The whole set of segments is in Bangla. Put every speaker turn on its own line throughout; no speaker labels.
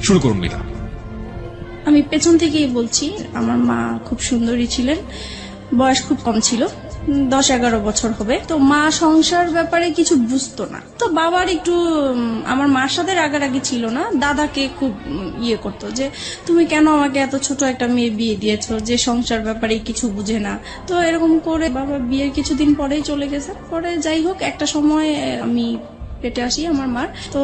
শুরু করুন মিতা।
আমি পেছন থেকেই বলছি, আমার মা খুব সুন্দরী ছিলেন, বয়স খুব কম ছিল, 10-11 বছর হবে। তো মা সংসার ব্যাপারে কিছু বুঝতো না। তো বাবার একটু আমার মার সাথে রাগারাগি ছিল না, দাদাকে খুব ইয়ে করতো যে তুমি কেন আমাকে এত ছোট একটা মেয়ে বিয়ে দিয়েছো যে সংসার ব্যাপারে কিছু বুঝে না। তো এরকম করে বাবা বিয়ের কিছুদিন পরেই চলে গেছে। পরে যাই হোক, একটা সময় আমি পেটে আসি আমার মার। তো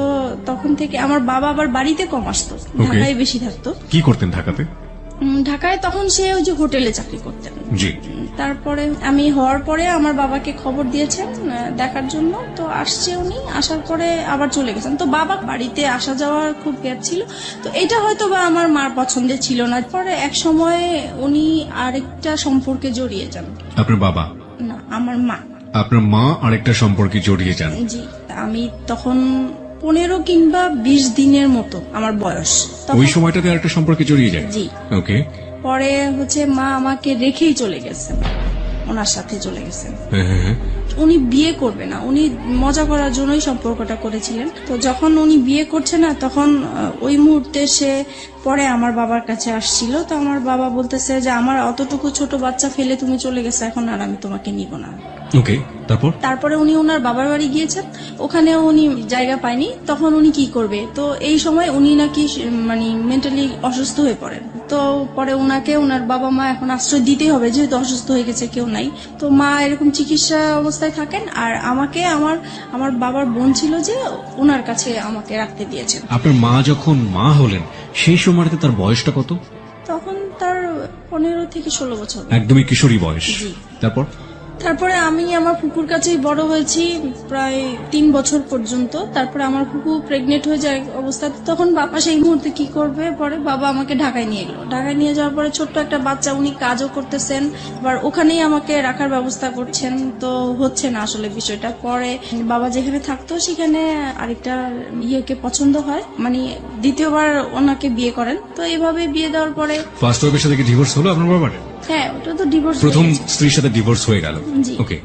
তখন থেকে আমার বাবা আবার বাড়িতে কম আসতো, ঢাকায় বেশি থাকতো।
কি করতেন ঢাকাতে?
ঢাকায় তখন সে ওই যে হোটেলে চাকরি করতেন।
জি।
তারপরে আমি হওয়ার পরে আমার বাবাকে খবর দিয়েছেন দেখার জন্য। তো আসছে উনি, আসার পরে আবার চলে গেছেন। তো বাবা বাড়িতে আসা যাওয়ার খুব গ্যাপ ছিল। তো এটা হয়তো বা আমার মার পছন্দের ছিল না। পরে এক সময় উনি আরেকটা সম্পর্কে জড়িয়ে যান।
আপনার বাবা
না, আমার মা।
আপনার মা আরেকটা সম্পর্কে জড়িয়ে যান?
জি। আমি তখন 15 কিংবা 20 দিনের মতো আমার বয়স।
ওই সময়টাতে আরেকটা সম্পর্কে জড়িয়ে যায়?
জি।
ওকে।
পরে মা আমাকে রেখেই চলে গেছেন, ওনার সাথে চলে গেছেন। উনি বিয়ে করবে না, উনি মজা করার জন্যই সম্পর্কটা করেছিলেন। তো যখন উনি বিয়ে করছে না, তখন ওই মুহূর্তে সে পরে আমার বাবার কাছে আসছিল। তো আমার বাবা বলতেছে যে আমার অতটুকু ছোট বাচ্চা ফেলে তুমি চলে গেছে, এখন আর আমি তোমাকে নিব না।
ওকে।
তারপরে উনি ওনার বাবার বাড়ি গিয়েছেন, ওখানে উনি জায়গা পায়নি। তখন উনি কি করবে? তো এই সময় উনি নাকি মানে মেন্টালি অসুস্থ হয়ে পড়েন। তো পরে ওনাকে ওনার বাবা মা এখন আশ্রয় দিতেই হবে, যেহেতু অসুস্থ হয়ে গেছে, কেউ নাই। তো মা এরকম চিকিৎসা অবস্থায় থাকেন। আর আমাকে আমার বাবার বোন ছিল যে ওনার কাছে আমাকে রাখতে দিয়েছেন।
আপনার মা যখন মা হলেন সেই সময়টাতে তার বয়সটা কত?
তখন তার 15 থেকে 16 বছর।
একদমই কিশোরী বয়স।
জি।
তারপরে
আমি আমার ফুপুর কাছেই বড় হয়েছি প্রায় 3 বছর পর্যন্ত। তারপরে আমার ফুপু প্রেগনেন্ট হয়ে যায় অবস্থাতে, তখন বাবা সেই মুহূর্তে কি করবে? পরে বাবা আমাকে ঢাকায় নিয়ে গেল। ঢাকায় নিয়ে যাওয়ার পরে ছোট্ট একটা বাচ্চা, উনি কাজও করতেছেন, আবার ওখানেই আমাকে রাখার ব্যবস্থা করছেন। তো হচ্ছে না আসলে বিষয়টা। পরে বাবা যেখানে থাকতো সেখানে আরেকটা ইয়েকে পছন্দ হয়, মানে দ্বিতীয়বার ওনাকে বিয়ে করেন। তো এইভাবে বিয়ে দেওয়ার পরে
ফার্স্ট ওয়াইফের সাথে কি ডিভোর্স হলো আপনার বাবার?
হ্যাঁ, ওটা তো ডিভোর্স।
প্রথম স্ত্রীর সাথে ডিভোর্স হয়ে গেল। ওকে।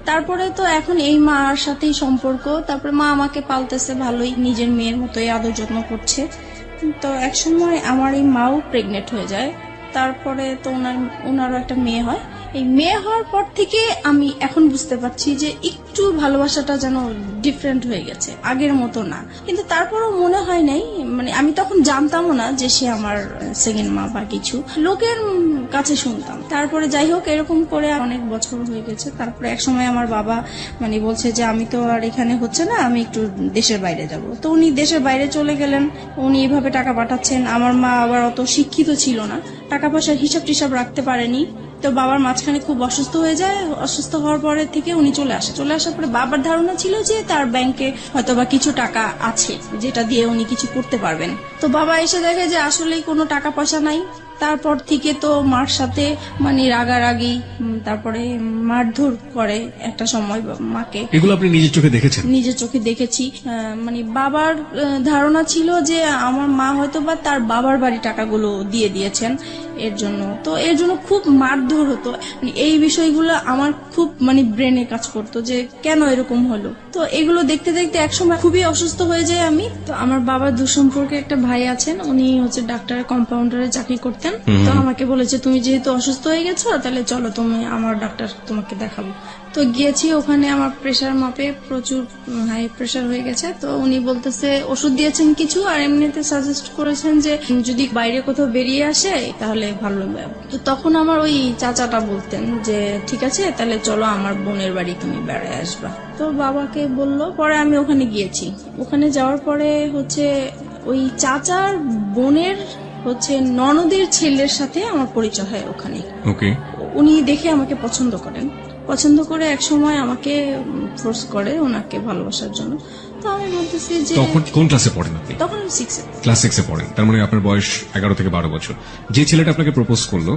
তারপরে তো এখন এই মার সাথেই সম্পর্ক। তারপরে মা আমাকে পালতেছে ভালোই, নিজের মেয়ের মতোই আদর যত্ন করছে। তো একসময় আমার এই মাও প্রেগনেন্ট হয়ে যায়। তারপরে তো ওনারও একটা মেয়ে হয়। এই মেয়ে হওয়ার পর থেকে আমি এখন বুঝতে পারছি যে একটু ভালোবাসাটা যেন ডিফারেন্ট হয়ে গেছে, আগের মতো না। কিন্তু তারপরও মনে হয় নাই, মানে আমি তখন জানতামও না যে সে আমার সেকেন্ড মা বা কিছু, লোকের কাছে শুনতাম। তারপরে যাই হোক, এরকম করে অনেক বছর হয়ে গেছে। তারপরে এক সময় আমার বাবা মানে বলছে যে আমি তো আর এখানে হচ্ছে না, আমি একটু দেশের বাইরে যাব। তো উনি দেশের বাইরে চলে গেলেন। উনি এভাবে টাকা পাঠাচ্ছেন। আমার মা আবার অত শিক্ষিত ছিল না, টাকা পয়সার হিসাব টিসাব রাখতে পারেনি। তো বাবার মাঝখানে খুব অসুস্থ হয়ে যায়। অসুস্থ হওয়ার পরে থেকে উনি চলে আসার পরে বাবার ধারণা ছিল যে তার ব্যাংকে হয়তোবা কিছু টাকা আছে যেটা দিয়ে উনি কিছু করতে পারবেন। তো বাবা এসে দেখে যে আসলেই কোনো টাকা পয়সা নাই। তারপর থেকে তো মার সাথে মানে রাগারাগি, তারপরে মারধর করে একটা সময় মাকে।
এগুলো আপনি নিজের চোখে দেখেছেন?
নিজের চোখে দেখেছি। মানে বাবার ধারণা ছিল যে আমার মা হয়তো বা তার বাবার বাড়ি টাকাগুলো দিয়ে দিয়েছেন এর জন্য। তো এর জন্য খুব মারধর হতো। এই বিষয়গুলো আমার খুব মানে ব্রেনে কাজ করতো যে কেন এরকম হলো। তো এগুলো দেখতে দেখতে একসময় খুবই অসুস্থ হয়ে যায় আমি। তো আমার বাবার দুঃসম্পর্কে একটা ভাই আছেন, উনি হচ্ছে ডাক্তার কম্পাউন্ডারে চাকরি করতেন। তো আমাকে বলেছে তুমি যেহেতু অসুস্থ হয়ে গেছো, তাহলে চলো তুমি আমার ডাক্তার তোমাকে দেখাবো। তো গিয়েছি, ওখানে আমার প্রেশার মাপে প্রচুর হাই প্রেশার হয়ে গেছে। তো উনি বলতেছে ওষুধ দিয়েছেন কিছু, আর এমনিতে সাজেস্ট করেছেন যে যদি বাইরে কোথাও বেরিয়ে আসে তাহলে ভালো হবে। তো তখন আমার ওই চাচাটা বলতেন যে ঠিক আছে, তাহলে চলো আমার বোনের বাড়ি তুমি বেড়ায় আসবা। তো বাবাকে বললো, পরে আমি ওখানে গিয়েছি। ওখানে যাওয়ার পরে হচ্ছে ওই চাচার বোনের হচ্ছে ননদের ছেলের সাথে আমার পরিচয় হয় ওখানে।
ওকে।
উনি দেখে আমাকে পছন্দ করে এক সময় আমাকে ফোর্স করে ওনাকে ভালোবাসার জন্য। তো আমি বলতেছি যে
তখন কোন ক্লাসে পড়েন আপনি?
তখন আমি 6
ক্লাস 6 এ পড়েন। তার মানে আপনার বয়স 11 থেকে 12 বছর। যে ছেলেটা আপনাকে প্রপোজ করলো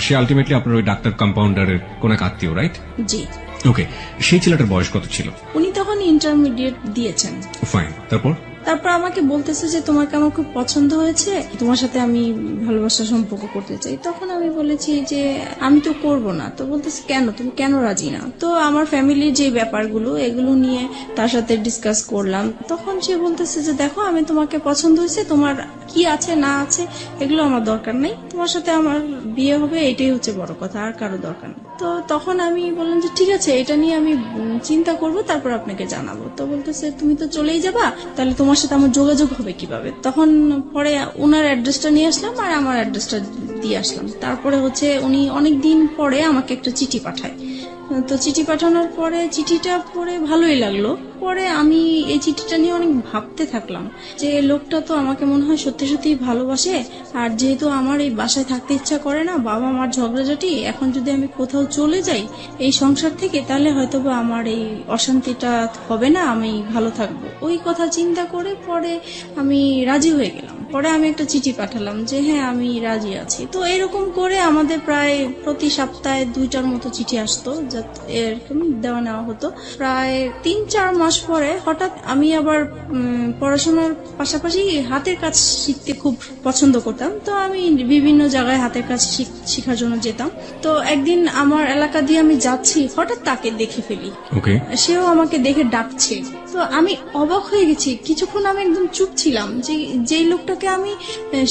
সে আলটিমেটলি আপনার ওই ডাক্তার কম্পাউন্ডারের কোন এক আত্মীয়, রাইট?
জি।
ওকে। সেই ছেলেটার বয়স কত ছিল?
উনি তখন ইন্টারমিডিয়েট দিয়েছেন।
ফাইন। তারপর
তারপর আমাকে বলতেছে যে তোমাকে আমার খুব পছন্দ হয়েছে, তোমার সাথে আমি ভালোবাসার সম্পর্ক করতে চাই। তখন আমি বলেছি যে আমি তো করব না। তো বলতেছে কেন, তুমি কেন রাজি না? তো আমার ফ্যামিলির যে ব্যাপারগুলো এগুলো নিয়ে তার সাথে ডিসকাস করলাম। তখন সে বলতেছে যে দেখো, আমি তোমাকে পছন্দ হয়েছে, তোমার কি আছে না আছে এগুলো আমার দরকার নেই, তোমার সাথে আমার বিয়ে হবে এটাই হচ্ছে বড় কথা, আর কারো দরকার নেই। তো তখন আমি বললাম যে ঠিক আছে, এটা নিয়ে আমি চিন্তা করব, তারপর আপনাকে জানাবো। তো বলতেছে তুমি তো চলেই যাবা, তাহলে তোমার সাথে আমার যোগাযোগ হবে কিভাবে? তখন পরে ওনার অ্যাড্রেসটা নিয়ে আসলাম আর আমার অ্যাড্রেসটা দিয়ে আসলাম। তারপরে হচ্ছে উনি অনেক দিন পরে আমাকে একটা চিঠি পাঠায়। তো চিঠি পাঠানোর পরে চিঠিটা পড়ে ভালোই লাগলো। পরে আমি এই চিঠিটা নিয়ে অনেক ভাবতে থাকলাম যে লোকটা তো আমাকে মনে হয় সত্যি সত্যি ভালোবাসে। আর যেহেতু আমার এই বাসায় থাকতে ইচ্ছা করে না, বাবা মার ঝগড়াঝাটি, এখন যদি আমি কোথাও চলে যাই এই সংসার থেকে, তাহলে হয়তোবা আমার এই অশান্তিটা হবে না, আমি ভালো থাকবো। ওই কথা চিন্তা করে পরে আমি রাজি হয়ে গেলাম। পরে আমি একটা চিঠি পাঠালাম যে হ্যাঁ আমি রাজি আছি। তো এরকম করে আমাদের প্রায় প্রতি সপ্তাহে 2টার মতো চিঠি আসতো, এরকম দেওয়া নেওয়া হতো। প্রায় 3-4 মাস পরে হঠাৎ আমি আবার পড়াশোনার পাশাপাশি হাতের কাজ শিখতে খুব পছন্দ করতাম। তো আমি বিভিন্ন জায়গায় হাতের কাজ শেখার জন্য যেতাম। তো একদিন আমার এলাকা দিয়ে আমি যাচ্ছি, হঠাৎ তাকে দেখে ফেলি।
ওকে।
সেও আমাকে দেখে ডাকছে। তো আমি অবাক হয়ে গেছি। কিছুক্ষণ আমি একদম চুপ ছিলাম যে যেই লোকটাকে আমি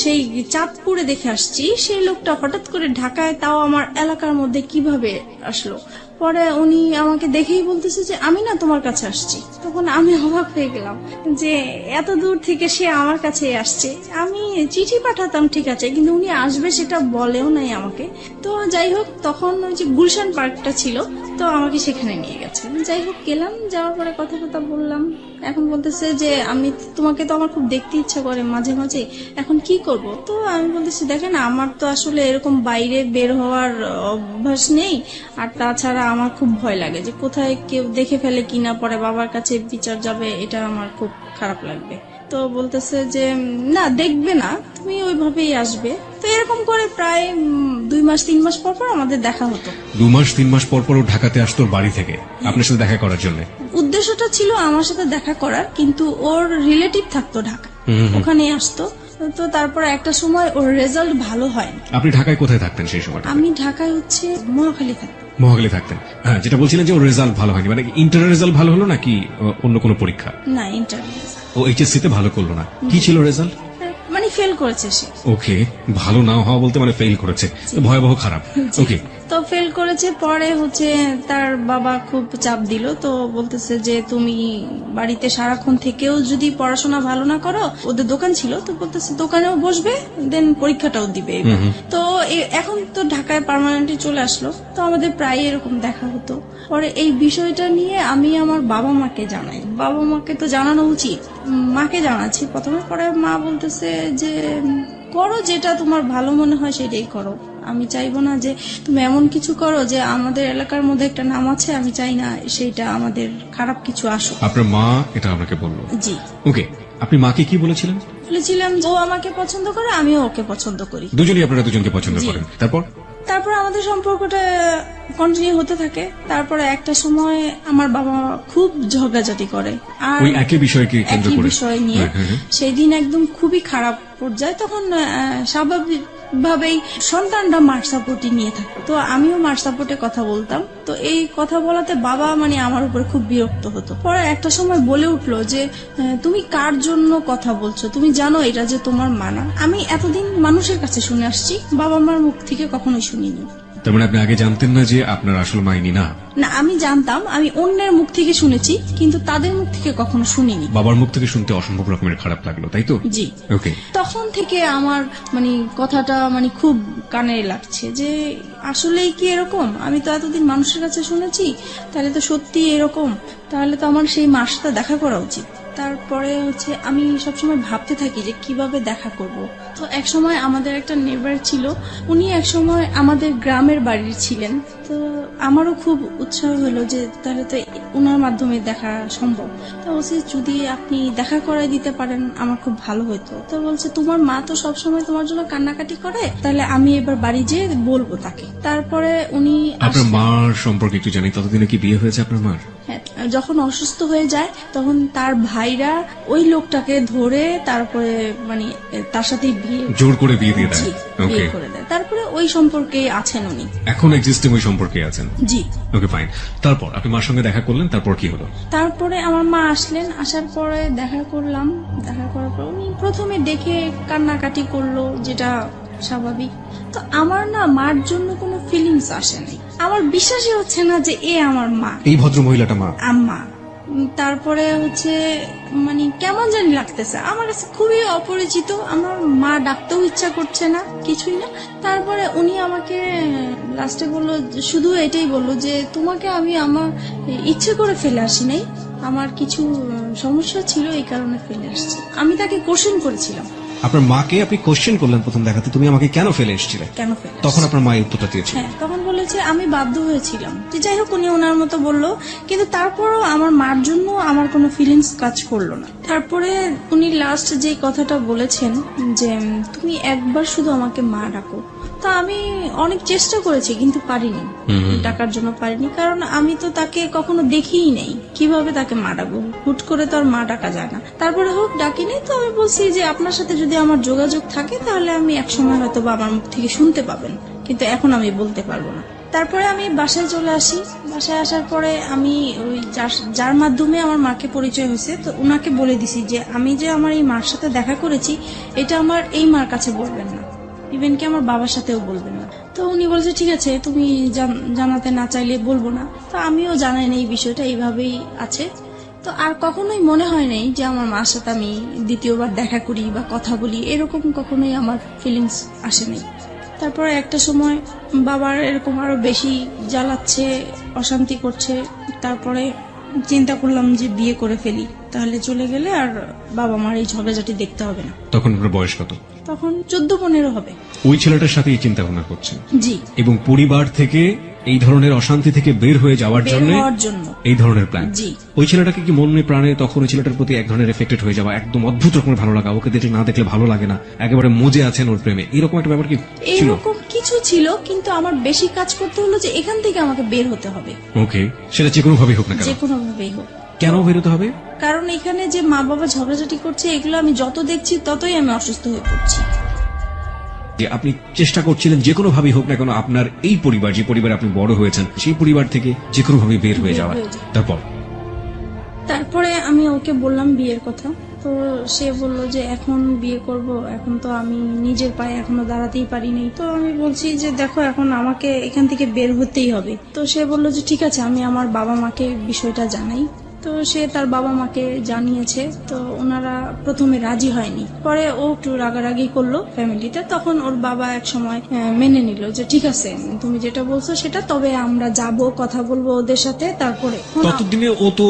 সেই চাঁদপুরে দেখে আসছি, সেই লোকটা হঠাৎ করে ঢাকায়, তাও আমার এলাকার মধ্যে কিভাবে আসলো? পরে উনি আমাকে দেখেই বলতেছে যে আমি না তোমার কাছে আসছি। তখন আমি অবাক হয়ে গেলাম যে এত দূর থেকে সে আমার কাছে আসছে। আমি চিঠি পাঠাতাম ঠিক আছে, কিন্তু উনি আসবে সেটা বলেও নাই আমাকে। তো যাই হোক, তখন ওই যে গুলশান পার্কটা ছিল, তো আমাকে সেখানে নিয়ে গেছে। যাই হোক গেলাম, যাওয়ার পরে কথা বললাম। এখন বলতেছে যে আমি তোমাকে তো আমার খুব দেখতে ইচ্ছা করে মাঝে মাঝে, এখন কি করব? তো আমি বলতেছি দেখেন, আমার তো আসলে এরকম বাইরে বের হওয়ার অভ্যাস নেই, আর তাছাড়া আমার খুব ভয় লাগে যে কোথায় কেউ দেখে ফেলে কিনা, পরে বাবার কাছে বিচার যাবে, এটা আমার খুব খারাপ লাগবে। তো বলতেছে যে না, দেখবে না, তুমি ওইভাবেই আসবে। তো এরকম করে প্রায় 2-3 মাস পর পর আমাদের দেখা হতো।
2-3 মাস পর পর ও ঢাকাতে আসতো ওর বাড়ি থেকে আপনার সাথে দেখা করার জন্য?
উদ্দেশ্যটা ছিল আমার সাথে দেখা করার, কিন্তু ওর রিলেটিভ থাকতো ঢাকা, ওখানে আসতো। তো তারপর একটা সময় ওর রেজাল্ট ভালো হয়।
আপনি ঢাকায় কোথায় থাকতেন সেই সময়টা?
আমি ঢাকায় হচ্ছে মহাখালী থাকতাম।
মহাখালী থাকতেন। হ্যাঁ, যেটা বলছিলেন যে ওর রেজাল্ট ভালো হয়নি, মানে ইন্টারের রেজাল্ট ভালো হলো নাকি অন্য কোনো পরীক্ষা?
না, ইন্টারভিউ।
ও এইচএসসি তে ভালো করলো না, কি ছিল রেজাল্ট?
মানে ফেল করেছে সে।
ওকে, ভালো না হওয়া বলতে মানে ফেল করেছে, তো ভয়াবহ খারাপ। ওকে,
তো ফেল করেছে। পরে হচ্ছে তার বাবা খুব চাপ দিল। তো বলতেছে যে তুমি বাড়িতে সারাক্ষণ থেকেও যদি পড়াশোনা ভালো না করো, ওদের দোকান ছিল, তো বলতেছে দোকানেও বসবে, দেন পরীক্ষাটাও দিবে। তো এখন তো ঢাকায় পার্মানেন্টলি চলে আসলো, তো আমাদের প্রায় এরকম দেখা হতো। পরে এই বিষয়টা নিয়ে আমি আমার বাবা মাকে জানাই। বাবা মাকে তো জানানো উচিত, মাকে জানাচ্ছি প্রথমে। পরে মা বলতেছে যে করো, যেটা তোমার ভালো মনে হয় সেটাই করো। আমি চাইবো না যে তুমি এমন কিছু করো যে আমাদের এলাকার মধ্যে একটা নাম আছে, আমি চাই না সেইটা আমাদের খারাপ কিছু আসুক।
আপনার মা এটা আপনাকে বললো?
জি।
ওকে, আপনি মাকে কি বলেছিলেন?
বলেছিলাম ও আমাকে পছন্দ করে, আমিও ওকে পছন্দ করি।
দুজনই আপনারা দুজনকে পছন্দ করেন। তারপর
আমাদের সম্পর্কটা কন্টিনিউ হতে থাকে। তারপরে একটা সময় আমার বাবা খুব ঝগড়াঝাটি করে, আর
ওই একই বিষয়কে কেন্দ্র
একই
করে
বিষয় নিয়ে। সেই দিন একদম খুবই খারাপ পর্যায়ে। তখন স্বাভাবিকভাবেই সন্তানরা মার সাপোর্টই নিয়ে থাকে, তো আমিও মার সাপোর্টে কথা বলতাম। তো এই কথা বলাতে বাবা মানে আমার উপরে খুব বিরক্ত হতো। পরে একটা সময় বলে উঠলো যে তুমি কার জন্য কথা বলছো, তুমি জানো এটা যে তোমার মানা। আমি এতদিন মানুষের কাছে শুনে আসছি, বাবা মার মুখ থেকে কখনোই শুনিনি।
তার মানে আপনি আগে জানতেন না যে আপনার আসল মাইনি না?
না, আমি জানতাম, আমি অন্যের মুখ থেকে শুনেছি, কিন্তু তাদের মুখ থেকে কখনো শুনিনি।
বাবার মুখ থেকে শুনতে অসম্ভব রকমের খারাপ লাগলো, তাই তো?
জি।
ওকে,
তখন থেকে আমার মানে কথাটা মানে খুব কানে লাগছে যে আসলেই কি এরকম? আমি তো এতদিন মানুষের কাছে শুনেছি, তাহলে তো সত্যি এরকম, তাহলে তো আমার সেই মার সাথে দেখা করা উচিত। তারপরে হচ্ছে আমি সবসময় ভাবতে থাকি যে কিভাবে দেখা করব। তো এক সময় আমাদের একটা নেবার ছিল, উনি এক সময় আমাদের গ্রামের বাড়ির ছিলেন। তো আমারও খুব উৎসাহ হলো যে তাহলে তো ওনার মাধ্যমে দেখা সম্ভব। তো বলছে যদি আপনি দেখা করাই দিতে পারেন আমার খুব ভালো হতো। তো বলছে তোমার মা তো সবসময় তোমার জন্য কান্নাকাটি করে, তাহলে আমি এবার বাড়ি যেয়ে বলবো তাকে। তারপরে উনি
আপনার মার সম্পর্কে একটু জানি, ততদিনে কি বিয়ে হয়েছে আপনার মার?
হ্যাঁ, যখন অসুস্থ হয়ে যায় তখন তার ভাইরা ওই লোকটাকে ধরে তারপরে মানে তার সাথে বিয়ে
জোর করে বিয়ে দিয়ে দেয়।
জি,
ওকে,
বিয়ে করে দেয়। তারপরে ওই সম্পর্কে আছেন উনি।
এখন এক্সিস্টিং ওই সম্পর্কে আছেন।
জি।
ওকে, ফাইন। তারপর আপনি মার সঙ্গে দেখা করলেন, তারপর কি হলো?
তারপরে আমার মা আসলেন, আসার পরে দেখা করলাম, দেখা করার পর উনি প্রথমে দেখে কান্নাকাটি করলো, যেটা স্বাভাবিক। তো আমার না মার জন্য কোনো ফিলিংস আসে নাই, আমার বিশ্বাসই হচ্ছে না যে এ আমার মা,
এই ভদ্র মহিলাটা মা।
আম্মা। তারপরে হচ্ছে মানে কেমন জানি লাগতেছে আমার কাছে, খুবই অপরিচিত। আমার মা ডাকতেও ইচ্ছা করছে না, কিছুই না। তারপরে উনি আমাকে লাস্টে বললো, শুধু এটাই বললো যে তোমাকে আমি আমার ইচ্ছে করে ফেলে আসি নাই, আমার কিছু সমস্যা ছিল এই কারণে ফেলে আসছি। আমি তাকে কোশ্চেন করেছিলাম।
আপনার মাকে আপনি কোশ্চেন করলেন প্রথম দেখাতে, তুমি আমাকে কেন ফেলে এসেছিলে?
কেন ফেলে
তখন আপনার মা এই উত্তরটা দিয়েছিল।
হ্যাঁ, তখন বলেছে আমি বাধ্য হয়েছিলাম। যে যাই হোক, উনি ওনার মতো বললো, কিন্তু তারপরও আমার মার জন্য আমার কোনো ফিলিংস কাজ করলো না। তারপরে উনি লাস্ট যে কথাটা বলেছেন যে তুমি একবার শুধু আমাকে মা ডাকো। তা আমি অনেক চেষ্টা করেছি কিন্তু পারিনি, ডাকার জন্য পারিনি, কারণ আমি তো তাকে কখনো দেখিই নেই, কিভাবে তাকে মা ডাকবো? হুট করে তো আর মা ডাকা যায় না। তারপরে হোক ডাকিনি, তো আমি বলছি যে আপনার সাথে যদি আমার যোগাযোগ থাকে তাহলে আমি একসময় হয়তো বা আমার মুখ থেকে শুনতে পাবেন, কিন্তু এখন আমি বলতে পারবো না। তারপরে আমি বাসায় চলে আসি। বাসায় আসার পরে আমি ওই যার মাধ্যমে আমার মাকে পরিচয় হয়েছে, তো উনাকে বলে দিছি যে আমি যে আমার এই মার সাথে দেখা করেছি এটা আমার এই মার কাছে বলবেন না, ইভেন কি আমার বাবার সাথেও বলবেন না। তো উনি বলছে ঠিক আছে, তুমি জানাতে না চাইলে বলবো না। তো আমিও জানাই না এই বিষয়টা, এইভাবেই আছে। তো আর কখনোই মনে হয় নাই যে আমার মার সাথে আমি দ্বিতীয়বার দেখা করি বা কথা বলি, এরকম কখনোই আমার ফিলিংস আসে নাই। তারপরে একটা সময় বাবার এরকম আরো বেশি জ্বালাচ্ছে, অশান্তি করছে। তারপরে চিন্তা করলাম যে বিয়ে করে ফেলি, তাহলে চলে গেলে আর বাবা মার এই ঝগড়াঝাটি দেখতে হবে না।
তখন আপনার বয়স কত?
তখন 14-15 হবে।
ওই ছেলেটার সাথে এই চিন্তা ভাবনা করছেন
জি,
এবং পরিবার থেকে এই ধরনের অশান্তি থেকে বের হয়ে যাওয়ার
বের
জন্য
হওয়ার জন্য।
এই ধরনের প্ল্যান।
জি।
ওই ছেলেটাকে কি মনে প্রাণে তখন ওই ছেলেটার প্রতি এক ধরনের এফেক্টেড হয়ে যাওয়া, একদম অদ্ভুত রকমের ভালো লাগা, ওকে দেখলে না দেখলে ভালো লাগে না, একেবারে মজে আছেন ওর প্রেমে, এরকম একটা ব্যাপার কি ছিল?
এরকম কিছু ছিল, কিন্তু আমার বেশি কাজ করতে হলো যে এখান থেকে আমাকে বের হতে হবে,
ওকে, সেটা যে কোনো ভাবে হোক না কেন।
যে কোনো ভাবেই হোক।
কেন বেরোতে হবে?
কারণ এখানে যে মা বাবা ঝগড়াঝাটি করছে, এগুলো আমি যত দেখছি ততই আমি অসুস্থ হয়ে পড়ছি।
যে আপনি চেষ্টা করছিলেন যে কোনো ভাবে হোক না কেন আপনার এই পরিবার, যে পরিবারে আপনি বড় হয়েছেন, সেই পরিবার থেকে যে কোনো ভাবে বের হয়ে যাওয়া।
তারপরে আমি ওকে বললাম বিয়ের কথা। তো সে বলল যে এখন বিয়ে করব, এখন তো আমি নিজের পায়ে এখনো দাঁড়াতেই পারিনি। তো আমি বলছি যে দেখো, এখন আমাকে এখান থেকে বের হতেই হবে। তো সে বলল যে ঠিক আছে, আমি আমার বাবা মাকে বিষয়টা জানাই। তো সে তার বাবা মাকে জানিয়েছে। তো ওনারা প্রথমে রাজি হয়নি, পরে ও একটু রাগারাগি করলো ফ্যামিলিতে। তখন ওর বাবা এক সময় মেনে নিল যে ঠিক আছে, তুমি যেটা বলছো সেটা, তবে আমরা যাব, কথা বলবো ওদের সাথে। তারপরে
ততদিনে ও তো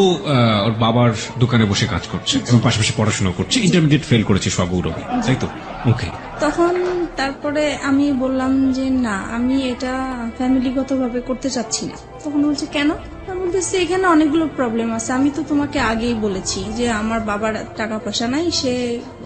ওর বাবার দোকানে বসে কাজ করছে এবং পাশাপাশি পড়াশোনা করছে, ইন্টারমিডিয়েট ফেল করেছে সব গৌরবে, তাই তো? ওকে।
তখন তারপরে আমি বললাম যে না, আমি এটা ফ্যামিলিগতভাবে করতে চাচ্ছি না। তখন বলছে কেন? আমি বলতেছি এখানে অনেকগুলো প্রবলেম আছে, আমি তো তোমাকে আগেই বলেছি যে আমার বাবার টাকা পয়সা নাই, সে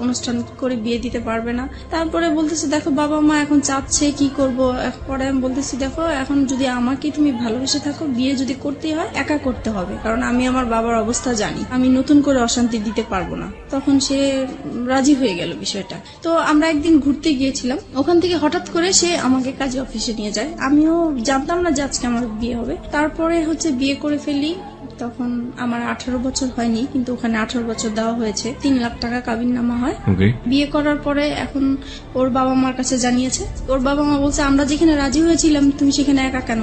অনুষ্ঠান করে বিয়ে দিতে পারবে না। তারপরে বলতেছে দেখো, বাবা মা এখন চাচ্ছে, কি করব? পরে আমি বলতেছি দেখো, এখন যদি আমাকে তুমি ভালোবেসে থাকো, বিয়ে যদি করতে হয় একা করতে হবে, কারণ আমি আমার বাবার অবস্থা জানি, আমি নতুন করে অশান্তি দিতে পারবো না। তখন সে রাজি হয়ে গেল বিষয়টা। তো আমরা একদিন ঘুরতে গিয়েছিলাম, ওখান থেকে হঠাৎ করে সে আমাকে কাজে অফিসে নিয়ে যায়। আমিও জানতাম না যে আজকে আমার বিয়ে হবে। তারপরে হচ্ছে বিয়ে করে ফেলি। তখন আমার 18 বছর হয়নি, কিন্তু ওখানে 18 বছর দেওয়া হয়েছে। 3 লাখ টাকা কাবিননামা হয়। বিয়ে করার পরে এখন ওর বাবা মার কাছে জানিয়েছে। ওর বাবা মা বলছে আমরা যেখানে রাজি হয়েছিলাম তুমি সেখানে একা কেন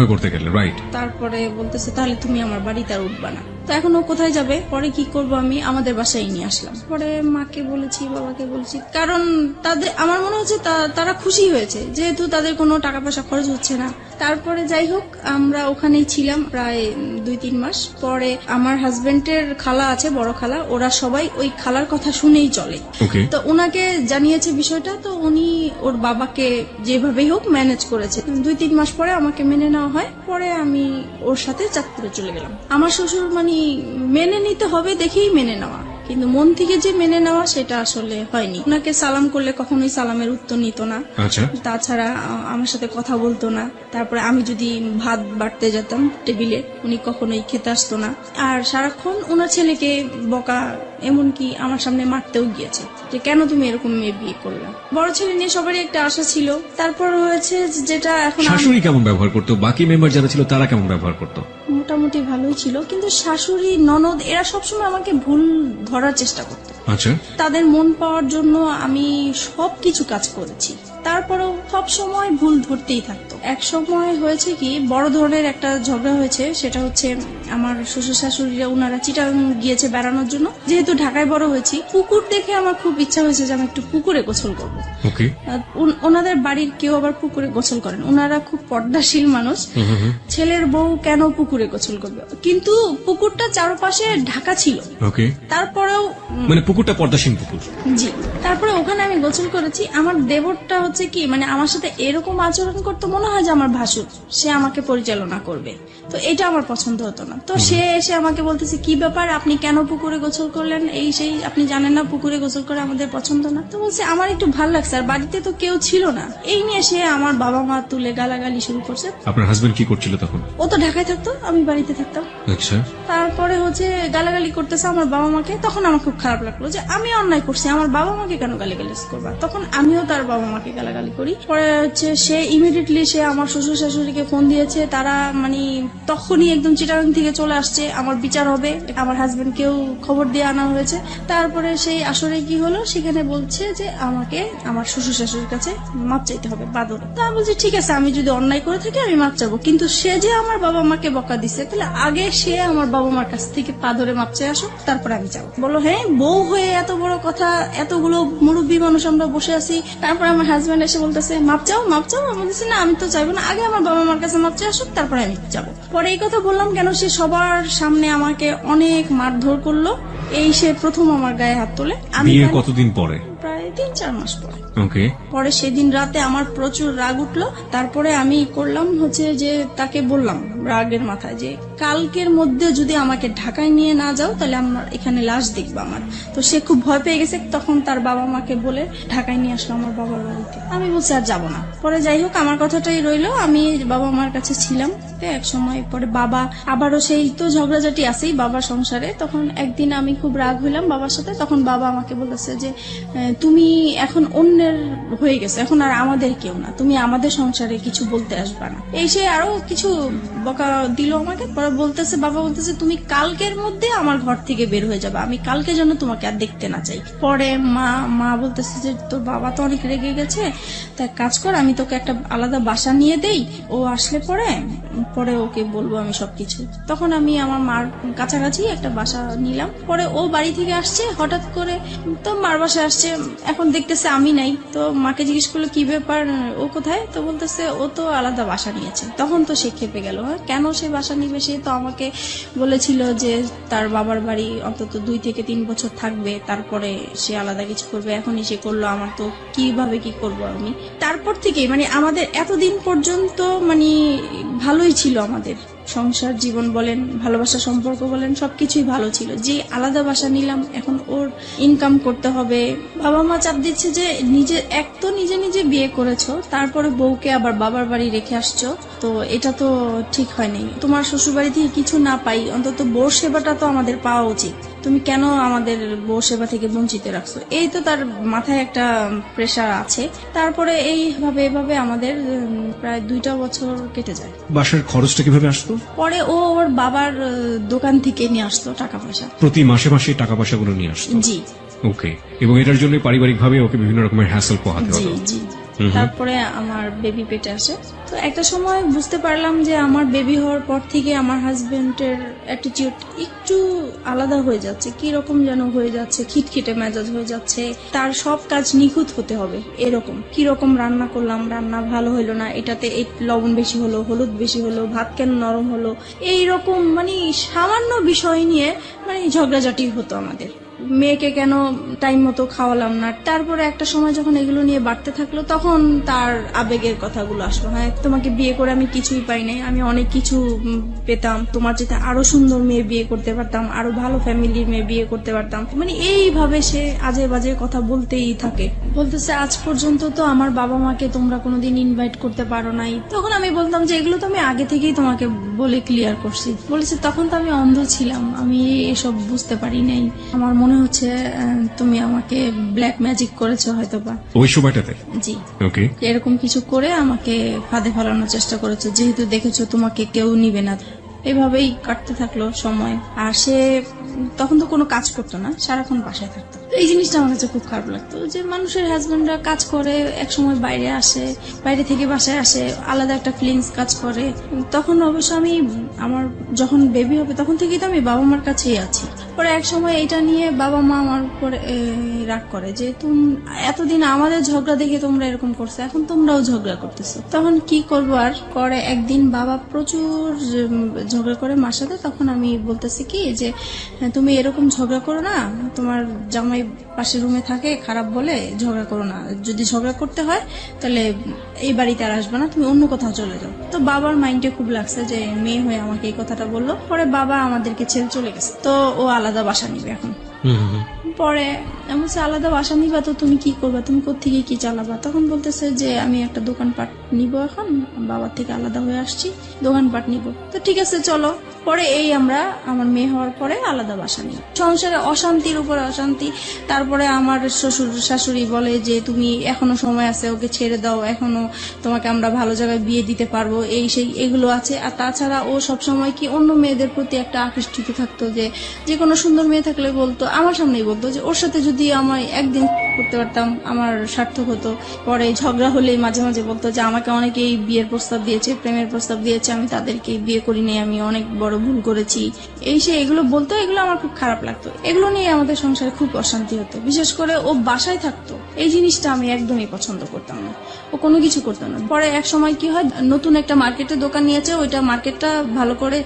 করতে গেলে? রাইট। তারপরে বলতেছে তাহলে তুমি আমার বাড়িতে আর উঠবা না। তো এখন ও কোথায় যাবে? পরে কি করব, আমি আমাদের বাসায় নিয়ে আসলাম। পরে মাকে বলেছি, বাবাকে বলছি, কারণ তাদের আমার মনে হচ্ছে তারা খুশি হয়েছে, যেহেতু তাদের কোনো টাকা পয়সা খরচ হচ্ছে না। তারপরে যাই হোক, আমরা ওখানেই ছিলাম প্রায় 2-3 মাস। পরে আমার হাজবেন্ডের খালা আছে, বড় খালা, ওরা সবাই ওই খালার কথা শুনেই চলে। তো ওনাকে জানিয়েছে বিষয়টা। তো উনি ওর বাবাকে যেভাবেই হোক ম্যানেজ করেছে। 2-3 মাস পরে আমাকে মেনে নেওয়া হয়। পরে আমি ওর সাথে চাঁদপুরে চলে গেলাম। আমার শ্বশুর মানে মেনে নিতে হবে দেখেই মেনে নেওয়া, কিন্তু মন থেকে যে মেনে নেওয়া সেটা আসলে হয়নি। ওনাকে সালাম করলে কখনোই সালামের উত্তর নিত না।
আচ্ছা,
তাছাড়া আমার সাথে কথা বলতো না। তারপরে আমি যদি ভাত বাড়তে যেতাম টেবিলে, উনি কখনোই খেতে আসতো না। আর সারাক্ষণ ওনার ছেলেকে বকা, এমনকি আমার সামনে মারতেও গিয়েছে যে কেন তুমি এরকম মেয়ে বিয়ে করলে। বড় ছেলে নিয়ে সবারই একটা আশা ছিল। তারপর হয়েছে যেটা এখন
শাশুড়ি কেমন ব্যবহার করতো, বাকি মেম্বার যারা ছিল তারা কেমন ব্যবহার করতো?
মোটামুটি ভালোই ছিল, কিন্তু শাশুড়ি ননদ এরা সবসময় আমাকে ভুল ধরার চেষ্টা করতো।
আচ্ছা,
তাদের মন পাওয়ার জন্য আমি সবকিছু কাজ করেছি, তারপরেও সব সময় ভুল ধরতেই থাকতো। এক সময় হয়েছে কি, বড় ধরনের একটা ঝগড়া হয়েছে। সেটা হচ্ছে আমার শ্বশুর শাশুড়িরা ওনারা চিটাগাং গিয়েছে বেড়ানোর জন্য। যেহেতু ঢাকায় বড় হয়েছি, পুকুর দেখে আমার খুব ইচ্ছা হয়েছে যে আমি একটু পুকুরে গোসল করবো।
ওকে,
ওনাদের বাড়ির কেউ আবার পুকুরে গোসল করেন, ওনারা খুব পর্দাশীল মানুষ। ছেলের বউ কেন পুকুরে গোসল করবে, কিন্তু পুকুরটা চারপাশে ঢাকা ছিল।
ওকে,
তারপরেও
মানে পুকুরটা পর্দাসীন পুকুর।
জি, তারপরে ওখানে আমি গোসল করেছি। আমার দেবরটা হচ্ছে কি, মানে আমার সাথে এরকম আচরণ করতে মনে হয় যে আমার ভাসুর, সে আমাকে পরিচালনা করবে। তো এটা আমার পছন্দ হতো না। তো সে এসে আমাকে বলতেছে, কি ব্যাপার, আপনি কেন পুকুরে গোসল করলেন, এই সেই, আপনি জানেন না পুকুরে গোসল করে আমাদের পছন্দ না। তো বলছে আমার একটু ভালো লাগছে, আর বাড়িতে তো কেউ ছিল না। এই নিয়ে সে আমার বাবা মা তুলে গালাগালি শুরু করছে।
আপনার হাজবেন্ড কি করছিল তখন?
ও তো ঢাকায় থাকতো, আমি বাড়িতে থাকতাম।
আচ্ছা,
তারপরে হচ্ছে গালাগালি করতেছে আমার বাবা মাকে। তখন আমার খুব খারাপ লাগলো যে আমি অন্যায় করছি, আমার বাবা মাকে কেন গালিগালাজ করবা। তখন আমিও তার বাবা মাকে গালাগালি করি। পরে হচ্ছে সে ইমিডিয়েটলি সে আমার শ্বশুর শাশুড়িকে ফোন দিয়েছে। তারা মানে তখনই একদম চিটাগাং থেকে চলে আসছে, আমার বিচার হবে। আমার হাজবেন্ডকেও খবর দিয়ে আনা হয়েছে। তারপরে সেই আসরে কি হলো, সেখানে বলছে যে আমাকে আমার শ্বশুর শাশুড়ির কাছে মাপ চাইতে হবে বাদর। তা আমি বলছি ঠিক আছে, আমি যদি অন্যায় করে থাকি আমি মাপ চাবো, কিন্তু সে যে আমার বাবা মাকে বকা দিছে, তাহলে আগে সে আমার বাবা মার কাছ থেকে পা ধরে মাপ চাই আসো, তারপরে আমি যাবো। বলো হ্যাঁ, বউ হয়ে এত বড় কথা, এতগুলো মুরব্বী মানুষ আমরা বসে আছি। তারপরে আমার হাজবেন্ড এসে বলতেছে মাপ চাও মাপ চাও। আমি বলতেছি না, আমি তো চাইবো না, আগে আমার বাবা মার কাছে মাপ চাই আসুক, তারপরে আমি যাবো। পরে এই কথা বললাম কেন, সে সবার সামনে আমাকে অনেক মারধর করলো। এই সে প্রথম আমার গায়ে হাত তোলে। আমি
বিয়ে কতদিন পরে?
প্রায় 3-4 মাস পরে।
ওকে,
পরে সেদিন রাতে আমার প্রচুর রাগ উঠলো। তারপরে আমি করলাম হচ্ছে যে তাকে বললাম রাগের মাথায় যে কালকের মধ্যে যদি আমাকে ঢাকায় নিয়ে না যাও, তাহলে আমার এখানে লাশ দেখবো আমার। তো সে খুব ভয় পেয়ে গেছে। তখন তার বাবা মাকে বলে ঢাকায় নিয়ে আসলো আমার বাবার বাড়িতে। আমি বলছি আর যাবো না। পরে যাই হোক, আমার কথাটাই রইলো, আমি বাবা মার কাছে ছিলাম। এক সময় পরে বাবা আবারও সেই তো ঝগড়াঝাটি আছেই বাবার সংসারে। তখন একদিন আমি খুব রাগ হইলাম বাবার সাথে। তখন বাবা আমাকে বলেছে যে তুমি এখন অন্যের হয়ে গেছো, এখন আর আমাদের কেউ না, তুমি আমাদের সংসারে কিছু বলতে আসবা না। এই সে আরো কিছু বকা দিল আমাকে। পরে বলতেছে, বাবা বলতেছে তুমি কালকের মধ্যে আমার ঘর থেকে বের হয়ে যাবে, আমি কালকে যেন তোমাকে আর দেখতে না চাই। পরে মা বলতেছে যে তোর বাবা তো অনেক রেগে গেছে, তা কাজ কর, আমি তোকে একটা আলাদা বাসা নিয়ে দেই, ও আসলে পরে ওকে বলবো আমি সবকিছু। তখন আমি আমার মার কাছাকাছি একটা বাসা নিলাম। পরে ও বাড়ি থেকে আসছে হঠাৎ করে, তো মার বাসায় আসছে। এখন দেখতেছে আমি নাই। তো মাকে জিজ্ঞেস করলো কি ব্যাপার, ও কোথায়? তো বলতেছে ও তো আলাদা বাসা নিয়েছে। তখন তো সে খেপে গেল, হ্যাঁ কেন সে বাসা নিবে? সে তো আমাকে বলেছিল যে তার বাবার বাড়ি অন্তত 2 থেকে 3 বছর থাকবে, তারপরে সে আলাদা কিছু করবে। এখনই সে করলো, আমার তো কিভাবে কি করব আমি। তারপর থেকে মানে আমাদের এতদিন পর্যন্ত মানে ভালোই ছিল, আমাদের সংসার জীবন বলেন, ভালোবাসা সম্পর্ক বলেন, সবকিছুই ভালো ছিল। যে আলাদা বাসা নিলাম, এখন ওর ইনকাম করতে হবে। বাবা মা চাপ দিচ্ছে যে নিজে নিজে বিয়ে করেছো, তারপরে বউকে আবার বাবার বাড়ি রেখে আসছো, তো এটা তো ঠিক হয়নি। তোমার শ্বশুর বাড়ি থেকে কিছু না পাই, অন্তত বউর সেবাটা তো আমাদের পাওয়া উচিত, তুমি কেন আমাদের বউ সেবা থেকে বঞ্চিত রাখছো? এই তো তার মাথায় একটা প্রেসার আছে। তারপরে এভাবে আমাদের প্রায় 2টা বছর কেটে যায়।
বাসার খরচটা কিভাবে আসতো?
পরে ও ওর বাবার দোকান থেকে নিয়ে আসতো টাকা পয়সা,
প্রতি মাসে মাসে টাকা পয়সাগুলো নিয়ে আসতো?
জি
ওকে, এবং এটার জন্য পারিবারিক ভাবে ওকে বিভিন্ন রকমের হ্যাসেল পোহাতে
জি
হতো?
জি। তারপরে আমার বেবি পেটে আসে। তো একটা সময় বুঝতে পারলাম যে আমার বেবি হওয়ার পর থেকে আমার হাজবেন্ডের অ্যাটিটিউড একটু আলাদা হয়ে যাচ্ছে, কি রকম যেন হয়ে যাচ্ছে, খিটখিটে মেজাজ হয়ে যাচ্ছে। তার সব কাজ নিখুঁত হতে হবে এরকম। কি রকম রান্না করলাম, রান্না ভালো হলো না, এটাতে এই লবণ বেশি হলো, হলুদ বেশি হলো, ভাত কেন নরম হলো, এই রকম মানে সামান্য বিষয় নিয়ে মানে ঝগড়াঝাটি হতো আমাদের। মেয়েকে কেন টাইম মতো খাওয়ালাম না। তারপরে একটা সময় যখন এগুলো নিয়ে বাড়তে থাকলো তখন তার আবেগের কথাগুলো আসলো, হ্যাঁ তোমাকে বিয়ে করে আমি কিছুই পাই নাই, আমি অনেক কিছু পেতাম, তোমার যেতে আরো সুন্দর মেয়ে বিয়ে করতে পারতাম, আরো ভালো ফ্যামিলির মেয়ে বিয়ে করতে পারতাম। মানে এইভাবে সে আজে বাজে কথা বলতেই থাকে, বলতেছে আজ পর্যন্ত তো আমার বাবা মাকে তোমরা কোনোদিন ইনভাইট করতে পারো নাই। তখন আমি বলতাম যে এগুলো তো আমি আগে থেকেই তোমাকে বলে ক্লিয়ার করছি। বলেছে তখন তো আমি অন্ধ ছিলাম, আমি এসব বুঝতে পারি নাই, আমার মনে হচ্ছে তুমি আমাকে ব্ল্যাক ম্যাজিক করেছো হয়তোবা।
ওই সময়টাতে?
জি,
ওকে।
এরকম কিছু করে আমাকে ফাঁদে ফেলানোর চেষ্টা করেছে, যেহেতু দেখেছো তোমাকে কেউ নিবে না। এভাবেই কাটতে থাকলো সময়। আর সে তখন তো কোনো কাজ করতো না, সারাক্ষণ বাসায় থাকতো। এই জিনিসটা আমার কাছে খুব খারাপ লাগতো যে মানুষের হাজবেন্ডরা কাজ করে, এক সময় বাইরে আসে, বাইরে থেকে বাসায় আসে, আলাদা একটা ফিলিংস কাজ করে। তখন অবশ্য আমি আমার যখন বেবি হবে তখন থেকেই তো আমি বাবা মার কাছেই আছি। পরে এক সময় এটা নিয়ে বাবা মা আমার উপরে রাগ করে যে তুমি এতদিন আমাদের ঝগড়া দেখে তোমরা এরকম করছো, এখন তোমরাও ঝগড়া করতেছো। তখন কি করবো আর, করে একদিন বাবা প্রচুর ঝগড়া করে মার সাথে। তখন আমি বলতেছি কি যে তুমি এরকম ঝগড়া করো না, তোমার জামাই পাশের রুমে থাকে, খারাপ বলে ঝগড়া করো না, যদি ঝগড়া করতে হয় তাহলে এই বাড়িতে আর আসবে না, তুমি অন্য কোথাও চলে যাও। তো বাবার মাইন্ডে খুব লাগছে যে মেয়ে হয়ে আমাকে এই কথাটা বললো। পরে বাবা আমাদেরকে ছেড়ে চলে গেছে, তো ও আলাদা বাসা নিবে এখন। পরে এমন আলাদা বাসা নিবা তো তুমি কি করবা, তুমি কোত্থেকে কি চালাবা? তখন বলতেছে যে আমি একটা দোকানপাট নিব, এখন বাবার থেকে আলাদা হয়ে আসছি, দোকানপাট নিব। তো ঠিক আছে চলো। পরে এই আমরা আমার মেয়ে হওয়ার পরে আলাদা বাসা নিই। সংসারে অশান্তির উপর অশান্তি। তারপরে আমার শ্বশুর শাশুড়ি বলে যে তুমি এখনো সময় আছে, ওকে ছেড়ে দাও, এখনো তোমাকে আমরা ভালো জায়গায় বিয়ে দিতে পারবো, এই সেই এগুলো আছে। আর তাছাড়া ও সবসময় কি অন্য মেয়েদের প্রতি একটা আকৃষ্টিত থাকতো, যে কোনো সুন্দর মেয়ে থাকলে বলতো, আমার সামনেই বলতো যে ওর সাথে যদি আমি একদিন করতে পারতাম আমার সার্থক হতো। পরে ঝগড়া হলে মাঝে মাঝে বলতো যে আমাকে অনেকেই বিয়ের প্রস্তাব দিয়েছে, প্রেমের প্রস্তাব দিয়েছে, আমি তাদেরকে বিয়ে করিনি, আমি অনেক বড় ভুল করেছি, এই সে এগুলো বলতো। এগুলো আমার খুব খারাপ লাগতো, এগুলো নিয়ে আমাদের সংসারে খুব অশান্তি হতো। বিশেষ করে ও বাসায় থাকতো, এই জিনিসটা আমি একদমই পছন্দ করতাম না, ও কোনো কিছু করতো না। পরে এক সময় কি হয়, নতুন একটা মার্কেটে দোকান নিয়েছে, ওইটা মার্কেটটা ভালো করে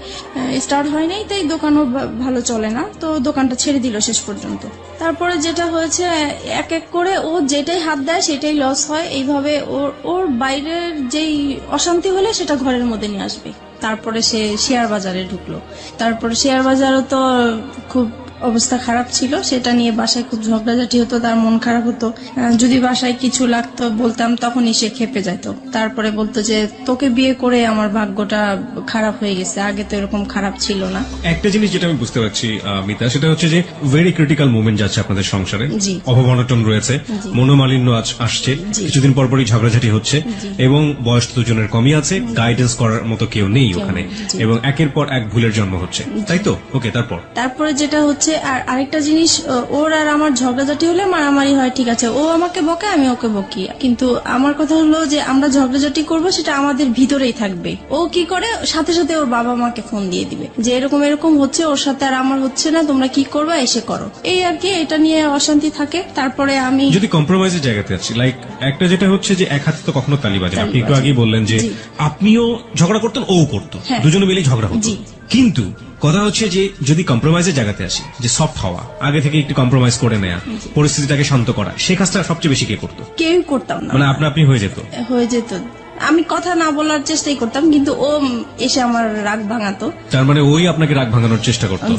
স্টার্ট হয় নাই, তাই দোকানও ভালো চলে না, তো দোকানটা ছেড়ে দিল শেষ পর্যন্ত। তারপরে যেটা হয়েছে, এক এক করে ও যেটাই হাত দেয় সেটাই লস হয়। এইভাবে ওর বাইরের যেই অশান্তি হলে সেটা ঘরের মধ্যে নিয়ে আসবে। তারপরে সে শেয়ার বাজারে ঢুকলো। তারপরে শেয়ার বাজারও তো খুব অবস্থা খারাপ ছিল, সেটা নিয়ে বাসায় খুব ঝগড়াঝাটি হতো, তার মন খারাপ হতো। যদি বাসায় কিছু লাগতো বলতাম, তখনই সে খেপে যেত। তারপরে বলতো যে তোকে বিয়ে করে আমার ভাগ্যটা খারাপ হয়ে গেছে, আগে তো এরকম খারাপ ছিল না।
একটা জিনিস যেটা আমি বুঝতে পারছি মিতা, সেটা হচ্ছে যে ভেরি ক্রিটিক্যাল মোমেন্ট যাচ্ছে আপনাদের সংসারে,
জি।
অভাব-অনটন রয়েছে, মনোমালিন্য আসছে, কিছুদিন পর পরই ঝগড়াঝাটি হচ্ছে, এবং বয়স তো দুজনের কমই আছে, গাইডেন্স করার মতো কেউ নেই ওখানে, এবং একের পর এক ভুলের জন্ম হচ্ছে, তাই তো? ওকে, তারপরে
যেটা হচ্ছে, আর আরেকটা জিনিস, ওর আর আমার ঝগড়াঝাটি হলে মারামারি হয়, ঠিক আছে, ও আমাকে বকে, আমি ওকে বকি, কিন্তু আমার কথা হলো যে আমরা ঝগড়াঝাটি করবো সেটা আমাদের ভিতরেই থাকবে। ও কি করে, সাথে সাথে ওর বাবা মাকে ফোন দিয়ে দিবে যে এরকম এরকম হচ্ছে, ওর সাথে আর আমার হচ্ছে না, তোমরা কি করবা, এসে করো, এই আর কি। এটা নিয়ে অশান্তি থাকে। তারপরে আমি
যদি কম্প্রোমাইজের জায়গাতে আছি, লাইক একটা যেটা হচ্ছে যে এক হাতে তো কখনো তালি বাজে না। আপনি একটু আগেই বললেন যে আপনিও ঝগড়া করতেন, ও করতো, দুজনে মিলেই ঝগড়া হতো, কিন্তু কথা হচ্ছে যে যদি কম্প্রোমাইজের জায়গাতে আসি, যে সফট হওয়া, আগে থেকে একটু কম্প্রোমাইজ করে নেয়া, পরিস্থিতিটাকে শান্ত করা, সেই কাজটা সবচেয়ে বেশি কে করতো?
কেউ করতাম না,
মানে আপনি হয়ে যেত।
আমি কথা না বলার চেষ্টাই করতাম, কিন্তু ও এসে আমার রাগ ভাঙাতো।
তার মানে ওই আপনাকে রাগ ভাঙানোর চেষ্টা করতো।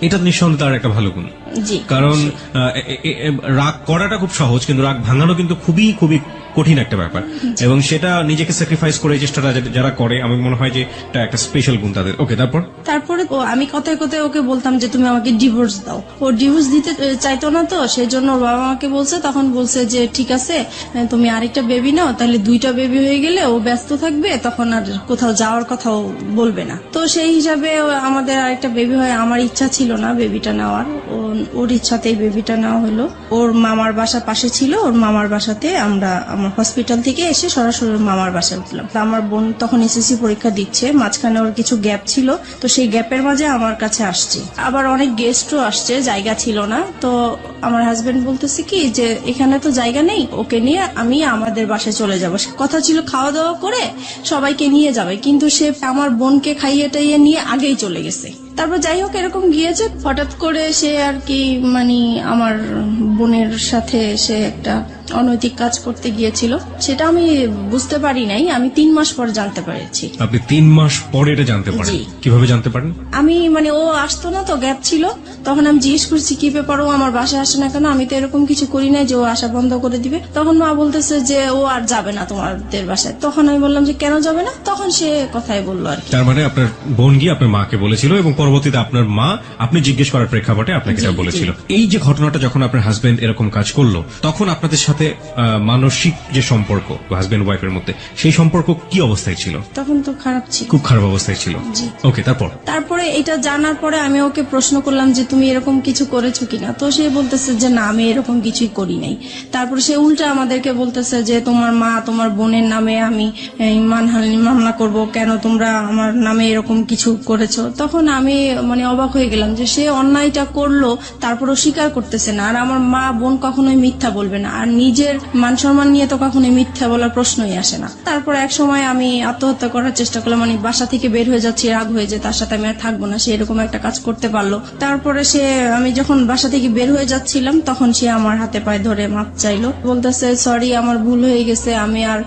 এটা নিঃসন্দেহে তার একটা ভালো গুণ। কারণ রাগ করাটা খুব সহজ, কিন্তু রাগ ভাঙানো কিন্তু খুবই খুবই কঠিন একটা ব্যাপার, এবং সেটা নিজেকে স্যাক্রিফাইস করে চেষ্টাটা যারা করে, আমি মনে হয় যে এটা একটা স্পেশাল গুণ তাদের। ওকে, তারপরে
আমি কথায় কথায় ওকে বলতাম যে তুমি আমাকে ডিভোর্স দাও। ও ডিভোর্স দিতে চাইতো না, তো সেই জন্য ওর বাবা আমাকে বলছে, তখন বলছে যে ঠিক আছে তুমি আরেকটা বেবি নাও, তাহলে 2টা বেবি হয়ে গেলে ও ব্যস্ত থাকবে, তখন আর কোথাও যাওয়ার কথাও বলবে না। তো সেই হিসাবে আমাদের আরেকটা বেবি হয়। আমার ইচ্ছা ছিল না বেবিটা নেওয়ার, ওর ইচ্ছাতেই বেবিটা নেওয়া হলো। ওর মামার বাসা পাশে ছিল, ওর মামার বাসাতে আমরা হসপিটাল থেকে এসে সরাসরি মামার বাসায় উঠলাম। আমার বোন তখন এসএসসি পরীক্ষা দিচ্ছে, মাঝখানে ওর কিছু গ্যাপ ছিল, তো সেই গ্যাপের মাঝে আমার কাছে আসছে। আবার অনেক গেস্টও আসছে, জায়গা ছিল না। তো আমার হাজবেন্ড বলতেছে কি যে এখানে তো জায়গা নেই, ওকে নিয়ে আমি আমাদের বাসায় চলে যাব। কথা ছিল খাওয়া দাওয়া করে সবাইকে নিয়ে যাবে, কিন্তু সে আমার বোনকে খাইয়ে টাইয়ে নিয়ে আগেই চলে গেছে। তারপর যাই হোক এরকম গিয়েছে, হঠাৎ করে সে আর কি মানে আমার বোনের সাথে সে একটা অনৈতিক কাজ করতে গিয়েছিল, সেটা আমি বুঝতে পারি নাই, আমি 3 মাস পর জানতে পেরেছি।
আপনি 3 মাস পরে এটা জানতে পারেন?
জি।
কিভাবে জানতে পারেন?
আমি মানে ও আসতো না তো, গ্যাপ ছিল, তখন আমি জিজ্ঞেস করছি কি ব্যাপার, ও আমার বাসায় আসে না কেন, আমি তো এরকম কিছু করি না যে ও আসা বন্ধ করে দিবে। তখন মা বলতেছে যে ও আর যাবে না তোমাদের বাসায়। তখন আমি বললাম যে কেন যাবে না, তখন সে কথাই বললো আর কি।
তার মানে আপনার বোন গিয়ে আপনার মাকে বলেছিল এবং পরবর্তীতে আপনার মা আপনি জিজ্ঞেস করার প্রেক্ষাপটে আপনাকে এটা
জি,
বলেছিল। এই যে ঘটনাটা যখন আপনার হাজবেন্ড এরকম কাজ করলো, তখন আপনাদের সাথে মানসিক যে সম্পর্ক হাজবেন্ড ওয়াইফের মধ্যে, সেই সম্পর্ক কি অবস্থায় ছিল?
তখন তো খারাপ ছিল,
খুব খারাপ অবস্থায় ছিল।
জি।
ওকে, তারপর?
তারপরে এটা জানার পরে আমি ওকে প্রশ্ন করলাম যে তুমি এরকম কিছু করেছো কিনা, তো সে বলতেছে যে না আমি এরকম কিছুই করি নাই। তারপর সে উল্টা আমাদেরকে বলতেছে যে তোমার মা তোমার বোনের নামে আমি মানহানি মামলা করব, কেন তোমরা আমার নামে এরকম কিছু করেছো। তখন আমি মানে অবাক হয়ে গেলাম যে সে অন্যায়টা করলো, তারপরও স্বীকার করতেছে না। আর আমার মা বোন কখনোই মিথ্যা বলবে না, আর নিজের মান সম্মান নিয়ে তো কখনোই মিথ্যা বলার প্রশ্নই আসে না। তারপর এক সময় আমি আত্মহত্যা করার চেষ্টা করলাম, মানে বাসা থেকে বের হয়ে যাচ্ছি, রাগ হয়ে যে তার সাথে আমি আর থাকবো না, সে এরকম একটা কাজ করতে পারলো। তারপরে আমি যখন বাসা থেকে বের হয়ে যাচ্ছিলাম তখন সে আমার হাতে পায়ে ধরে মাপ চাইলো, বলতেছে সরি আমার ভুল হয়ে গেছে, আমি আর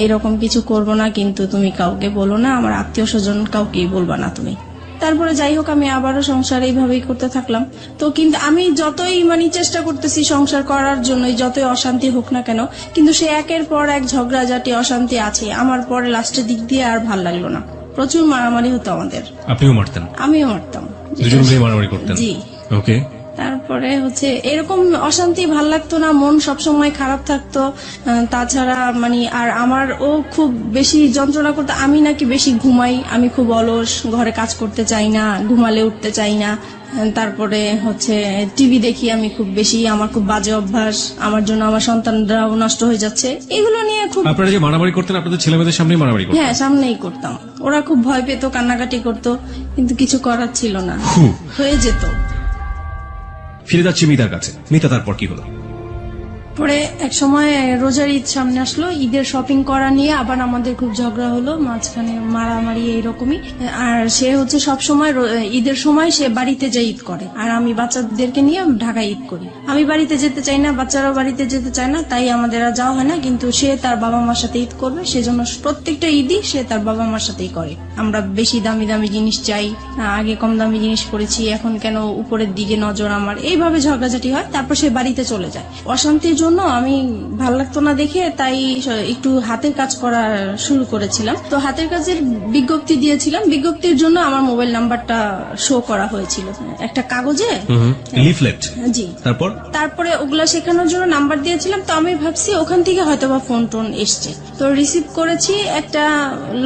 এরকম কিছু করব না, কিন্তু তুমি কাউকে বলো না, আমার আত্মীয় স্বজন কাউকেই বলবা না তুমি। তারপরে যাই হোক আমি আবারও সংসার এইভাবেই করতে থাকলাম। তো কিন্তু আমি যতই মানে চেষ্টা করতেছি সংসার করার জন্য, যতই অশান্তি হোক না কেন, কিন্তু সে একের পর এক ঝগড়াঝাটি অশান্তি আছে। আমার পরে লাস্টের দিক দিয়ে আর ভাল লাগলো না, প্রচুর মারামারি হতো আমাদের।
আপনিও মারতেন?
আমিও মারতাম,
দুজন মিলে মারামারি করতেন?
জি।
ওকে।
তারপরে এরকম অশান্তি ভাল লাগতো না, মন সবসময় খারাপ থাকতো। তাছাড়া মানে আর আমার ও খুব বেশি যন্ত্রণা করতো, আমি নাকি বেশি ঘুমাই, আমি খুব অলস, ঘরে কাজ করতে চাই না, ঘুমালে উঠতে চাই না। তারপরে টিভি দেখি আমি খুব বেশি, আমার খুব বাজে অভ্যাস, আমার জন্য আমার সন্তানরাও নষ্ট হয়ে যাচ্ছে, এগুলো নিয়ে খুব।
আপনারা যে মারামারি করতেন আপনাদের ছেলে মেয়েদের সামনেই মারামারি করতেন?
হ্যাঁ, সামনেই করতাম, ওরা খুব ভয় পেত, কান্নাকাটি করতো, কিন্তু কিছু করার ছিল না, হয়ে যেত।
ফিরে যাচ্ছি মিতার কাছে। মিতা, তারপর কি হলো?
পরে এক সময় রোজার ঈদ সামনে আসলো, ঈদের শপিং করা নিয়ে আবার আমাদের খুব ঝগড়া হলো, মাঝখানে মারামারি এইরকমই। আর সে সব সময় ঈদের সময় সে বাড়িতে যায় ঈদ করে, আর আমি বাচ্চাদেরকে নিয়ে ঢাকায় ঈদ করি। আমি বাড়িতে যেতে চাই না, বাচ্চারাও বাড়িতে যেতে চায় না, তাই আমাদের আর যাওয়া হয় না। কিন্তু সে তার বাবা মার সাথে ঈদ করবে, সেজন্য প্রত্যেকটা ঈদই সে তার বাবা মার সাথেই করে। আমরা বেশি দামি দামি জিনিস চাই, আগে কম দামি জিনিস পড়েছি, এখন কেন উপরের দিকে নজর আমার, এইভাবে ঝগড়াঝাটি হয়। তারপর সে বাড়িতে চলে যায়। অশান্তির জন্য আমি ভাল লাগতো না দেখে তাই একটু হাতের কাজ করা শুরু করেছিলাম। তো হাতের কাজের বিজ্ঞপ্তি দিয়েছিলাম, বিজ্ঞপ্তির জন্য আমার মোবাইল নাম্বারটা শো করা হয়েছিল একটা কাগজে,
লিফলেট।
জি।
তারপরে
ওগুলা শেখানোর জন্য নাম্বার দিয়েছিলাম। তো আমি ভাবছি ওখান থেকে হয়তোবা ফোন টোন এসছে, তো রিসিভ করেছি। একটা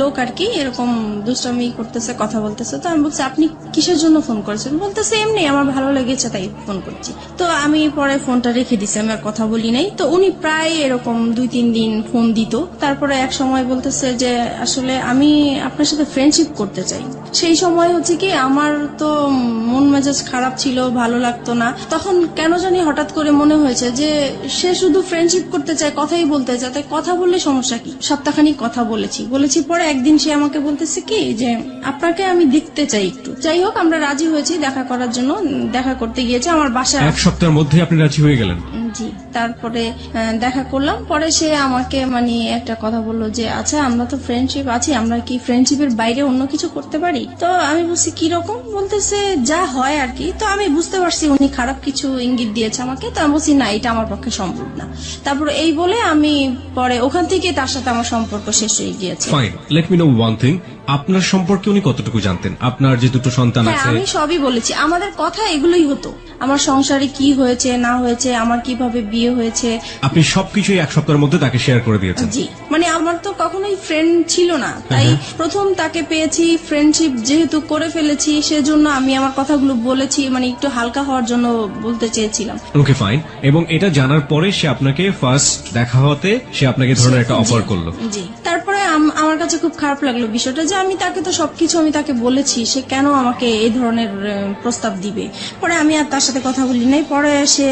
লোক আর কি এরকম দুষ্টামি করতেছে, কথা বলতেছে। তো আমি বলছি আপনি কিসের জন্য ফোন করেছেন? বলতেছে এমনি আমার ভালো লেগেছে তাই ফোন করছি। তো আমি পরে ফোনটা রেখে দিছি, আমি আর কথা বলি নাই। তো উনি প্রায় এরকম 2-3 দিন ফোন দিত। তারপরে এক সময় বলতেছে যে আসলে আমি আপনার সাথে ফ্রেন্ডশিপ করতে চাই। সেই সময় কি আমার তো মন মেজাজ খারাপ ছিল, ভালো লাগতো না। তখন কেন জানি হঠাৎ করে মনে হয়েছে যে সে শুধু ফ্রেন্ডশিপ করতে চায়, কথাই বলতে চায়, তাই কথা বললে সমস্যা কি। সপ্তাহখানিক কথা বলেছি পরে একদিন সে আমাকে বলতেছে কি যে আপনাকে আমি দেখতে চাই একটু। যাই হোক আমরা রাজি হয়েছি দেখা করার জন্য, দেখা করতে গিয়েছে আমার বাসায়।
এক সপ্তাহের মধ্যে আপনি রাজি হয়ে গেলেন?
জি। তারপরে দেখা করলাম, পরে সে আমাকে মানে একটা কথা বললো যে আচ্ছা আমরা তো ফ্রেন্ডশিপ আছি, আমরা কি ফ্রেন্ডশিপের বাইরে অন্য কিছু করতে পারি? তো আমি বলছি কিরকম? বলতেছে যা হয় আর কি। তো আমি বুঝতে পারছি উনি খারাপ কিছু ইঙ্গিত দিয়েছে আমাকে। তো আমি বলছি না, এটা আমার পক্ষে সম্ভব না। তারপর এই বলে আমি পরে ওখান থেকে তার সাথে আমার সম্পর্ক শেষ হয়ে গিয়েছে।
Fine, let me no one thing, আপনার সম্পর্কে উনি কতটুকু জানতেন? আপনার যে 2 সন্তান
হ্যাঁ,
আছে?
আমি সবই বলেছি, আমাদের কথা এগুলোই হতো, আমার সংসারে কি হয়েছে না হয়েছে, আমার কিভাবে বিয়ে হয়েছে।
আপনি সবকিছুই এক সপ্তাহের মধ্যে তাকে শেয়ার করে দিয়েছেন?
জি। মানে আমার তো কখনোই ফ্রেন্ড ছিল না, তাই প্রথম তাকে পেয়েছি, ফ্রেন্ডশিপ যেহেতু করে ফেলেছি সেজন্য আমি আমার কথাগুলো বলেছি, মানে একটু হালকা হওয়ার জন্য বলতে চেয়েছিলাম।
Okay fine. এবং এটা জানার পরে সে আপনাকে ফার্স্ট দেখা হতে সে আপনাকে ধরনের একটা অফার করলো?
জি। তারপরে আমার কাছে খুব খারাপ লাগলো বিষয়টা যে আমি তাকে তো সবকিছু আমি তাকে বলেছি, সে কেন আমাকে এই ধরনের প্রস্তাব দিবে। পরে আমি আর তার সাথে কথা বলি নাই। পরে সে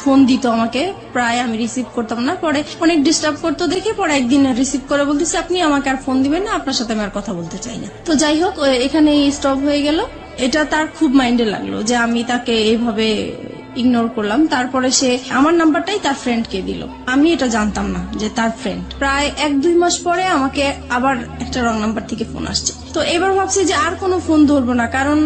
ফোন দিত আমাকে, প্রায় আমি রিসিভ করতাম না। পরে অনেক ডিস্টার্ব করতো দেখে পরে একদিন রিসিভ করে বলতেছে আপনি আমাকে আর ফোন দিবেন না, আপনার সাথে আমি আর কথা বলতে চাই না। তো যাই হোক এখানে স্টপ হয়ে গেল। এটা তার খুব মাইন্ডে লাগলো যে আমি তাকে এইভাবে ইগনোর করলাম। তারপরে সে আমার নাম্বারটাই তার ফ্রেন্ডকে দিল, আমি এটা জানতাম না যে তার ফ্রেন্ড। প্রায় 1-2 মাস পরে আমাকে আবার একটা রং নাম্বার থেকে ফোন আসছে। তো এবার ভাবছি যে আর কোনো ফোন ধরবো না, কারণ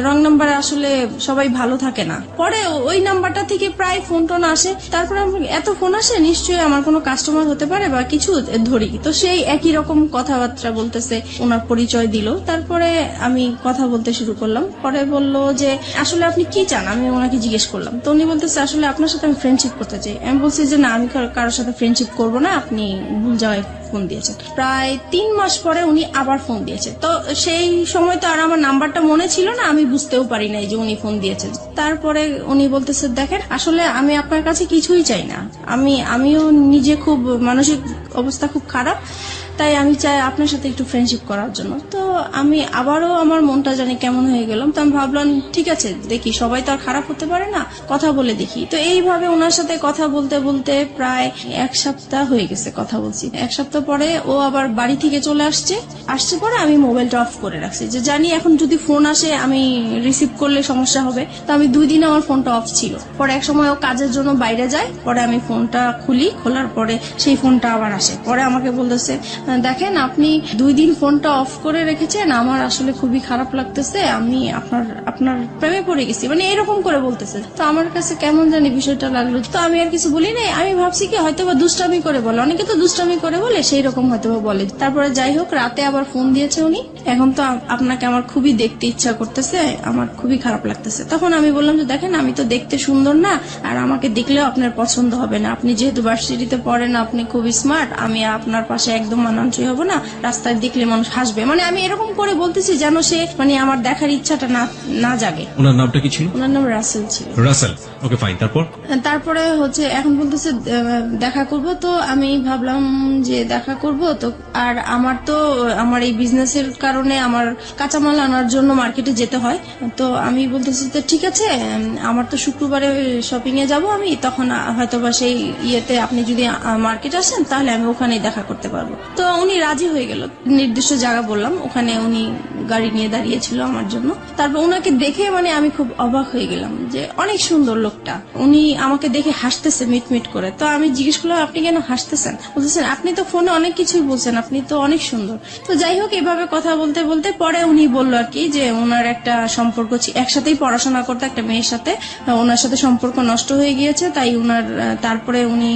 রং নাম্বারে আসলে সবাই ভালো থাকে না। পরে ওই নাম্বারটা থেকে প্রায় ফোন টোন আসে, তারপরে এত ফোন আসে নিশ্চয়ই আমার কোনো কাস্টমার হতে পারে বা কিছু, ধরি। তো সেই একই রকম কথাবার্তা বলতেছে, ওনার পরিচয় দিল। তারপরে আমি কথা বলতে শুরু করলাম। পরে বলল যে আসলে আপনি কি চান, আমি ওনাকে জিজ্ঞেস করলাম। তো উনি বলতেছে আসলে আপনার সাথে আমি ফ্রেন্ডশিপ করতে চাই। আমি বলছি যে না, আমি কারোর সাথে ফ্রেন্ডশিপ করবো না, আপনি ভুল জায়গায় ফোন দিয়েছেন। প্রায় 3 মাস পরে উনি আবার ফোন দিয়েছে। তো সেই সময় তো আর আমার নাম্বারটা মনে ছিল না, আমি বুঝতেও পারি নাই যে উনি ফোন দিয়েছেন। তারপরে উনি বলতেছে দেখেন আসলে আমি আপনার কাছে কিছুই চাই না, আমিও নিজে খুব মানসিক অবস্থা খুব খারাপ, তাই আমি চাই আপনার সাথে একটু ফ্রেন্ডশিপ করার জন্য। তো আমি আবারও আমার মনটা জানি কেমন হয়ে গেলাম। তো আমি ভাবলাম ঠিক আছে, দেখি, সবাই তো আর খারাপ হতে পারে না, কথা বলে দেখি। তো এইভাবে ওনার সাথে কথা বলতে বলতে প্রায় 1 সপ্তাহ হয়ে গেছে কথা বলছি। 1 সপ্তাহ পরে ও আবার বাড়ি থেকে চলে আসছে পরে আমি মোবাইলটা অফ করে রাখছি, যে জানি এখন যদি ফোন আসে আমি রিসিভ করলে সমস্যা হবে। তো আমি 2 দিন আমার ফোনটা অফ ছিল। পরে এক সময় ও কাজের জন্য বাইরে যায়, পরে আমি ফোনটা খুলি, খোলার পরে সেই ফোনটা আবার আসে। পরে আমাকে বলতেছে দেখেন আপনি 2 দিন ফোনটা অফ করে রেখেছেন, আমার আসলে খুবই খারাপ লাগতেছে, আমি আপনার প্রেমে পড়ে গেছি, মানে এরকম করে বলতেছে। তো আমার কাছে কেমন জানি বিষয়টা লাগলো। তো আমি আর কিছু বলি নাই, আমি ভাবছি কি হয়তো বা দুষ্টামি করে বলে, অনেকে তো দুষ্টামি করে বলে, সেই রকম হয়তো বা বলে। তারপরে যাই হোক, রাতে আবার ফোন দিয়েছে উনি, এখন তো আপনাকে আমার খুবই দেখতে ইচ্ছা করতেছে, আমার খুবই খারাপ লাগতেছে। তখন আমি বললাম যে দেখেন আমি তো দেখতে সুন্দর না, আর আমাকে দেখলেও আপনার পছন্দ হবে না, আপনি যেহেতু ভার্সিটিতে পড়েন, আপনি খুবই স্মার্ট, আমি আপনার পাশে একদম মানানসই হব না, রাস্তায় দেখলে মানুষ হাসবে, মানে আমি এরকম করে বলতেছি যেন সে মানে আমার দেখার ইচ্ছাটা না জাগে।
ওনার নামটা কি ছিল?
ওনার নাম রাসেল ছিল।
Russell, okay fine.
তারপরে হচ্ছে এখন বলতেছে দেখা করব। তো আমি ভাবলাম যে দেখা করব তো, আর আমার এই বিজনেসের কারণে আমার কাঁচামাল আনার জন্য মার্কেটে যেতে হয়। তো আমি বলতেছি তো ঠিক আছে, আমার তো শুক্রবারে শপিং এ যাব আমি, তখন হয়তোবা সেই ইয়েতে আপনি যদি মার্কেট আসেন তাহলে আমি ওখানেই দেখা করতে পারবো। তো উনি রাজি হয়ে গেল। নির্দিষ্ট জায়গা বললাম, ওখানে উনি গাড়ি নিয়ে দাঁড়িয়েছিল আমার জন্য। তারপর ওনাকে দেখে মানে আমি খুব অবাক হয়ে গেলাম যে অনেক সুন্দর লোকটা। উনি আমাকে দেখে হাসতেছে মিটমিট করে। তো আমি জিজ্ঞেস করলাম আপনি কেন হাসতেছেন? বলতেছেন আপনি তো ফোনে অনেক কিছুই বলছেন, আপনি তো অনেক সুন্দর। তো যাই হোক, এভাবে কথা বলতে বলতে পরে উনি বললো আর কি যে ওনার একটা সম্পর্ক একসাথেই পড়াশোনা করতে একটা মেয়ের সাথে, ওনার সাথে সম্পর্ক নষ্ট হয়ে গিয়েছে, তাই তারপরে উনি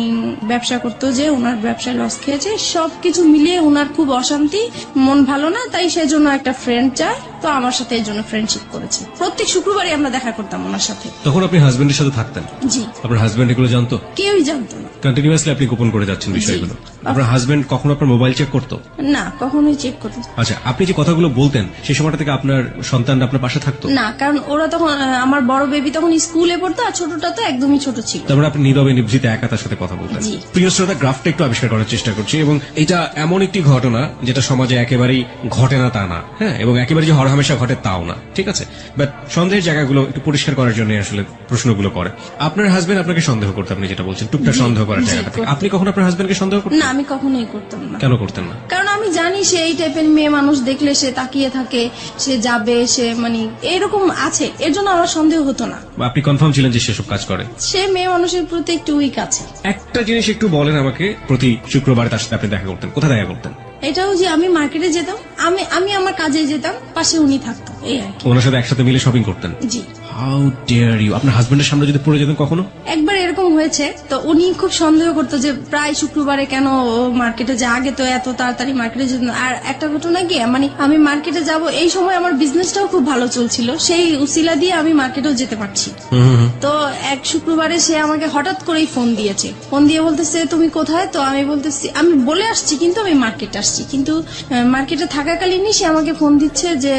ব্যবসা করতো, যে ওনার ব্যবসায় লস খেয়েছে, সবকিছু মিলিয়ে ওনার খুব অশান্তি, মন ভালো না, তাই সেজন্য একটা ফ্রেন্ড চায়। তো আমার সাথে এই জন্য ফ্রেন্ডশিপ করেছে। প্রত্যেক শুক্রবারই আমরা দেখা করতাম ওনার সাথে।
তখন আপনি হাজবেন্ডের সাথে থাকতেন?
জি।
আপনার হাজবেন্ড এগুলো জানতো?
কেউই জানতো না।
কন্টিনিউয়াসলি আপনি গোপন করে যাচ্ছেন বিষয়গুলো। আপনার হাজবেন্ড কখনো আপনার মোবাইল চেক করতো?
না, কখনোই চেক করতো।
আচ্ছা, আপনি যে কথাগুলো বলতেন সেই সময়টা থেকে আপনার সন্তানরা আপনার পাশে থাকতো?
না, কারণ ওরা তখন, আমার বড় বেবি তখন স্কুলে পড়তো, আর ছোটটা তো একদমই ছোট ছিল।
তারপরে আপনি নীরবে নিভৃতে একা তার সাথে কথা বলতেন।
জি।
প্রিয় শ্রোতা, গ্রাফটা একটু আবিষ্কার করার চেষ্টা করছি, এবং এটা এমন একটি ঘটনা যেটা সমাজে একেবারেই ঘটে না তা না, হ্যাঁ, এবং একেবারে যে হরহামেশা ঘটে তাও না, ঠিক আছে? বাট সন্দেহের জায়গাগুলো একটু পরিষ্কার করার জন্য আসলে প্রশ্নগুলো করে। আপনার হাজবেন্ড আপনাকে সন্দেহ করতে, আপনি যেটা বলছেন টুকটাক সন্দেহ করার জায়গাটা থেকে, আপনি কখন আপনার হাজবেন্ডকে সন্দেহ করতেন?
না, আমি কখনোই করতাম না।
কেন করতেন না?
কারণ আমি জানি সে এই টাইপের মেয়ে মানুষ দেখলে সে তাকিয়ে থাকে, সে যাবে, সে মানে এরকম আছে, এর জন্য আমার সন্দেহ হতো না।
আপনি কনফার্ম ছিলেন যে সেসব কাজ করে?
সে মেয়ে মানুষের প্রতি একটু উইক আছে।
একটা জিনিস একটু বলেন আমাকে, প্রতি শুক্রবার তার সাথে আপনি দেখা করতেন, কোথায় দেখা করতেন?
এটাও যে আমি মার্কেটে যেতাম, আমি আমার কাজে যেতাম, পাশে উনি থাকতো, এই আর কি।
ওনার সাথে একসাথে মিলে শপিং করতেন?
জি।
How dare you! আপনার হাজবেন্ডের সামনে যদি পড়ে যেতেন কখনো?
একবার এরকম হয়েছে, তো উনি খুব সন্দেহ করতো যে প্রায় শুক্রবারে কেন ও মার্কেটে যায়, আগে তো এত তাড়াতাড়ি মার্কেটে যেত না। আর একটা ঘটনা কি, মানে আমি মার্কেটে যাব, এই সময় আমার বিজনেসটাও খুব ভালো চলছিল, সেই উসিলা দিয়ে আমি মার্কেটেও যেতে পারছি। তো এক শুক্রবারে সে আমাকে হঠাৎ করেই ফোন দিয়েছে, ফোন দিয়ে বলতেছে তুমি কোথায়? তো আমি বলতেছি আমি বলে আসছি, কিন্তু আমি মার্কেটে আসছি, কিন্তু মার্কেটে থাকাকালীনই সে আমাকে ফোন দিচ্ছে যে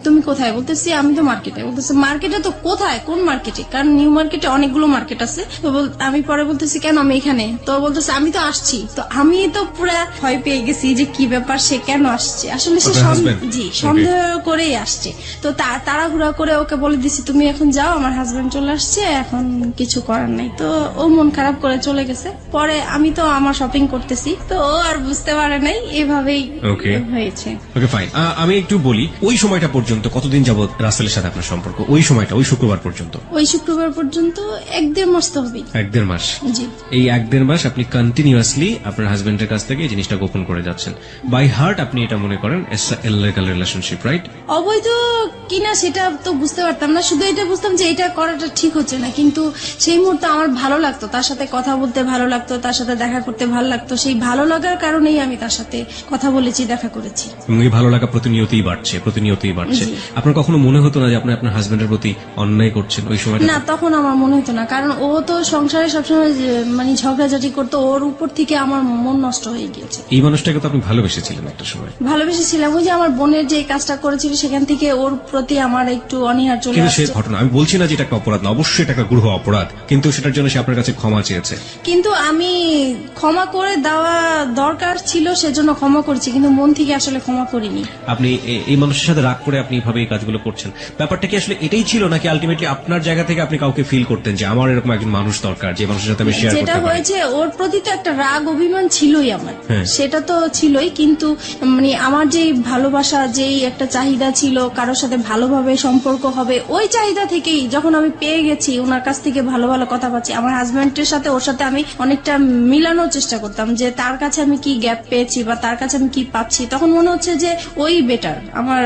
তুমি কোথায়? বলতেছি আমি তো মার্কেটে। বলতেছে মার্কেটে তো কোথায়, কোন মার্কেটে? কারণ নিউ মার্কেটে অনেকগুলো মার্কেট আছে। তো আমি পরে বলতেছি কেন আমি এখানে, তো বলতেছে আমি তো আসছি। তো আমি তো পুরা ভয় পেয়ে গেছি যে কি ব্যাপার, সে কেন আসছে, আসলে সে
আপনার husband?
জি
Okay.
সন্দেহ করেই আসছে। তো তাড়াহুড়া করে ওকে বলে দিছি তুমি এখন যাও, আমার হাজবেন্ড চলে আসছে, এখন কিছু করার নাই। তো ও মন খারাপ করে চলে গেছে। পরে আমি তো আমার শপিং করতেছি, তো ও আর বুঝতে পারে নাই, এভাবেই
Okay.
হয়েছে।
ওকে ফাইন, আমি একটু বলি ওই সময়টা পর্যন্ত কতদিন যাবত রাসেলের সাথে আপনার সম্পর্ক, ওই সময়টা ওই শুক্রবার পর্যন্ত?
ওই শুক্রবার পর্যন্ত 1-1.5 মাস তো হবেই।
1-1.5 মাস।
জি
এই 1-1.5 মাস আপনি কন্টিনিউয়াসলি আপনার হাজবেন্ডের কাছ থেকে এই জিনিসটা গোপন করে যাচ্ছেন। বাই হার্ট আপনি এটা মনে করেন ইললিগাল রিলেশনশিপ, রাইট?
অবৈধ কিনা সেটা তো বুঝতে পারতাম না, শুধু এটা বুঝতাম যে এটা করাটা ঠিক হচ্ছে না। কিন্তু সেই মুহূর্তে আমার ভালো লাগতো, তার সাথে কথা বলতে ভালো লাগতো, তার সাথে দেখা করতে ভালো লাগতো। সেই ভালো লাগার কারণেই আমি তার সাথে কথা বলেছি, দেখা করেছি।
এবং এই ভালো লাগা প্রতিনিয়তই বাড়ছে।
জি।
আপনার কখনো মনে হতো না যে আপনি আপনার হাজবেন্ডের প্রতি অন্যায় করছেন ওই সময়টা?
না, তখন আমার মনে হতো না, কারণ ও তো সংসারে সবসময় মানে ঝগড়াঝাটি করতো, ওর উপর থেকে আমার মন নষ্ট হয়ে গিয়েছে।
এই মানুষটাকে তো আপনি ভালোবেসেছিলেন একটা সময়।
ভালোবেসেছিলাম, ওই যে আমার বোনের যে কাজটা করেছিল সেখান থেকে ওর প্রতি আমার একটু অনীহা চলে
কিন্তু সে
আসছে।
ঘটনা, আমি বলছি না যে এটা একটা অপরাধ না, অবশ্যই এটা একটা গৃহ অপরাধ, কিন্তু সেটার জন্য সে আপনার কাছে ক্ষমা চেয়েছে।
কিন্তু আমি ক্ষমা করে দেওয়া দরকার ছিল, সেজন্য ক্ষমা করেছি, কিন্তু মন থেকে আসলে ক্ষমা করিনি।
আপনি এই মানুষের সাথে রাগ করে আপনি এইভাবে এই কাজগুলো করছেন, ব্যাপারটা কি আসলে এটাই ছিল, নাকি আলটিমেটলি আপনার জায়গা থেকে আপনি কাউকে ফিল করতেন যে আমার এরকম একজন মানুষ দরকার যে মানুষের সাথে আমি শেয়ার
যেটা
করতে পারি?
হয়েছে, ওর প্রতি তো একটা রাগ অভিমান ছিলই আমার,
হ্যাঁ।
সেটা তো ছিলই, কিন্তু মানে আমার যেই ভালোবাসা, যেই একটা চাহিদা ছিল কারোর সাথে ভালোভাবে সম্পর্ক হবে, ওই চাহিদা থেকেই যখন আমি পেয়ে গেছি, ওনার কাছ থেকে ভালো ভালো কথা পাচ্ছি, আমার হাজবেন্ডের সাথে ওর সাথে আমি অনেকটা মিলানোর চেষ্টা করতাম যে তার কাছে আমি কি গ্যাপ পেয়েছি বা তার কাছে আমি কি পাচ্ছি, তখন মনে হচ্ছে যে ওই বেটার আমার।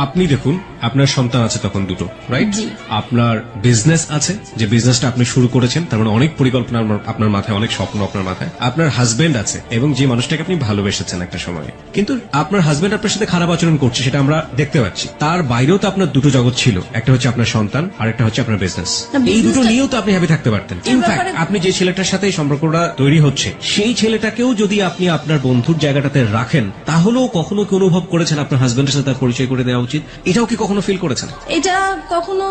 আপনি দেখুন, আপনার সন্তান আছে তখন দুটো, রাইট?
জি।
আপনার বিজনেস আছে, যে বিজনেসটা আপনি শুরু করেছেন, তার মানে অনেক পরিকল্পনা আপনার মাথায়, অনেক স্বপ্ন আপনার মাথায়। আপনার হাজবেন্ড আছে, এবং যে মানুষটাকে আপনি ভালোবেসেছেন একটা সময়, কিন্তু আপনার হাজবেন্ড আপনার সাথে খারাপ আচরণ করছে, সেটা আমরা দেখতে পাচ্ছি। তার বাইরেও তো আপনার দুটো জগৎ ছিল, একটা হচ্ছে আপনার সন্তান আর একটা হচ্ছে আপনার বিজনেস।
না,
এই দুটো
business-টা-
নিয়েও তো আপনি হ্যাপি থাকতে পারতেন। ইনফ্যাক্ট
ব্যাপারে-
আপনি যে ছেলেটার সাথে এই সম্পর্কটা তৈরি হচ্ছে, সেই ছেলেটাকেও যদি আপনি আপনার বন্ধুর জায়গাটাতে রাখেন, তাহলেও কখনো কি অনুভব করেছেন আপনার হাজবেন্ডের সাথে তার পরিচয় করে দেওয়া উচিত? এটাও কি কখনো ফিল করেছেন?
এটা কখনো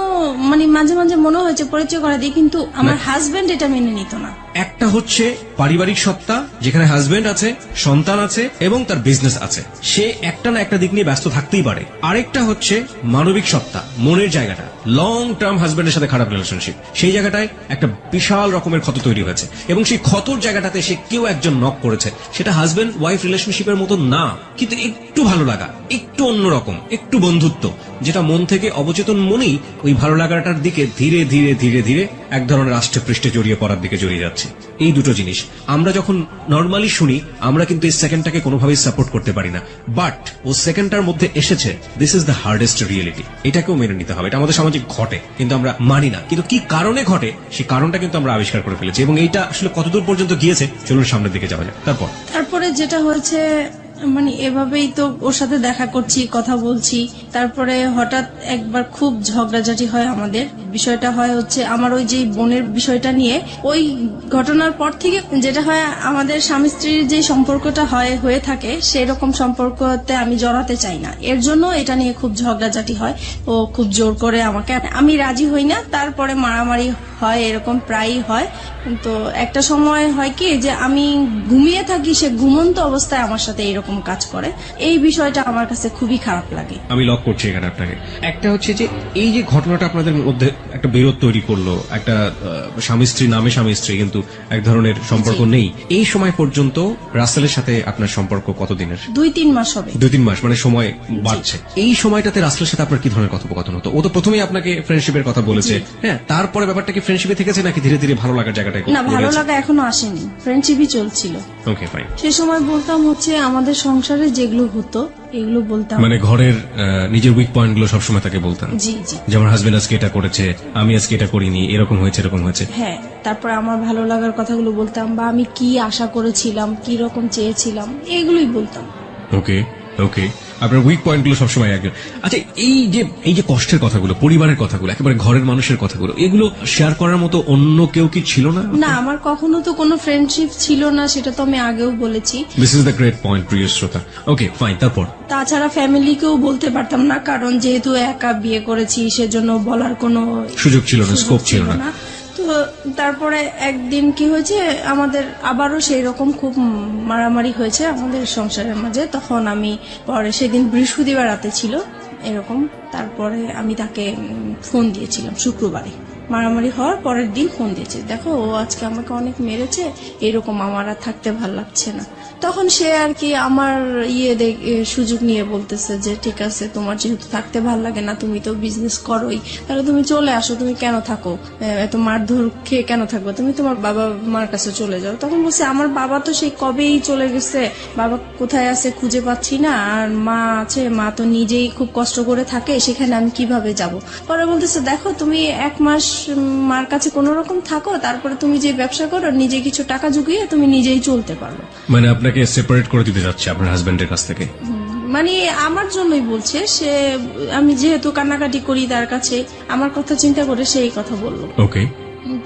মানে মাঝে মাঝে মনে হয়েছে পরিচয় করে দিই, কিন্তু আমার হাজবেন্ড এটা মেনে নিত না।
একটা হচ্ছে পারিবারিক সত্তা, যেখানে হাজবেন্ড আছে, সন্তান আছে এবং তার বিজনেস আছে, সে একটা না একটা দিক নিয়ে ব্যস্ত থাকতেই পারে। আরেকটা হচ্ছে মানবিক সত্তা, মনের জায়গাটা, লং টার্ম হাজবেন্ডের সাথে খারাপ রিলেশনশিপ, সেই জায়গাটায় একটা বিশাল রকমের ক্ষত তৈরি হয়েছে, এবং সেই ক্ষতর জায়গাটাতে সে কেউ একজন নক করেছে। সেটা হাজবেন্ড ওয়াইফ রিলেশনশিপের মতো না, কিন্তু একটু ভালো লাগা, একটু অন্যরকম, একটু বন্ধুত্ব, যেটা মন থেকে অবচেতন মনেই ওই ভালো লাগাটার দিকে ধীরে ধীরে ধীরে ধীরে এক ধরনের আষ্টে পৃষ্ঠে জড়িয়ে পড়ার দিকে জড়িয়ে যাচ্ছে। এই দুটো জিনিস আমরা যখন নর্মালি শুনি, আমরা কিন্তু এই সেকেন্ডটাকে কোনোভাবেই সাপোর্ট করতে পারি না, বাট ও সেকেন্ডটার মধ্যে এসেছে, this is the hardest reality. এটাকেও মেনে নিতে হবে, এটা আমাদের সামাজিক ঘটে, কিন্তু আমরা মানি না। কিন্তু কি কারণে ঘটে, সেই কারণটা কিন্তু আমরা আবিষ্কার করে ফেলেছি, এবং এইটা আসলে কতদূর পর্যন্ত গিয়েছে, চলুন সামনের দিকে যাওয়া যায়।
তারপরে যেটা হয়েছে, মানে এভাবেই তো ওর সাথে দেখা করছি, কথা বলছি, তারপরে হঠাৎ একবার খুব ঝগড়াঝাটি হয় আমাদের। বিষয়টা হয় হচ্ছে আমার ওই যে বোনের বিষয়টা নিয়ে। ওই ঘটনার পর থেকে যেটা হয়, আমাদের স্বামী স্ত্রীর যে সম্পর্কটা হয়ে থাকে, সেই রকম সম্পর্কতে আমি জড়াতে চাই না। এর জন্য এটা নিয়ে খুব ঝগড়াঝাটি হয়। ও খুব জোর করে আমাকে, আমি রাজি হই না, তারপরে মারামারি হয়, এরকম প্রায়ই হয়। তো একটা সময় হয় কি, যে আমি ঘুমিয়ে থাকি, সে ঘুমন্ত অবস্থায় আমার সাথে এরকম কাজ করে। এই বিষয়টা আমার কাছে খুবই খারাপ লাগে।
আমি লক করছি এখানে আপনাকে। একটা হচ্ছে যে এই যে ঘটনাটা আপনাদের মধ্যে একটা বিরোধ তৈরি করলো, একটা স্বামী স্ত্রী নামে স্বামী স্ত্রী, কিন্তু এক ধরনের সম্পর্ক নেই, এই সময় পর্যন্ত রাসেলের সাথে আপনার সম্পর্ক কতদিনের?
2-3 মাস হবে।
2-3 মাস, মানে সময় বাড়ছে। এই সময়টাতে রাসেলের সাথে আপনার কি ধরনের কথোপকথন হতো? ও তো প্রথমেই আপনাকে ফ্রেন্ডশিপের কথা বলেছে, হ্যাঁ, তারপরে ব্যাপারটা কি ফ্রেন্ডশিপে থেকেছে নাকি ধীরে ধীরে ভালো লাগার জায়গাটায়
না, ভালো লাগা এখনো আসেনি, ফ্রেন্ডশিপই চলছিল।
Okay fine.
সে সময় বলতাম হচ্ছে আমাদের সংসারে যেগুলো হতো এগুলো বলতাম।
মানে ঘরের নিজের উইক পয়েন্ট গুলো সবসময় তাকে বলতেন?
জি জি।
যেমন হাজবেন্ড আজকে এটা করেছে, আমি আজকে এটা করিনি, এরকম হয়েছে, এরকম হয়েছে।
হ্যাঁ, তারপরে আমার ভালো লাগার কথাগুলো বলতাম, বা আমি কি আশা করেছিলাম, কি রকম চেয়েছিলাম, এগুলোই বলতাম।
ওকে ওকে, আপনার উইক পয়েন্ট গুলো সবসময় একজন। আচ্ছা, এই যে কষ্টের কথাগুলো, পরিবারের কথাগুলো, একেবারে ঘরের মানুষের কথাগুলো, এগুলো শেয়ার করার মতো অন্য কেউ কি ছিল না?
না, আমার কখনো তো কোনো ফ্রেন্ডশিপ ছিল না, সেটা তো আমি আগেও বলেছি।
This is the great point, প্রিয় শ্রোতা। ওকে ফাইন, তারপর?
তাছাড়া ফ্যামিলিকেও বলতে পারতাম না, কারণ যেহেতু একা বিয়ে করেছি, সেজন্য বলার কোনো
সুযোগ ছিল না, স্কোপ ছিল না।
তো তারপরে একদিন কি হয়েছে, আমাদের আবারও সেই রকম খুব মারামারি হয়েছে আমাদের সংসারের মাঝে। তখন আমি পরে সেদিন বৃহস্পতিবার রাতে ছিল এরকম, তারপরে আমি তাকে ফোন দিয়েছিলাম শুক্রবারে। মারামারি হওয়ার পরের দিন ফোন দিয়েছে, দেখো ও আজকে আমাকে অনেক মেরেছে, এরকম আমার আর থাকতে ভাল লাগছে না। তখন সে আর কি আমার সুযোগ নিয়ে বলতেছে যে ঠিক আছে, তোমার যেহেতু থাকতে ভাল লাগে না, তুমি তো বিজনেস করোই, তাহলে তুমি চলে আসো, তুমি কেন থাকো, এত মারধর খেয়ে কেন থাকবে, তুমি তোমার বাবা মার কাছে চলে যাও। তখন বলছে আমার বাবা তো সেই কবেই চলে গেছে, বাবা কোথায় আছে খুঁজে পাচ্ছি না, আর মা আছে, মা তো নিজেই খুব কষ্ট করে থাকে, সেখানে আমি কিভাবে যাব। পরে বলতেছে দেখো, তুমি 1 মাস মার কাছে কোন রকম থাকো, তারপরে তুমি যে ব্যবসা করো, নিজে কিছু টাকা জুগিয়ে তুমি নিজেই চলতে পারো।
মানে আপনাকে সেপারেট করে দিতে যাচ্ছে আপনার হাজবেন্ডের কাছ থেকে?
মানে আমার জন্যই বলছে সে, আমি যেহেতু কান্নাকাটি করি তার কাছে, আমার কথা চিন্তা করে সেই কথা বললো।
ওকে।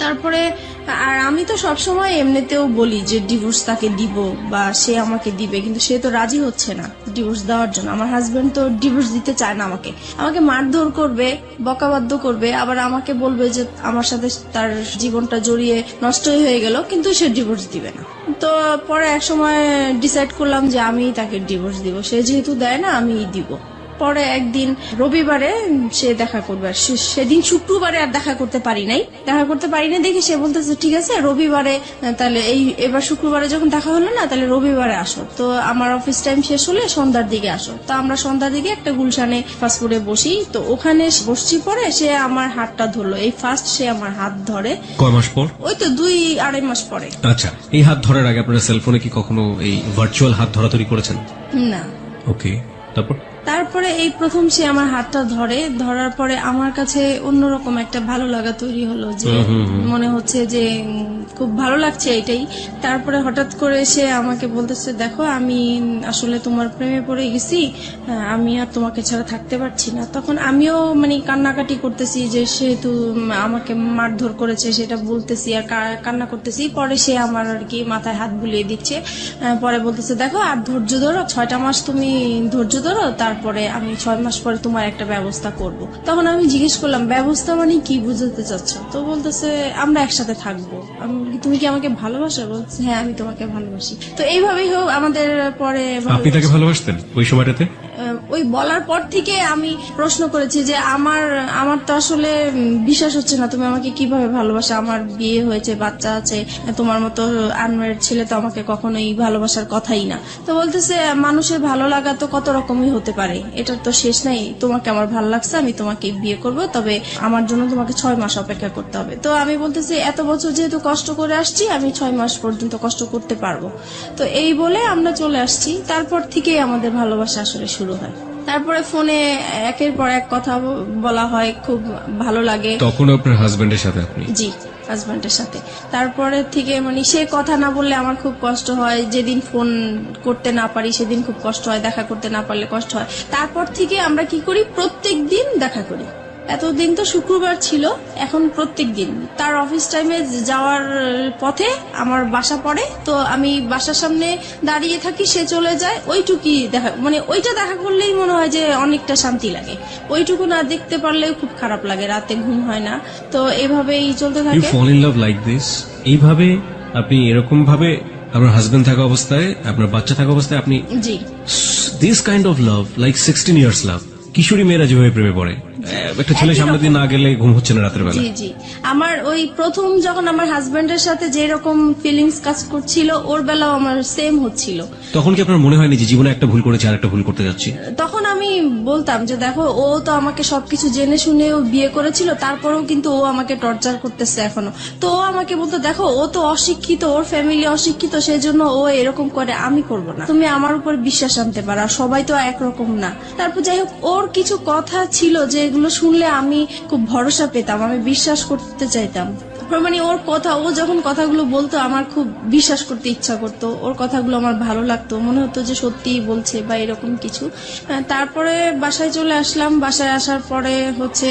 তারপরে আর আমি তো সবসময় এমনিতেও বলি যে ডিভোর্স তাকে দিব বা সে আমাকে দিবে, কিন্তু সে তো রাজি হচ্ছে না ডিভোর্স দেওয়ার জন্য। আমার হাজবেন্ড তো ডিভোর্স দিতে চায় না, আমাকে মারধর করবে, বকাবাদ্য করবে, আবার আমাকে বলবে যে আমার সাথে তার জীবনটা জড়িয়ে নষ্টই হয়ে গেল, কিন্তু সে ডিভোর্স দিবে না। তো পরে এক সময় ডিসাইড করলাম যে আমি তাকে ডিভোর্স দিব, সে যেহেতু দেয় না আমি দিব। পরে একদিন রবিবারে সে দেখা করবে, আর সেদিন শুক্রবারে আর দেখা করতে পারি নাই দেখে সে বলতেছে ঠিক আছে রবিবারে, তাহলে এবার শুক্রবারে যখন দেখা হলো না, তাহলে রবিবারে আসো। তো আমার অফিস টাইম শেষ হলে সন্ধ্যার দিকে আসো। তো আমরা সন্ধ্যার দিকে একটা গুলশানে ফাস্টফুডে বসি, তো ওখানে বসছি। পরে সে আমার হাতটা ধরলো, এই ফার্স্ট সে আমার হাত ধরে।
কয় মাস পর?
ওই তো 2-2.5 মাস পরে।
আচ্ছা, এই হাত ধরার আগে আপনারা সেলফোনে কি কখনো এই ভার্চুয়াল হাত ধরাধরি করেছেন?
না।
ওকে,
তারপরে এই প্রথম সে আমার হাতটা ধরার পরে আমার কাছে অন্যরকম একটা ভালো লাগা তৈরি হলো, যে মনে হচ্ছে যে খুব ভালো লাগছে এটাই। তারপরে হঠাৎ করে সে আমাকে বলতেছে দেখো, আমি আসলে তোমার প্রেমে পড়ে গেছি, আমি আর তোমাকে ছাড়া থাকতে পারছি না। তখন আমিও মানে কান্নাকাটি করতেছি, যে সেহেতু আমাকে মারধর করেছে সেটা বলতেছি আর কান্না করতেছি। পরে সে আমার আর কি মাথায় হাত বুলিয়ে দিচ্ছে, পরে বলতেছে দেখো আর ধৈর্য ধরো, 6টা মাস তুমি ধৈর্য ধরো, তারপরে আমি 6 মাস পরে তোমার একটা ব্যবস্থা করব। তখন আমি জিজ্ঞেস করলাম ব্যবস্থা মানে কি বুঝাতে চাচ্ছ? তো বলতেছে আমরা একসাথে থাকবো। তুমি কি আমাকে ভালোবাসো? বলছে হ্যাঁ আমি তোমাকে ভালোবাসি। তো এইভাবেই হোক আমাদের পরে।
আপনি তাকে ভালোবাসতেন ওই সময়টাতে?
ওই বলার পর থেকে আমি প্রশ্ন করেছি যে আমার তো আসলে বিশ্বাস হচ্ছে না, তুমি আমাকে কিভাবে ভালোবাসো, আমার বিয়ে হয়েছে, বাচ্চা আছে, তোমার মতো আনম্যারিড ছেলে তো আমাকে কখনোই ভালোবাসার কথাই না। তো বলতেছে মানুষের ভালো লাগা তো কত রকমই হতে পারে, এটার তো শেষ নাই, তোমাকে আমার ভালো লাগছে, আমি তোমাকে বিয়ে করব, তবে আমার জন্য তোমাকে 6 মাস অপেক্ষা করতে হবে। তো আমি বলতেছি এত বছর যেহেতু কষ্ট করে আসছি, আমি 6 মাস পর্যন্ত কষ্ট করতে পারবো। তো এই বলে আমরা চলে আসছি। তারপর থেকেই আমাদের ভালোবাসা আসলে শুরু হয়। তারপরে ফোনে একের পর এক কথা বলা হয়, খুব ভালো লাগে।
তখন আপনার হাজবেন্ডের সাথে আপনি?
জি, হাজবেন্ডের সাথে। তারপরে থেকে মানে সে কথা না বললে আমার খুব কষ্ট হয়, যেদিন ফোন করতে না পারি সেদিন খুব কষ্ট হয়, দেখা করতে না পারলে কষ্ট হয়। তারপর থেকে আমরা কি করি, প্রত্যেক দিন দেখা করি। এতদিন তো শুক্রবার ছিল, এখন প্রত্যেক দিন তার অফিস টাইমে যাওয়ার পথে আমার বাসা পড়ে, তো আমি বাসার সামনে দাঁড়িয়ে থাকি, সে চলে যায়, ওইটুকুই দেখা, মানে ওইটা দেখা করলেই মনে হয় যে অনেকটা শান্তি লাগে। ওইটুকু না দেখতে পারলেও খুব খারাপ লাগে, রাতে ঘুম হয় না। তো এভাবেই চলতে থাকে।
You fall in love like this? এইভাবে আপনি এরকম ভাবে আপনার হাজবেন্ড থাকা অবস্থায়, আপনার বাচ্চা থাকা অবস্থায় আপনি?
জি।
This kind of love, like 16 years love. কিশোরী মেয়েরা যেভাবে প্রেমে পড়ে, একটা ছেলে সামনে দিয়ে না গেলে ঘুম হচ্ছে না রাতের বেলা।
জি জি, আমার ওই প্রথম যখন আমার হাজবেন্ডের সাথে যেরকম ফিলিংস কাজ করছিল, ওর বেলাও আমার সেম হচ্ছিল।
তখন কি আপনার মনে হয়নি যে জীবনে একটা ভুল করেছে আর একটা ভুল করতে যাচ্ছি?
তখন আমি বলতাম যে দেখো, ও তো আমাকে সবকিছু জেনে শুনেও বিয়ে করেছিল, তারপরেও কিন্তু ও আমাকে টর্চার করতেছে এখনো। তো ও আমাকে বলতো দেখো, ও তো অশিক্ষিত, ওর ফ্যামিলি অশিক্ষিত, সেজন্য ও এরকম করে, আমি করব না, তুমি আমার উপর বিশ্বাস আনতে পারো, সবাই তো একরকম না। তারপর যাই হোক, ওর কিছু কথা ছিল যেগুলো শুনলে আমি খুব ভরসা পেতাম, আমি বিশ্বাস করতে চাইতাম। মানে ওর কথা, ও যখন কথাগুলো বলতো আমার খুব বিশ্বাস করতে ইচ্ছা করতো, ওর কথাগুলো আমার ভালো লাগতো, মনে হতো যে সত্যিই বলছে বা এরকম কিছু। তারপরে বাসায় চলে আসলাম। বাসায় আসার পরে হচ্ছে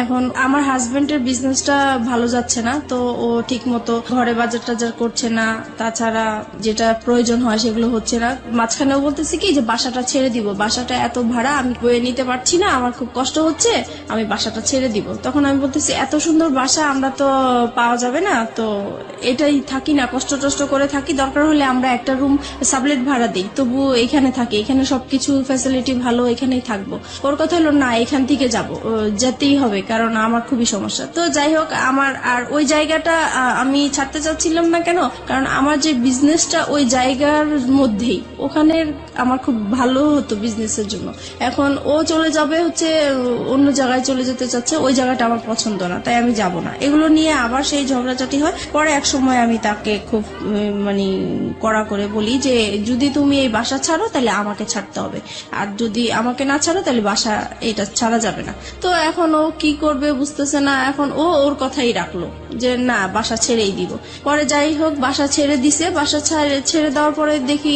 এখন আমার হাজবেন্ডের বিজনেসটা ভালো যাচ্ছে না, তো ও ঠিক মতো ঘরে বাজার টাজার করছে না, তাছাড়া যেটা প্রয়োজন হয় সেগুলো হচ্ছে না। মাঝখানেও বলতেছি কি যে বাসাটা ছেড়ে দিব, বাসাটা এত ভাড়া আমি বয়ে নিতে পারছি না, আমার খুব কষ্ট হচ্ছে, আমি বাসাটা ছেড়ে দিব। তখন আমি বলতেছি এত সুন্দর বাসা, আমরা তো পাওয়া যাবে না, তো এটাই থাকি না, কষ্ট টষ্ট করে থাকি, দরকার হলে আমরা একটা রুম সাবলেট ভাড়া দিই, তবু এখানে থাকি, এখানে সবকিছু ফ্যাসিলিটি ভালো, এখানেই থাকবো। ওর কথা হলো না, এখান থেকে যেতেই হবে, কারণ আমার খুবই সমস্যা। তো যাই হোক, আমার আর ওই জায়গাটা আমি ছাড়তে চাচ্ছিলাম না। কেন? কারণ আমার যে বিজনেসটা ওই জায়গার মধ্যেই, ওখানে আমার খুব ভালো হতো বিজনেসের জন্য। এখন ও চলে যাবে হচ্ছে অন্য জায়গায় চলে যেতে চাচ্ছে, ওই জায়গাটা আমার পছন্দ না, তাই আমি যাব না। এগুলো নিয়ে আবার সেই ঝগড়াঝাটি হয়। পরে এক সময় আমি তাকে খুব মানে কড়া করে বলি যে যদি তুমি এই বাসা ছাড়ো তাহলে আমাকে ছাড়তে হবে, আর যদি আমাকে না ছাড়ো তাহলে বাসা এটা ছাড়া যাবে না। তো এখন ও কি করবে বুঝতেছে না। এখন ও ওর কথাই রাখলো যে না, বাসা ছেড়েই দিব। পরে যাই হোক, বাসা ছেড়ে দিছে। বাসা ছেড়ে দেওয়ার পরে দেখি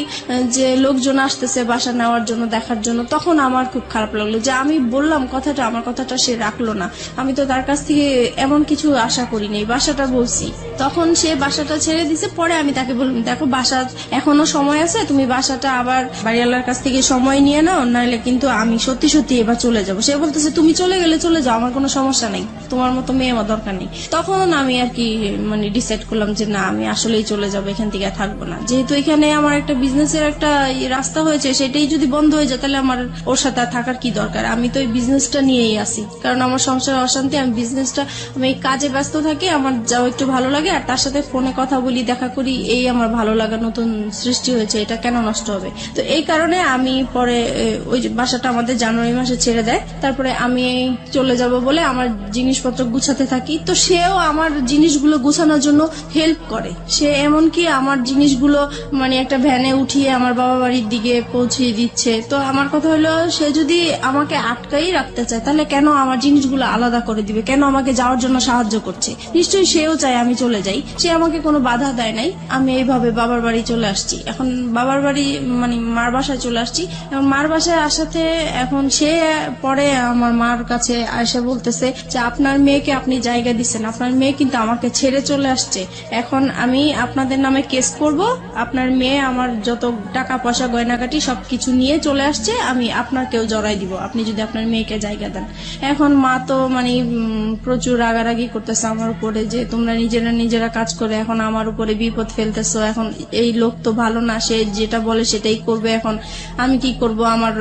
যে লোকজন আসতেছে বাসা নেওয়ার জন্য, দেখার জন্য। তখন আমার খুব খারাপ লাগলো যে আমি বললাম কথাটা, আমার কথাটা সে রাখলো না। আমি তো তার কাছ থেকে এমন কিছু আশা করিনি, বাসাটা বলছি। তখন সে বাসাটা ছেড়ে দিছে। পরে আমি তাকে বললাম, দেখো বাসা এখনো সময় আছে, তুমি বাসাটা আবার বাড়িওয়ালার কাছ থেকে সময় নিয়ে নাও, নাহলে কিন্তু আমি সত্যি সত্যি এবার চলে যাবো। সে বলতেছে তুমি চলে গেলে চলে যাও, আমার কোনো সমস্যা নেই, তোমার মতো মেয়ে আমার দরকার নেই। তখন আমি আর কি মানে ডিসাইড করলাম যে না, আমি আসলেই চলে যাবো, এখান থেকে থাকবো না। যেহেতু এখানে আমার একটা বিজনেসের একটা রাস্তা হয়েছে, সেটাই যদি বন্ধ হয়ে যায় তাহলে আমার ওর সাথে আর থাকার কি দরকার। আমি তো এই বিজনেসটা নিয়েই আসি, কারণ আমার সংসারে অশান্তি। আমি বিজনেসটা, আমি এই কাজে ব্যস্ত থাকি, আমার যাও একটু ভালো লাগে, আর তার সাথে ফোনে কথা বলি, দেখা করি, এই আমার ভালো লাগা নতুন সৃষ্টি হয়েছে, এটা কেন নষ্ট হবে। তো এই কারণে আমি পরে ওই বাসাটা আমাদের জানুয়ারি মাসে ছেড়ে দেয়। তারপরে আমি চলে যাব বলে আমার জিনিসপত্র গুছাতে থাকি। তো সেও আমার জিনিসগুলো গুছানোর জন্য হেল্প করে। সে এমনকি আমার জিনিসগুলো মানে একটা ভ্যানে উঠিয়ে আমার বাবা বাড়ির দিকে পৌঁছিয়ে দিচ্ছে। তো আমার কথা হলো, সে যদি আমাকে আটকাই রাখতে চায় তাহলে কেন আমার জিনিসগুলো আলাদা করে দিবে, কেন আমাকে যাওয়ার জন্য সাহায্য করছে? নিশ্চয়ই সেও চায় আমি চলে যাই। সে আমাকে কোনো বাধা দেয় নাই। আমি এইভাবে বাবার বাড়ি চলে আসছি। এখন বাবার বাড়ি মানে মার বাসায় চলে আসছি। এবং মার বাসায় আসাতে এখন সে পরে আমার মার কাছে এসে বলতেছে যে আপনার মেয়েকে আপনি জায়গা দিচ্ছেন, আপনার মেয়ে কিন্তু আমাকে ছেড়ে চলে আসছে। এখন আমি আপনাদের নামে কেস করব, আপনার মেয়ে আমার যত টাকা পয়সা গয়নাগাটি সবকিছু নিয়ে চলে আসছে, আমি আপনাকেও জড়াই দিব আপনি যদি আপনার মেয়েকে জায়গা দেন। এখন মা তো মানে প্রচুর রাগারাগি করতেছে আমার উপরে যে তোমরা নিজেরা কাজ করে এখন আমার উপরে বিপদ ফেলতেছো। এখন এই লোক তো ভালো না, সে যেটা বলে সেটাই করবে। এখন আমি কি করব? আমার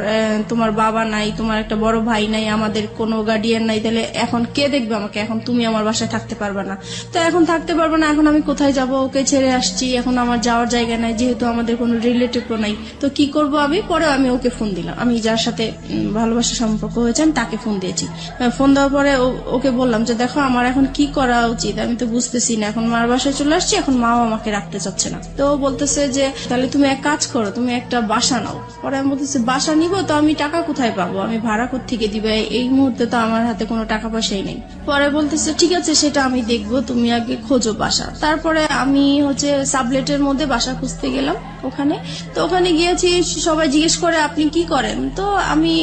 তোমার বাবা নাই, তোমার একটা বড় ভাই নাই, আমাদের কোনো গার্ডিয়ান নাই, তাহলে এখন কে দেখবে আমাকে? এখন তুমি আমার বাসায় থাকতে পারবে না। তো এখন থাকতে পারবে না, এখন আমি কোথায় যাব? ওকে ছেড়ে আসছি, এখন আমার যাওয়ার জায়গা নাই, যেহেতু আমাদের কোনো রিলেটিভও নাই। তো কি করব আমি? পরে আমি ওকে ফোন দিলাম, আমি যার সাথে ভালোবাসার সম্পর্ক হয়েছে আমি তাকে ফোন দিয়েছি। ফোন দেওয়ার পরে ওকে বললাম যে দেখো আমার এখন কি করা উচিত, আমি তো বুঝতেছি না। এখন মার বাসায় চলে আসছি, এখন মাও আমাকে রাখতে চাচ্ছে না। তো বলতেছে যে তাহলে তুমি এক কাজ করো, তুমি একটা বাসা নাও। পরে আমি বলতেছি বাসা নিব, তো আমি টাকা কোথায় পাবো? আমি ভাড়া কোত্থেকে দিবে? এই মুহূর্তে তো আমার হাতে কোনো টাকা পয়সাই নেই। পরে বলতেছে ঠিক আছে, সেটা আমি দেখবো, তুমি আগে খোঁজো বাসা। তারপরে আমি হচ্ছে সাবলেটের মধ্যে বাসা খুঁজতে গেলাম ওখানে। তো ওখানে গিয়েছি, সবাই জিজ্ঞেস করে আপনি কি করেন? তো আমি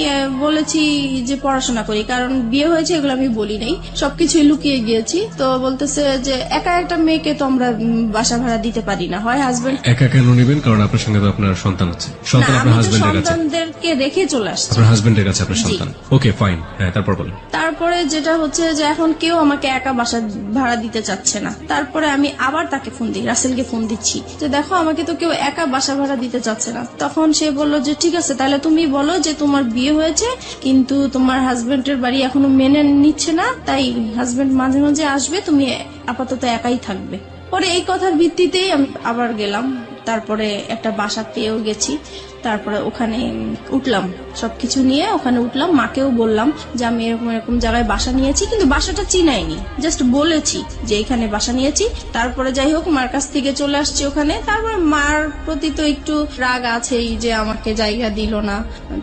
বলেছি যে পড়াশোনা করি, কারণ বিয়ে হয়েছে এগুলো আমি বলি নাই, সবকিছুই লুকিয়ে গিয়েছি। তো বলতেছে যে একা একটা মেয়েকে তো আমরা বাসা ভাড়া দিতে পারি না, হয় হাজবেন্ড।
একা কেন নেবেন? কারণ আপনার সঙ্গে তো আপনার সন্তান আছে। সন্তান আপনার হাজবেন্ডের কাছে,
সন্তানদেরকে রেখে চলে আসছে
আপনার হাজবেন্ডের কাছে আপনার সন্তান। ওকে ফাইন, হ্যাঁ তারপর বলেন।
তারপরে যেটা হচ্ছে যে এখন কেউ আমাকে একা বাসা ভাড়া দিতে চাচ্ছে না। তারপরে আমি আবার তাকে ফোন দিই, রাসেলকে ফোন দিচ্ছি যে দেখো আমাকে তো কেউ একা বাসা ভাড়া দিতে চাচ্ছে না। তখন সে বলল যে ঠিক আছে, তাহলে তুমি বলো যে তোমার বিয়ে হয়েছে কিন্তু তোমার হাজবেন্ডের বাড়ি এখনো মেনে নিচ্ছে না, তাই হাজবেন্ড মাঝে মাঝে আসবে, তুমি আপাতত একাই থাকবে। পরে এই কথার ভিত্তিতেই আমি আবার গেলাম, তারপরে একটা বাসা পেয়েও গেছি। তারপরে ওখানে উঠলাম, সবকিছু নিয়ে ওখানে উঠলাম। মাকেও বললাম যে আমি এরকম এরকম জায়গায় বাসা নিয়েছি, কিন্তু বাসাটা চিনাইনি, জাস্ট বলেছি যে এখানে বাসা নিয়েছি। তারপরে যাই হোক মার কাছ থেকে চলে আসছি ওখানে। তারপরে মার প্রতি তো একটু রাগ আছেই যে আমাকে জায়গা দিল না।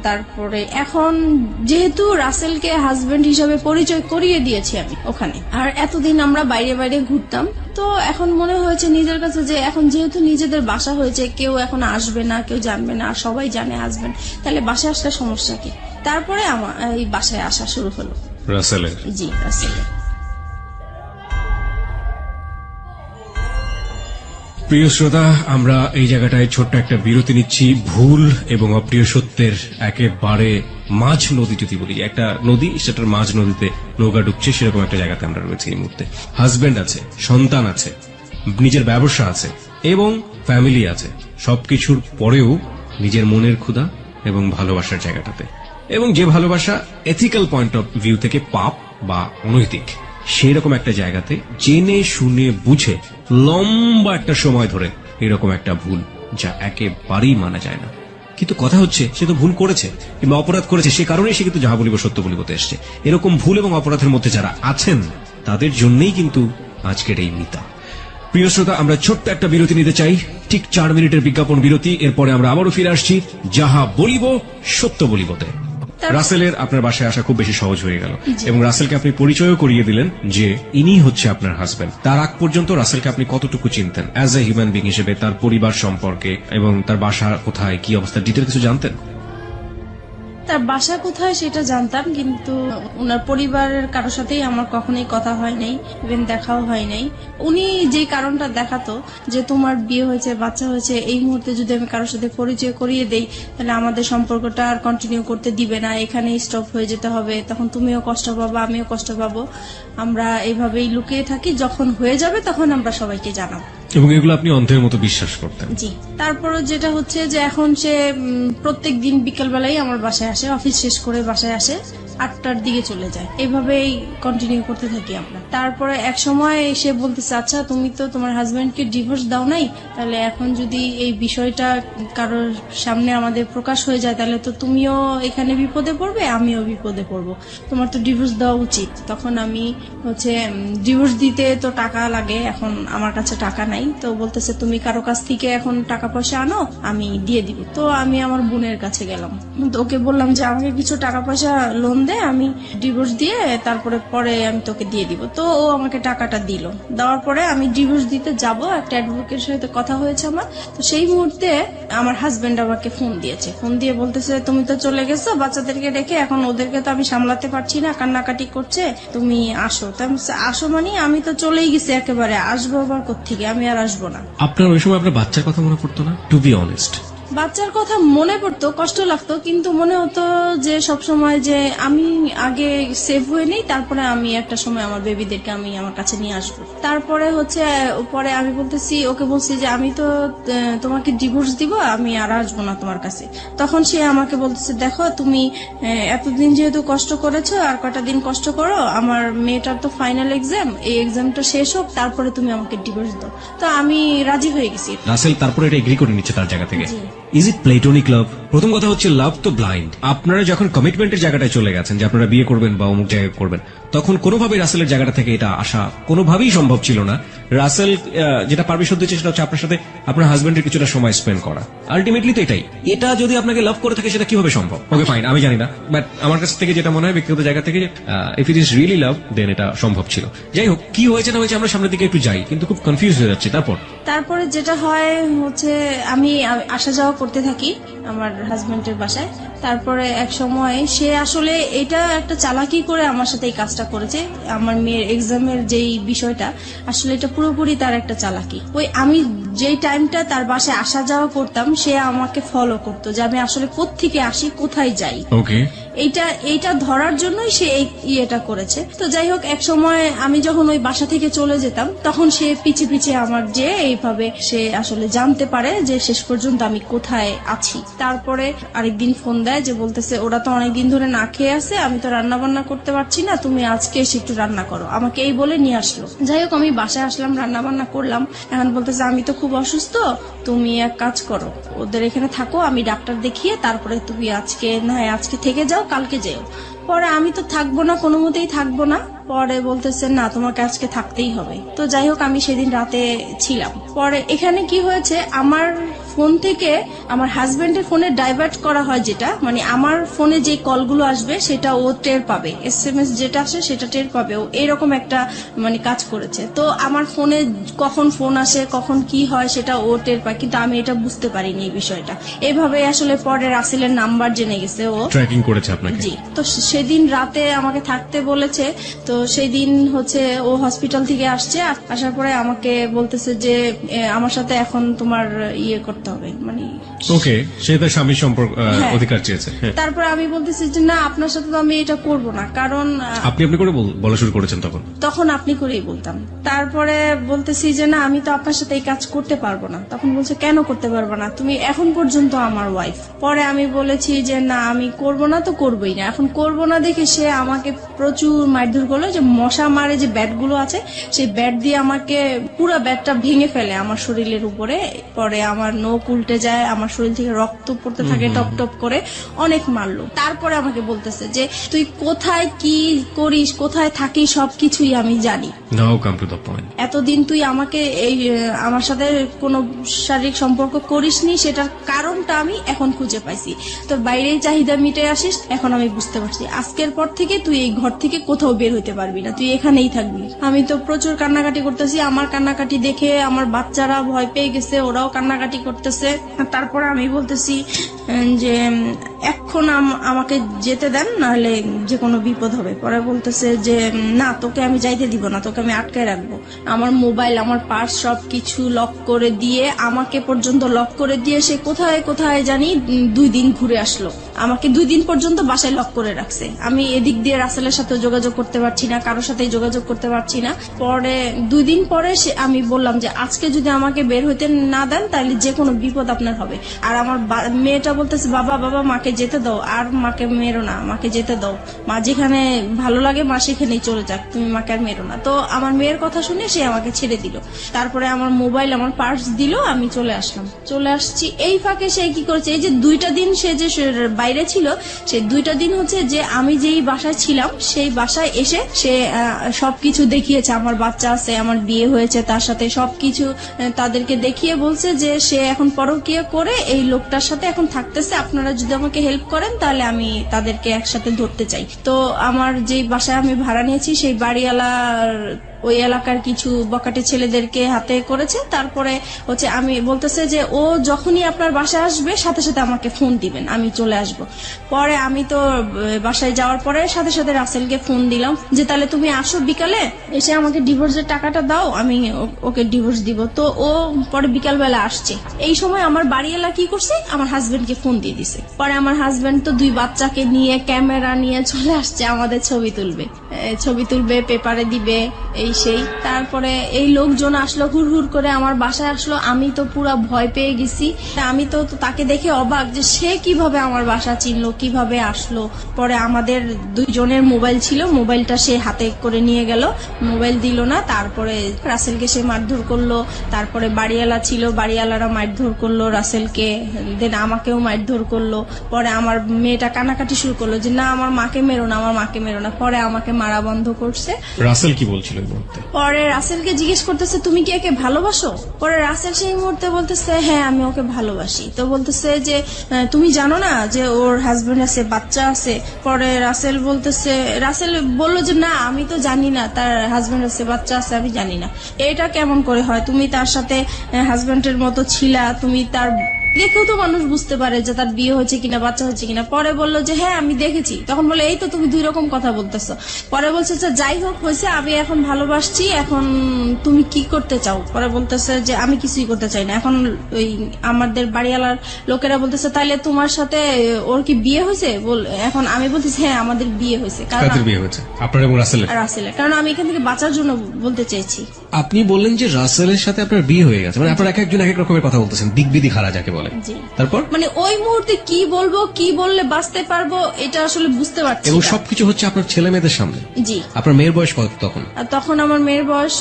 তারপরে এখন যেহেতু রাসেলকে হাজবেন্ড হিসাবে পরিচয় করিয়ে দিয়েছি আমি ওখানে, আর এতদিন আমরা বাইরে বাইরে ঘুরতাম, তো এখন মনে হয়েছে নিজের কাছে যে এখন যেহেতু নিজেদের বাসা হয়েছে, কেউ এখন আসবে না, কেউ জানবে না, আর সবাই জানে হাজবেন্ড, তাহলে বাসায় আসলে সমস্যা কি? তারপরে আমার এই বাসায় আসা শুরু হলো
রাসেলের।
জি, রাসেলের।
প্রিয় শ্রোতা, আমরা এই জায়গাটায় ছোট্ট একটা বিরতি নিচ্ছি। ভুল এবং অপ্রিয় সত্যের একেবারে মাঝ নদী, যদি বলি একটা নদী, সেটার মাঝ নদীতে নৌকা ডুবছে, সেরকম একটা জায়গাতে আমরা রয়েছি এই মুহূর্তে। হাজবেন্ড আছে, সন্তান আছে, নিজের ব্যবসা আছে এবং ফ্যামিলি আছে। সবকিছুর পরেও নিজের মনের ক্ষুধা এবং ভালোবাসার জায়গাটাতে, এবং যে ভালোবাসা এথিক্যাল পয়েন্ট অফ ভিউ থেকে পাপ বা অনৈতিক, সেই রকম একটা জায়গাতে জেনে শুনে বুঝে লম্বা একটা সময় ধরে এরকম একটা ভুল, যা একেবারেই মানা যায় না। কিন্তু কথা হচ্ছে, সে তো ভুল করেছে কিংবা অপরাধ করেছে, সে কারণেই সে কিন্তু যাহা বলিব সত্য বলিবতে এসছে। এরকম ভুল এবং অপরাধের মধ্যে যারা আছেন, তাদের জন্যই কিন্তু আজকের এই মিতা। প্রিয় শ্রোতা, আমরা ছোট্ট একটা বিরতি নিতে চাই, ঠিক 4 মিনিটের বিজ্ঞাপন বিরতি। এরপরে আমরা আবারও ফিরে আসছি যাহা বলিব সত্য বলিবতে। রাসেলের আপনার বাসায় আসা খুব বেশি সহজ হয়ে গেল, এবং রাসেলকে আপনি পরিচয়ও করিয়ে দিলেন যে ইনি হচ্ছে আপনার হাজবেন্ড। তার আগ পর্যন্ত রাসেলকে আপনি কতটুকু চিনতেন অ্যাজ এ হিউম্যান বিং হিসেবে, তার পরিবার সম্পর্কে এবং তার বাসা কোথায়, কি অবস্থা, ডিটেল কিছু জানতেন?
তার বাসা কোথায় সেটা জানতাম, কিন্তু ওনার পরিবারের কারোর সাথেই আমার কখনোই কথা হয় নাই, ইভেন দেখাও হয় নাই। উনি যে কারণটা দেখাতো যে তোমার বিয়ে হয়েছে, বাচ্চা হয়েছে, এই মুহূর্তে যদি আমি কারোর সাথে পরিচয় করিয়ে দেই, তাহলে আমাদের সম্পর্কটা আর কন্টিনিউ করতে দিবে না, এখানেই স্টপ হয়ে যেতে হবে, তখন তুমিও কষ্ট পাবো, আমিও কষ্ট পাবো, আমরা এইভাবেই লুকিয়ে থাকি, যখন হয়ে যাবে তখন আমরা সবাইকে জানাবো।
এবং এগুলো আপনি অন্ধের মতো বিশ্বাস করতেন?
জি। তারপরে যেটা হচ্ছে যে এখন সে প্রত্যেক দিন বিকেলবেলায় আমার বাসায় আসে, অফিস শেষ করে বাসায় আসে, 8টার দিকে চলে যায়, এভাবেই কন্টিনিউ করতে থাকি আমরা। তারপরে এক সময় সে বলতেছে, আচ্ছা তুমি তো তোমার হাজবেন্ডকে ডিভোর্স দাও নাই, তাহলে এখন যদি এই বিষয়টা কারোর সামনে আমাদের প্রকাশ হয়ে যায়, তাহলে তো তুমিও এখানে বিপদে পড়বে, আমিও বিপদে পড়বো, তোমার তো ডিভোর্স দেওয়া উচিত। তখন আমি হচ্ছে ডিভোর্স দিতে তো টাকা লাগে, এখন আমার কাছে টাকা নাই, তো বলতেছে তুমি কারো কাছ থেকে এখন টাকা পয়সা আনো, আমি দিয়ে দিব। তো আমি আমার বোনের কাছে গেলাম, তো ওকে বললাম যে আমাকে কিছু টাকা পয়সা লোন দে, আমি ডিভোর্স দিয়ে তারপরে পরে আমি তোকে দিয়ে দিব। তো ও আমাকে টাকাটা দিল, দেওয়ার পরে আমি ডিভোর্স দিতে যাব, একটা অ্যাডভোকেটের সাথে কথা হয়েছে আমার। তো সেই মুহূর্তে আমার হাজবেন্ড আমাকে ফোন দিয়েছে, ফোন দিয়ে বলতেছে তুমি তো চলে গেছো বাচ্চাদেরকে রেখে, এখন ওদেরকে তো আমি সামলাতে পারছি না, কান্নাকাটি করছে, তুমি আসো। তো আমি বলছি, আসো মানে আমি তো চলেই গেছি একেবারে, আসবো আবার কোত্থেকে, আমি আর আসবো না।
আপনার ওই সময় আপনার বাচ্চার কথা মনে পড়তো না? টু বি অনেস্ট,
বাচ্চার কথা মনে পড়তো, কষ্ট লাগতো, কিন্তু মনে হতো যে সব সময় যে আমি আগে সেভ হয়ে নেই, তারপরে আমি একটা সময় আমার বেবিদেরকে আমি আমার কাছে নিয়ে আসবো। তারপরে হচ্ছে পরে আমি বলতেছি, ওকে বলছি যে আমি তো তোমাকে ডিভোর্স দিব, আমি আর আসবো না তোমার কাছে। তখন সে আমাকে বলতেছে, দেখো তুমি এতদিন যেহেতু কষ্ট করেছো, আর কটা দিন কষ্ট করো, আমার মেয়েটার তো ফাইনাল এক্সাম, এই এক্সামটা শেষ হোক, তারপরে তুমি আমাকে ডিভোর্স দাও। তো আমি রাজি হয়ে গেছি।
রাসেল তারপরে এটা এগ্রি করে নিচ্ছে তার জায়গা থেকে।
জি।
ইজ ইট প্লেটোনিক লাভ? প্রথম কথা হচ্ছে, লাভ তো ব্লাইন্ড। আপনারা যখন কমিটমেন্টের জায়গাটায় চলে গেছেন যে আপনারা বিয়ে করবেন বা অমুক জায়গায় করবেন, তখন কোনোভাবেই রাসেলের জায়গাটা থেকে এটা আসা কোনোভাবেই সম্ভব ছিল না। রাসেল যেটা পারমিশন দিচ্ছে সেটা হচ্ছে আপনার সাথে আপনার হাজবেন্ডের কিছুটা সময় স্পেন্ড করা। আলটিমেটলি তো এটাই। এটা যদি আপনাকে লাভ করে থাকে, সেটা কিভাবে সম্ভব? ওকে ফাইন, আমি জানি না, বাট আমার কাছ থেকে যেটা মনে হয় ব্যক্তিগত জায়গা থেকে, if it is really love, then এটা সম্ভব ছিল। যাই হোক, কি হয়েছে না হয়েছে আমরা সামনের দিকে একটু যাই, কিন্তু খুব কনফিউজ হয়ে যাচ্ছে।
তারপরে যেটা হয় হচ্ছে আমি আসা যাওয়া করতে থাকি আমার হাজবেন্ডের বাসায়। তারপরে এক সময় সে আসলে এটা একটা চালাকি করে আমার সাথে এই কাজটা করেছে। আমার মেয়ের এক্সামের যেই বিষয়টা, আসলে এটা পুরোপুরি তার একটা চালাকি। ওই আমি যেই টাইমটা তার বাসায় আসা যাওয়া করতাম, সে আমাকে ফলো করতো যে আমি আসলে কোত্থেকে আসি, কোথায় যাই।
ওকে,
এইটা ধরার জন্যই সে এই ইয়েটা করেছে। তো যাই হোক, এক সময় আমি যখন ওই বাসা থেকে চলে যেতাম, তখন সে পিছে পিছে আমার যে এইভাবে সে আসলে জানতে পারে যে শেষ পর্যন্ত আমি কোথায় আছি। তারপরে আরেকদিন ফোন দেয় যে বলতেছে, ওরা তো অনেকদিন ধরে না খেয়ে আছে, আমি তো রান্না বান্না করতে পারছি না, তুমি আজকে এসে একটু রান্না করো, আমাকে এই বলে নিয়ে আসলো। যাই হোক, আমি বাসায় আসলাম, রান্না বান্না করলাম। এখন বলতেছে, আমি তো খুব অসুস্থ, তুমি এক কাজ করো, ওদের এখানে থাকো, আমি ডাক্তার দেখিয়ে তারপরে তুমি আজকে থেকে যাও, কালকে যেও। পরে আমি তো থাকবো না, কোনো মতেই থাকবো না। পরে বলতেছে, না তোমাকে আজকে থাকতেই হবে। তো যাই হোক, আমি সেদিন রাতে ছিলাম। পরে এখানে কি হয়েছে, আমার ফোন থেকে আমার হাজবেন্ডের ফোনে ডাইভার্ট করা হয়, যেটা মানে আমার ফোনে যে কলগুলো আসবে সেটা ও টের পাবে, SMS যেটা আসে সেটা টের পাবে, ও এরকম একটা মানে কাজ করেছে। তো আমার ফোনে কখন ফোন আসে কখন কি হয় সেটা ও টের পায়, কিন্তু আমি এটা বুঝতে পারিনি এই বিষয়টা। এভাবে আসলে পরে রাসেলের নাম্বার জেনে গেছে ও,
ট্র্যাকিং করেছে আপনাকে।
জি। তো সেদিন রাতে আমাকে থাকতে বলেছে, তো সেই দিন হচ্ছে ও হসপিটাল থেকে আসছে, আসার পরে আমাকে বলতেছে যে আমার সাথে এখন তোমার ইয়ে করতে হবে, মানে
ওকে, সে তার স্বামীর সম্পর্ক
হ্যাঁ।
অধিকার চেয়েছে। হ্যাঁ।
তারপরে আমি বলতেছি যে না, আপনার সাথে তো আমি এটা করব না, কারণ
আপনি করে বলা শুরু করেছেন তখন?
তখন আপনি করেই বলতাম। তারপরে বলতেছি যে না, আমি তো আপনার সাথে এই কাজ করতে পারবো না। তখন বলছে কেন করতে পারবো না, তুমি এখন পর্যন্ত আমার ওয়াইফ। পরে আমি বলেছি যে না, আমি করব না তো করবোই না। এখন করব না দেখে সে আমাকে প্রচুর মারধর করলো, যে মশা মারে যে ব্যাট গুলো আছে সেই ব্যাট দিয়ে আমাকে পুরো ব্যাটটা ভেঙে ফেলে আমার শরীরের উপরে। পরে আমার নখ উল্টে যায়, আমার শরীর থেকে রক্ত পড়তে থাকে টপ টপ করে, অনেক মারলো। তারপরে আমাকে বলতেছে যে তুই কোথায় কি করিস, কোথায় থাকিস, সবকিছুই আমি জানি।
নাও কাম টু দ্য পয়েন্ট।
এতদিন তুই আমাকে এই আমার সাথে কোনো শারীরিক সম্পর্ক করিসনি, সেটার কারণটা আমি এখন খুঁজে পাইছি। তোর বাইরেই চাহিদা মিটে আসিস, এখন আমি বুঝতে পারছি। আজকের পর থেকে তুই এই ঘর থেকে কোথাও বের হইতে পারবি না, তুই এখানেই থাকবি। আমি তো প্রচুর কান্নাকাটি করতেছি, আমার কান্নাকাটি দেখে আমার বাচ্চারা ভয় পেয়ে গেছে, ওরাও কান্নাকাটি করতেছে। তারপর আমি বলতেছি যে এখন আমাকে যেতে দেন, নাহলে যে কোনো বিপদ হবে। পরে বলতেছে যে না, তোকে আমি যাইতে দিব না, তোকে আমি আটকায় রাখবো। আমার মোবাইল, আমার পার্স সবকিছু লক করে দিয়ে, আমাকে পর্যন্ত লক করে দিয়ে সে কোথায় কোথায় জানি 2 দিন ঘুরে আসলো। আমাকে 2 দিন পর্যন্ত বাসায় লক করে রাখছে। আমি এদিক দিয়ে রাসেলের সাথে যোগাযোগ করতে পারছি না, কারোর সাথে যোগাযোগ করতে পারছি না। পরে 2 দিন পরে আমি বললাম যে আজকে যদি আমাকে বের হইতে না দেন তাহলে যে কোনো বিপদ আপনার হবে। আর আমার মেয়েটা বলতেছে বাবা বাবা মাকে যেতে দাও, আর মাকে মেরো না, মাকে যেতে দাও, মা যেখানে ভালো লাগে মা সেখানেই চলে যাক, তুমি মাকে আর মেরো না। তো আমার মেয়ের কথা শুনে সে আমাকে ছেড়ে দিল। তারপরে আমার মোবাইল, আমার পার্স দিল, আমি চলে আসলাম। চলে আসছি, এই ফাঁকে সে কি করেছে, এই যে 2টা দিন সে যে বাইরে ছিল, সেই 2টা দিন হচ্ছে যে আমি যেই বাসায় ছিলাম সেই বাসায় এসে সে সবকিছু দেখিয়েছে। আমার বাচ্চা আছে, আমার বিয়ে হয়েছে, তার সাথে সবকিছু তাদেরকে দেখিয়ে বলছে যে সে এখন পরকীয়া করে এই লোকটার সাথে এখন থাকতেছে, আপনারা যদি আমাকে হেল্প করেন তাহলে আমি তাদেরকে একসাথে ধরতে চাই। তো আমার যে বাসায় আমি ভাড়া নিয়েছি সেই বাড়িওয়ালার ওই এলাকার কিছু বকাটে ছেলেদেরকে হাতে করেছে। তারপরে হচ্ছে আমি বলতেছে যে ও যখনই আপনার বাসায় আসবে সাথে সাথে আমাকে ফোন দিবেন, আমি চলে আসব। পরে আমি তো বাসায় যাওয়ার পরে সাথে সাথে রাসেলকে ফোন দিলাম যে তাহলে তুমি আসো বিকালে, এসে আমাকে ডিভোর্সের টাকাটা দাও, আমি ওকে ডিভোর্স দিব। তো ও পরে বিকালবেলা আসছে। এই সময় আমার বাড়িওয়ালা কি করছে, আমার হাজবেন্ডকে ফোন দিয়ে দিছে। পরে আমার হাজবেন্ড তো 2 বাচ্চাকে নিয়ে ক্যামেরা নিয়ে চলে আসছে, আমাদের ছবি তুলবে, পেপারে দিবে, এই সেই। তারপরে এই লোকজন আসলো, হুড় হুড় করে আমার বাসায় আসলো। আমি তো পুরো ভয় পেয়ে গেছি। আমি তো তাকে দেখে অবাক যে সে কিভাবে আমার বাসা চিনলো, কিভাবে আসলো। পরে আমাদের 2 জনের মোবাইল ছিল, মোবাইলটা সে হাতে করে নিয়ে গেল, মোবাইল দিল না। তারপরে রাসেলকে সে মারধর করলো। তারপরে বাড়িওয়ালা ছিল, বাড়িওয়ালারা মারধর করলো রাসেলকে, দেন আমাকেও মারধর করলো। পরে আমার মেয়েটা কান্নাকাটি শুরু করলো যে না, আমার মাকে মেরো না, আমার মাকে মেরো না। পরে আমাকে মারা বন্ধ করছে।
রাসেল কি বলছিল এই মুহূর্তে?
পরে রাসেলকে জিজ্ঞেস করতেছে তুমি কি একে ভালোবাসো? পরে রাসেল সেই মুহূর্তে বলতেছে হ্যাঁ, আমি ওকে ভালোবাসি। তো বলতেছে যে তুমি জানো না যে ওর হাজবেন্ড আছে, বাচ্চা আছে? পরে রাসেল বললো যে না, আমি তো জানি না তার হাজবেন্ড আছে, বাচ্চা আছে, আমি জানি না। এটা কেমন করে হয়? তুমি তার সাথে হাজবেন্ডের মতো ছিলা, তুমি তার দেখেও তো মানুষ বুঝতে পারে যে তার বিয়ে হয়েছে কিনা, বাচ্চা হয়েছে কিনা। পরে বললো যে হ্যাঁ আমি দেখেছি। তখন বলে এই তো তুমি 2 রকম কথা বলতেছো। পরে বলছে যে যাই হোক হয়েছে, আমি এখন ভালোবাসছি, এখন তুমি কি করতে চাও? পরে বলতেছে যে আমি কিছুই করতে চাই না। এখন ওই আমাদের বাড়িওয়ালার লোকেরা বলতেছে তাইলে তোমার সাথে ওর কি বিয়ে হয়েছে? এখন আমি বলতেছি হ্যাঁ আমাদের বিয়ে হয়েছে।
কাদের বিয়ে হয়েছে? আপনার এবং রাসেলের?
কারণ আমি এখান থেকে বাঁচার জন্য বলতে চাইছি।
আপনি বললেন যে রাসেলের সাথে আপনার বিয়ে হয়ে গেছে, মানে আপনার এক একজন এক এক রকমের কথা বলতেছেন, দিক বিদিক হারা যাকে বলে। তারপর
মানে ওই মুহূর্তে কি বলবো, কি বললে বাঁচতে পারবো এটা আসলে বুঝতে পারছি।
এবং সবকিছু হচ্ছে আপনার ছেলে মেয়েদের সামনে।
জি।
আপনার মেয়ের বয়স কত তখন?
তখন আমার মেয়ের বয়স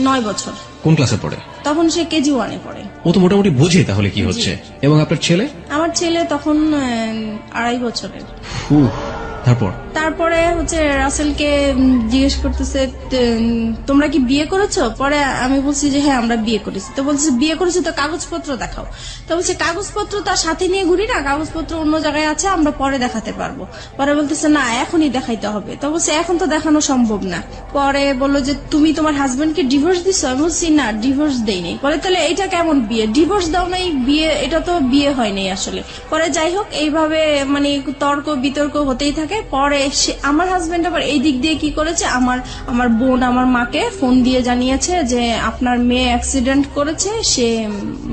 9 বছর।
কোন ক্লাসে পড়ে?
তখন সে কেজি 1-এ পড়ে।
ও তো মোটামুটি বোঝে তাহলে কি হচ্ছে। এবং আপনার ছেলে?
আমার ছেলে তখন 2.5 বছরের। তারপরে হচ্ছে রাসেলকে জিজ্ঞেস করতেছে তোমরা কি বিয়ে করেছো? পরে আমি বলছি যে হ্যাঁ আমরা বিয়ে করেছি। তো বলছে বিয়ে করেছো তো কাগজপত্র দেখাও। তো বলছে কাগজপত্র তার সাথে নিয়ে ঘুরি না, কাগজপত্র অন্য জায়গায় আছে, আমরা পরে দেখাতে পারবো। পরে বলতেছে না এখনই দেখাইতে হবে। তো বলছে এখন তো দেখানো সম্ভব না। পরে বললো যে তুমি তোমার হাজবেন্ডকে ডিভোর্স দিছো? আমি বলছি না ডিভোর্স দেইনি। বলে তাহলে এটা কেমন বিয়ে? ডিভোর্স দাও নাই বিয়ে? এটা তো বিয়ে হয়নি আসলে। পরে যাই হোক এইভাবে মানে তর্ক বিতর্ক হতেই থাকে। পরে আমার হাজবেন্ড আবার এই দিক দিয়ে কি করেছে, আমার বোন আমার মাকে ফোন দিয়ে জানিয়েছে যে আপনার মেয়ে অ্যাক্সিডেন্ট করেছে, সে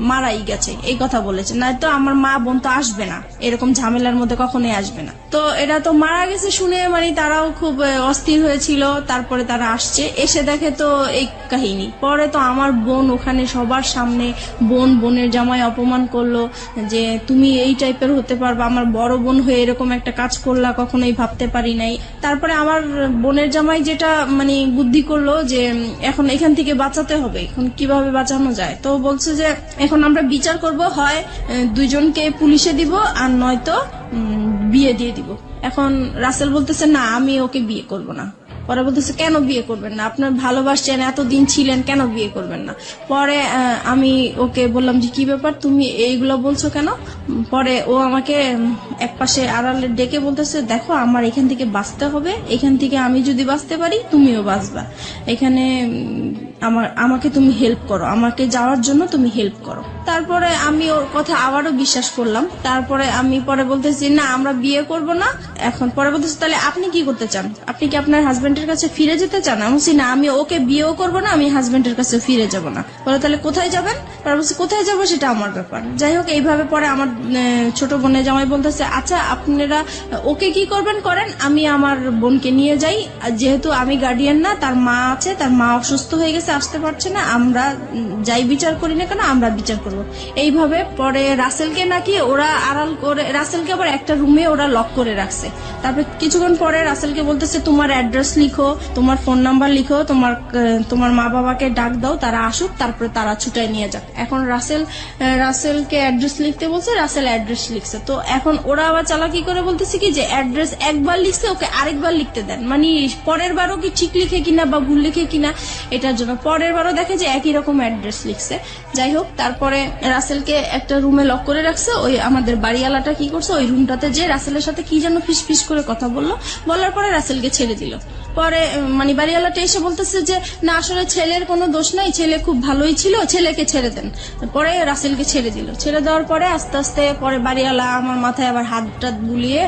মারাই গেছে, এই কথা বলেছে। না তো আমার মা বোন তো আসবে না, এরকম ঝামেলার মধ্যে কখনোই আসবে না। তো এটা তো মারা গেছে শুনে মানে তারাও খুব অস্থির হয়েছিল। তারপরে তারা আসছে, এসে দেখে তো এই কাহিনী। পরে তো আমার বোন ওখানে সবার সামনে বোনের জামাই অপমান করলো যে তুমি এই টাইপের হতে পারবা, আমার বড় বোন হয়ে এরকম একটা কাজ করলা, কখনোই ভাবতে পারি নাই। তারপরে আমার বোনের জামাই যেটা মানে বুদ্ধি করলো যে এখন এখান থেকে বাঁচাতে হবে, এখন কিভাবে বাঁচানো যায়। তো বলছে যে এখন আমরা বিচার করব, হয় দুইজনকে পুলিশে দিব আর নয়তো বিয়ে দিয়ে দিব। এখন রাসেল বলতেছে না আমি ওকে বিয়ে করব না। পরে বলতেছে কেন বিয়ে করবেন না? আপনার ভালোবাসছেন, এতদিন ছিলেন, কেন বিয়ে করবেন না? পরে আমি ওকে বললাম যে কি ব্যাপার তুমি এইগুলো বলছো কেন? পরে ও আমাকে একপাশে আড়ালে ডেকে বলতেছে দেখো আমার এখান থেকে বাঁচতে হবে, এখান থেকে আমি যদি বাঁচতে পারি তুমিও বাঁচবা, এখানে আমাকে তুমি হেল্প করো, আমাকে যাওয়ার জন্য তুমি হেল্প করো। তারপরে আমি ওর কথা আবারও বিশ্বাস করলাম। তারপরে আমি পরে বলতেছি না আমরা বিয়ে করব না। এখন পরে বলতেছি তাহলে আপনি কি করতে চান? আপনি কি আপনার হাজবেন্ডের কাছে ফিরে যেতে চান? আমি বলছি না আমি ওকে বিয়েও করব না, আমি হাজবেন্ডের কাছে ফিরে যাব না। বলে তাহলে কোথায় যাবেন? পরে বলছি কোথায় যাবো সেটা আমার ব্যাপার। যাই হোক এইভাবে পরে আমার ছোট বোনের জামাই বলতেছে আচ্ছা আপনারা ওকে কি করবেন করেন, আমি আমার বোনকে নিয়ে যাই, যেহেতু আমি গার্ডিয়ান না, তার মা আছে, তার মা অসুস্থ হয়ে গেছে, আসতে পারছে না, আমরা যাই বিচার করি না কেন আমরা বিচার করব। এইভাবে পরে রাসেলকে নাকি ওরা আড়াল করে, রাসেলকে আবার একটা রুমে ওরা লক করে রাখছে। তারপর কিছুক্ষণ পরে রাসেলকে বলতেছে তোমার অ্যাড্রেস লিখো, তোমার ফোন নাম্বার লিখো, তোমার মা বাবাকে ডাক দাও, তারা আসুক, তারপরে তারা ছুটায় নিয়ে যাক। এখন রাসেলকে অ্যাড্রেস লিখতে বলছে, রাসেল অ্যাড্রেস লিখছে। তো এখন ওরা আবার চালাকি করে বলতেছে কি যে অ্যাড্রেস একবার লিখছে ওকে আরেকবার লিখতে দেন, মানে পরের বারও কি ঠিক লিখে কিনা বা ভুল লিখে কিনা এটার জন্য পরের বারও দেখে যে একই রকম অ্যাড্রেস লিখছে। যাই হোক তারপরে রাসেলকে একটা রুমে লক করে রাখছে। ওই আমাদের বাড়িওয়ালাটা কি করছে, ওই রুমটাতে যে রাসেলের সাথে কি যেন ফিস করে কথা বলার পরে রাসেলকে ছেড়ে দিল। পরে মানে বাড়িওয়ালাটা এসে বলতেছে যে না আসলে ছেলের কোনো দোষ নাই, ছেলে খুব ভালোই ছিল, ছেলেকে ছেড়ে দেন। পরে রাসেলকে ছেড়ে দিল। ছেড়ে দেওয়ার পরে আস্তে আস্তে পরে বাড়িওয়ালা আমার মাথায় আবার হাত টাত বুলিয়ে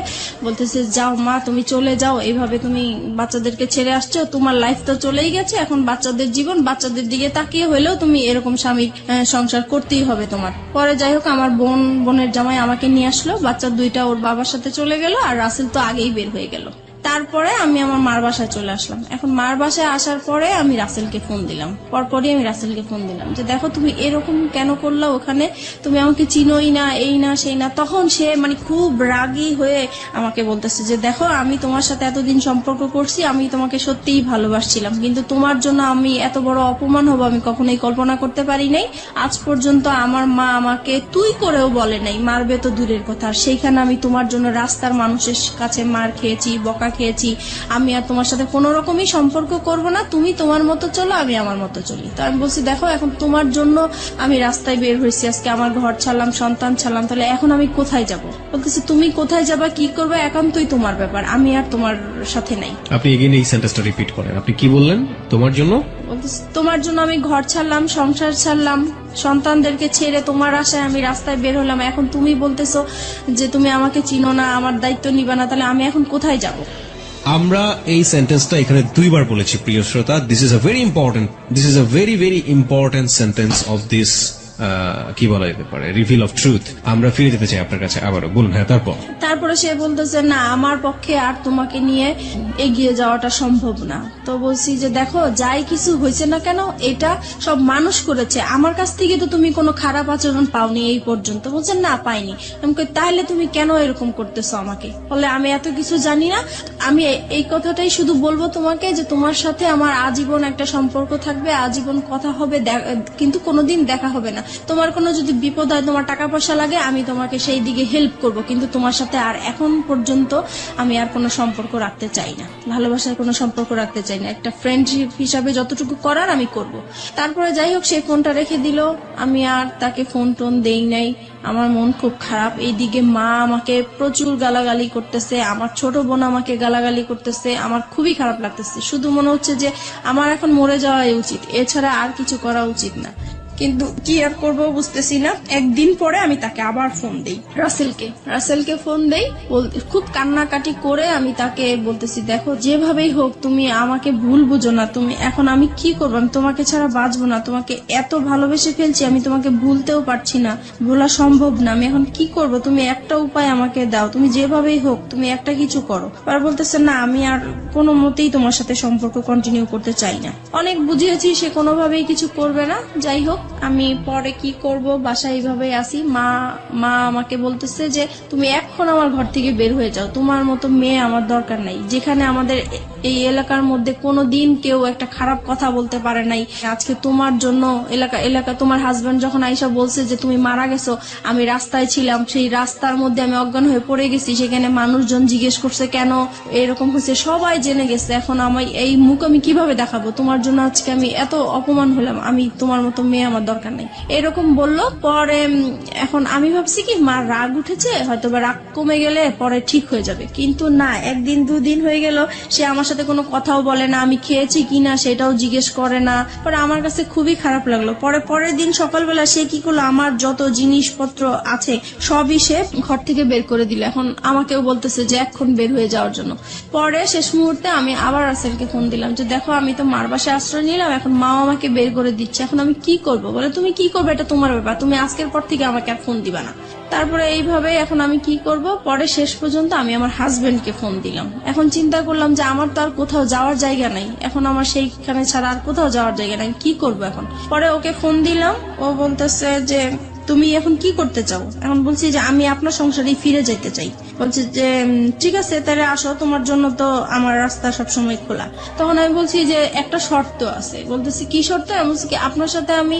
বলতেছে যাও মা তুমি চলে যাও, এইভাবে তুমি বাচ্চাদেরকে ছেড়ে আসছো, তোমার লাইফ তো চলেই গেছে, এখন বাচ্চাদের জীবন, বাচ্চাদের দিকে তাকিয়ে হলেও তুমি এরকম স্বামী সংসার করতেই হবে তোমার। পরে যাই হোক আমার বোনের জামাই আমাকে নিয়ে আসলো, বাচ্চা দুইটা ওর বাবার সাথে চলে গেল, আর রাসেল তো আগেই বের হয়ে গেল। তারপরে আমি আমার মার বাসায় চলে আসলাম। এখন মার বাসায় আসার পরে আমি রাসেলকে ফোন দিলাম, পরপরই আমি রাসেলকে ফোন দিলাম যে দেখো তুমি এরকম কেন করলা, ওখানে তুমি আমাকে চিনোই না, এই না সেই না। তখন সে মানে খুব রাগী হয়ে আমাকে বলতেছে যে দেখো আমি তোমার সাথে এতদিন সম্পর্ক করছি, আমি তোমাকে সত্যিই ভালোবাসছিলাম, কিন্তু তোমার জন্য আমি এত বড় অপমান হবো আমি কখনোই কল্পনা করতে পারি নাই। আজ পর্যন্ত আমার মা আমাকে তুই করেও বলে নাই, মারবে তো দূরের কথা, আর সেইখানে আমি তোমার জন্য রাস্তার মানুষের কাছে মার খেয়েছি, বকা খেয়েছি। আমি আর তোমার সাথে কোনো রকমই সম্পর্ক করব না, তুমি তোমার মতো চলো, আমি আমার মতো চলি। তো আমি বলছি দেখো এখন তোমার জন্য আমি রাস্তায় বের হয়েছি, আজকে আমার ঘর ছাড়লাম, সন্তান ছাড়লাম, তাহলে এখন আমি কোথায় যাব? বলতেছি তুমি কোথায় যাবা, কি করবে, একান্তই তোমার ব্যাপার, আমি আর তোমার সাথে নাই।
আপনি এগেইন এই সেন্টেন্সটা রিপিট করেন, আপনি কি বললেন? তোমার জন্য?
তোমার জন্য আমি ঘর ছাড়লাম, সংসার ছাড়লাম, সন্তানদেরকে ছেড়ে তোমার আশায় আমি রাস্তায় বের হলাম, এখন তুমি বলতেছো যে তুমি আমাকে চিনো না, আমার দায়িত্ব নিবা না, তাহলে আমি এখন কোথায় যাব?
আমরা এই সেন্টেন্সটা এখানে দুইবার বলেছি প্রিয় শ্রোতা। This is a very important sentence of this কি বলা যেতে পারে, রিভিল অফ ট্রুথ। আমরা ফিরে যেতে চাই আপনার কাছে আবারও, বলুন। হ্যাঁ
তারপরে সে বলতেছে না আমার পক্ষে আর তোমাকে নিয়ে এগিয়ে যাওয়াটা সম্ভব না। তো বলছি যে দেখো যাই কিছু হয়েছে না কেন এটা সব মানুষ করেছে, আমার কাছ থেকে তো তুমি কোনো খারাপ আচরণ পাওনি এই পর্যন্ত। বলছে না পাইনি। আমি তাহলে তুমি কেন এরকম করতেছো আমাকে? বলে আমি এত কিছু জানি না, আমি এই কথাটাই শুধু বলবো তোমাকে যে তোমার সাথে আমার আজীবন একটা সম্পর্ক থাকবে, আজীবন কথা হবে, কিন্তু কোনোদিন দেখা হবে না। তোমার কোনো যদি বিপদ হয়, তোমার টাকা পয়সা লাগে, আমি তোমাকে সেই দিকে হেল্প করব, কিন্তু তোমার সাথে আর এখন পর্যন্ত আমি আর কোনো সম্পর্ক রাখতে চাই না, ভালোবাসার কোনো সম্পর্ক রাখতে চাই না, একটা ফ্রেন্ডশিপ হিসাবে যতটুকু করার আমি করব। তারপরে যাই হোক, সে ফোনটা রেখে দিল, আমি আর তাকে ফোন টোন দেই নাই। আমার মন খুব খারাপ। এইদিকে মা আমাকে প্রচুর গালাগালি করতেছে, আমার ছোট বোন আমাকে গালাগালি করতেছে, আমার খুবই খারাপ লাগতেছে। শুধু মনে হচ্ছে যে আমার এখন মরে যাওয়াই উচিত, এছাড়া আর কিছু করা উচিত না। কিন্তু কি আর করবো বুঝতেছি না। একদিন পরে আমি তাকে আবার ফোন দেই, রাসেলকে ফোন দেই, খুব কান্নাকাটি করে আমি তাকে বলতেছি, দেখো যেভাবেই হোক তুমি আমাকে ভুল বুঝো না, তুমি এখন আমি কি করবো, আমি তোমাকে ছাড়া বাঁচবো না, তোমাকে এত ভালোবেসে ফেলছি, আমি তোমাকে ভুলতেও পারছি না, ভোলা সম্ভব না, আমি এখন কি করব, তুমি একটা উপায় আমাকে দাও, তুমি যেভাবেই হোক তুমি একটা কিছু করো। আর বলতেছে না, আমি আর কোনো মতেই তোমার সাথে সম্পর্ক কন্টিনিউ করতে চাই না। অনেক বুঝিয়েছি, সে কোনোভাবেই কিছু করবে না। যাই হোক, আমি পরে কি করব, বাসায় এইভাবে আসি। মা আমাকে বলতেছে যে তুমি এখন আমার ঘর থেকে বের হয়ে যাও, তোমার মতো মেয়ে আমার দরকার নাই। যেখানে আমাদের এই এলাকার মধ্যে কোনোদিন কেউ একটা খারাপ কথা বলতে পারে নাই, আজকে তোমার জন্য এলাকা তোমার হাজবেন্ড যখন আইসা বলছে যে তুমি মারা গেছো, আমি রাস্তায় ছিলাম, সেই রাস্তার মধ্যে আমি অজ্ঞান হয়ে পড়ে গেছি, সেখানে মানুষজন জিজ্ঞেস করছে কেন এরকম হয়েছে, সবাই জেনে গেছে, এখন আমি এই মুখ আমি কিভাবে দেখাবো, তোমার জন্য আজকে আমি এত অপমান হলাম, আমি তোমার মতো মেয়ে আমার দরকার নাই, এরকম বললো। পরে এখন আমি ভাবছি কি মার রাগ উঠেছে, হয়তো বা রাগ কমে গেলে পরে ঠিক হয়ে যাবে, কিন্তু না, একদিন দুদিন হয়ে গেল, সে আমার সাথে কোনো কথাও বলে না, আমি খেয়েছি কিনা সেটাও জিজ্ঞেস করে না। পরে আমার কাছে খুবই খারাপ লাগলো। পরের দিন সকালবেলা সে কি করলো, আমার যত জিনিসপত্র আছে সবই সে ঘর থেকে বের করে দিল। এখন আমাকেও বলতেছে যে এখন বের হয়ে যাওয়ার জন্য। পরে শেষ মুহূর্তে আমি আবার রাসেলকে ফোন দিলাম যে দেখো, আমি তো মার বাসায় আশ্রয় নিলাম, এখন মাও আমাকে বের করে দিচ্ছে, এখন আমি কি করব? বলে তুমি কি করবে এটা তোমার ব্যাপার, তুমি আজকের পর থেকে আমাকে আর ফোন দিবা না। তারপরে এইভাবে এখন আমি কি করব, পরে শেষ পর্যন্ত আমি আমার হাজবেন্ডকে ফোন দিলাম। এখন চিন্তা করলাম যে আমার তো আর কোথাও যাওয়ার জায়গা নাই, এখন আমার সেইখানে ছাড়া আর কোথাও যাওয়ার জায়গা নাই, কি করব এখন? পরে ওকে ফোন দিলাম, ও বলতেছে যে তুমি এখন কি করতে চাও? এখন বলছি যে আমি আপনার সংসারে ফিরে যেতে চাই। বলছে যে ঠিক আছে, তাহলে আসো, তোমার জন্য তো আমার রাস্তা সবসময় খোলা। তখন আমি বলছি যে একটা শর্ত আছে। বলতেছি কি শর্ত? আমি বলছি কি আপনার সাথে আমি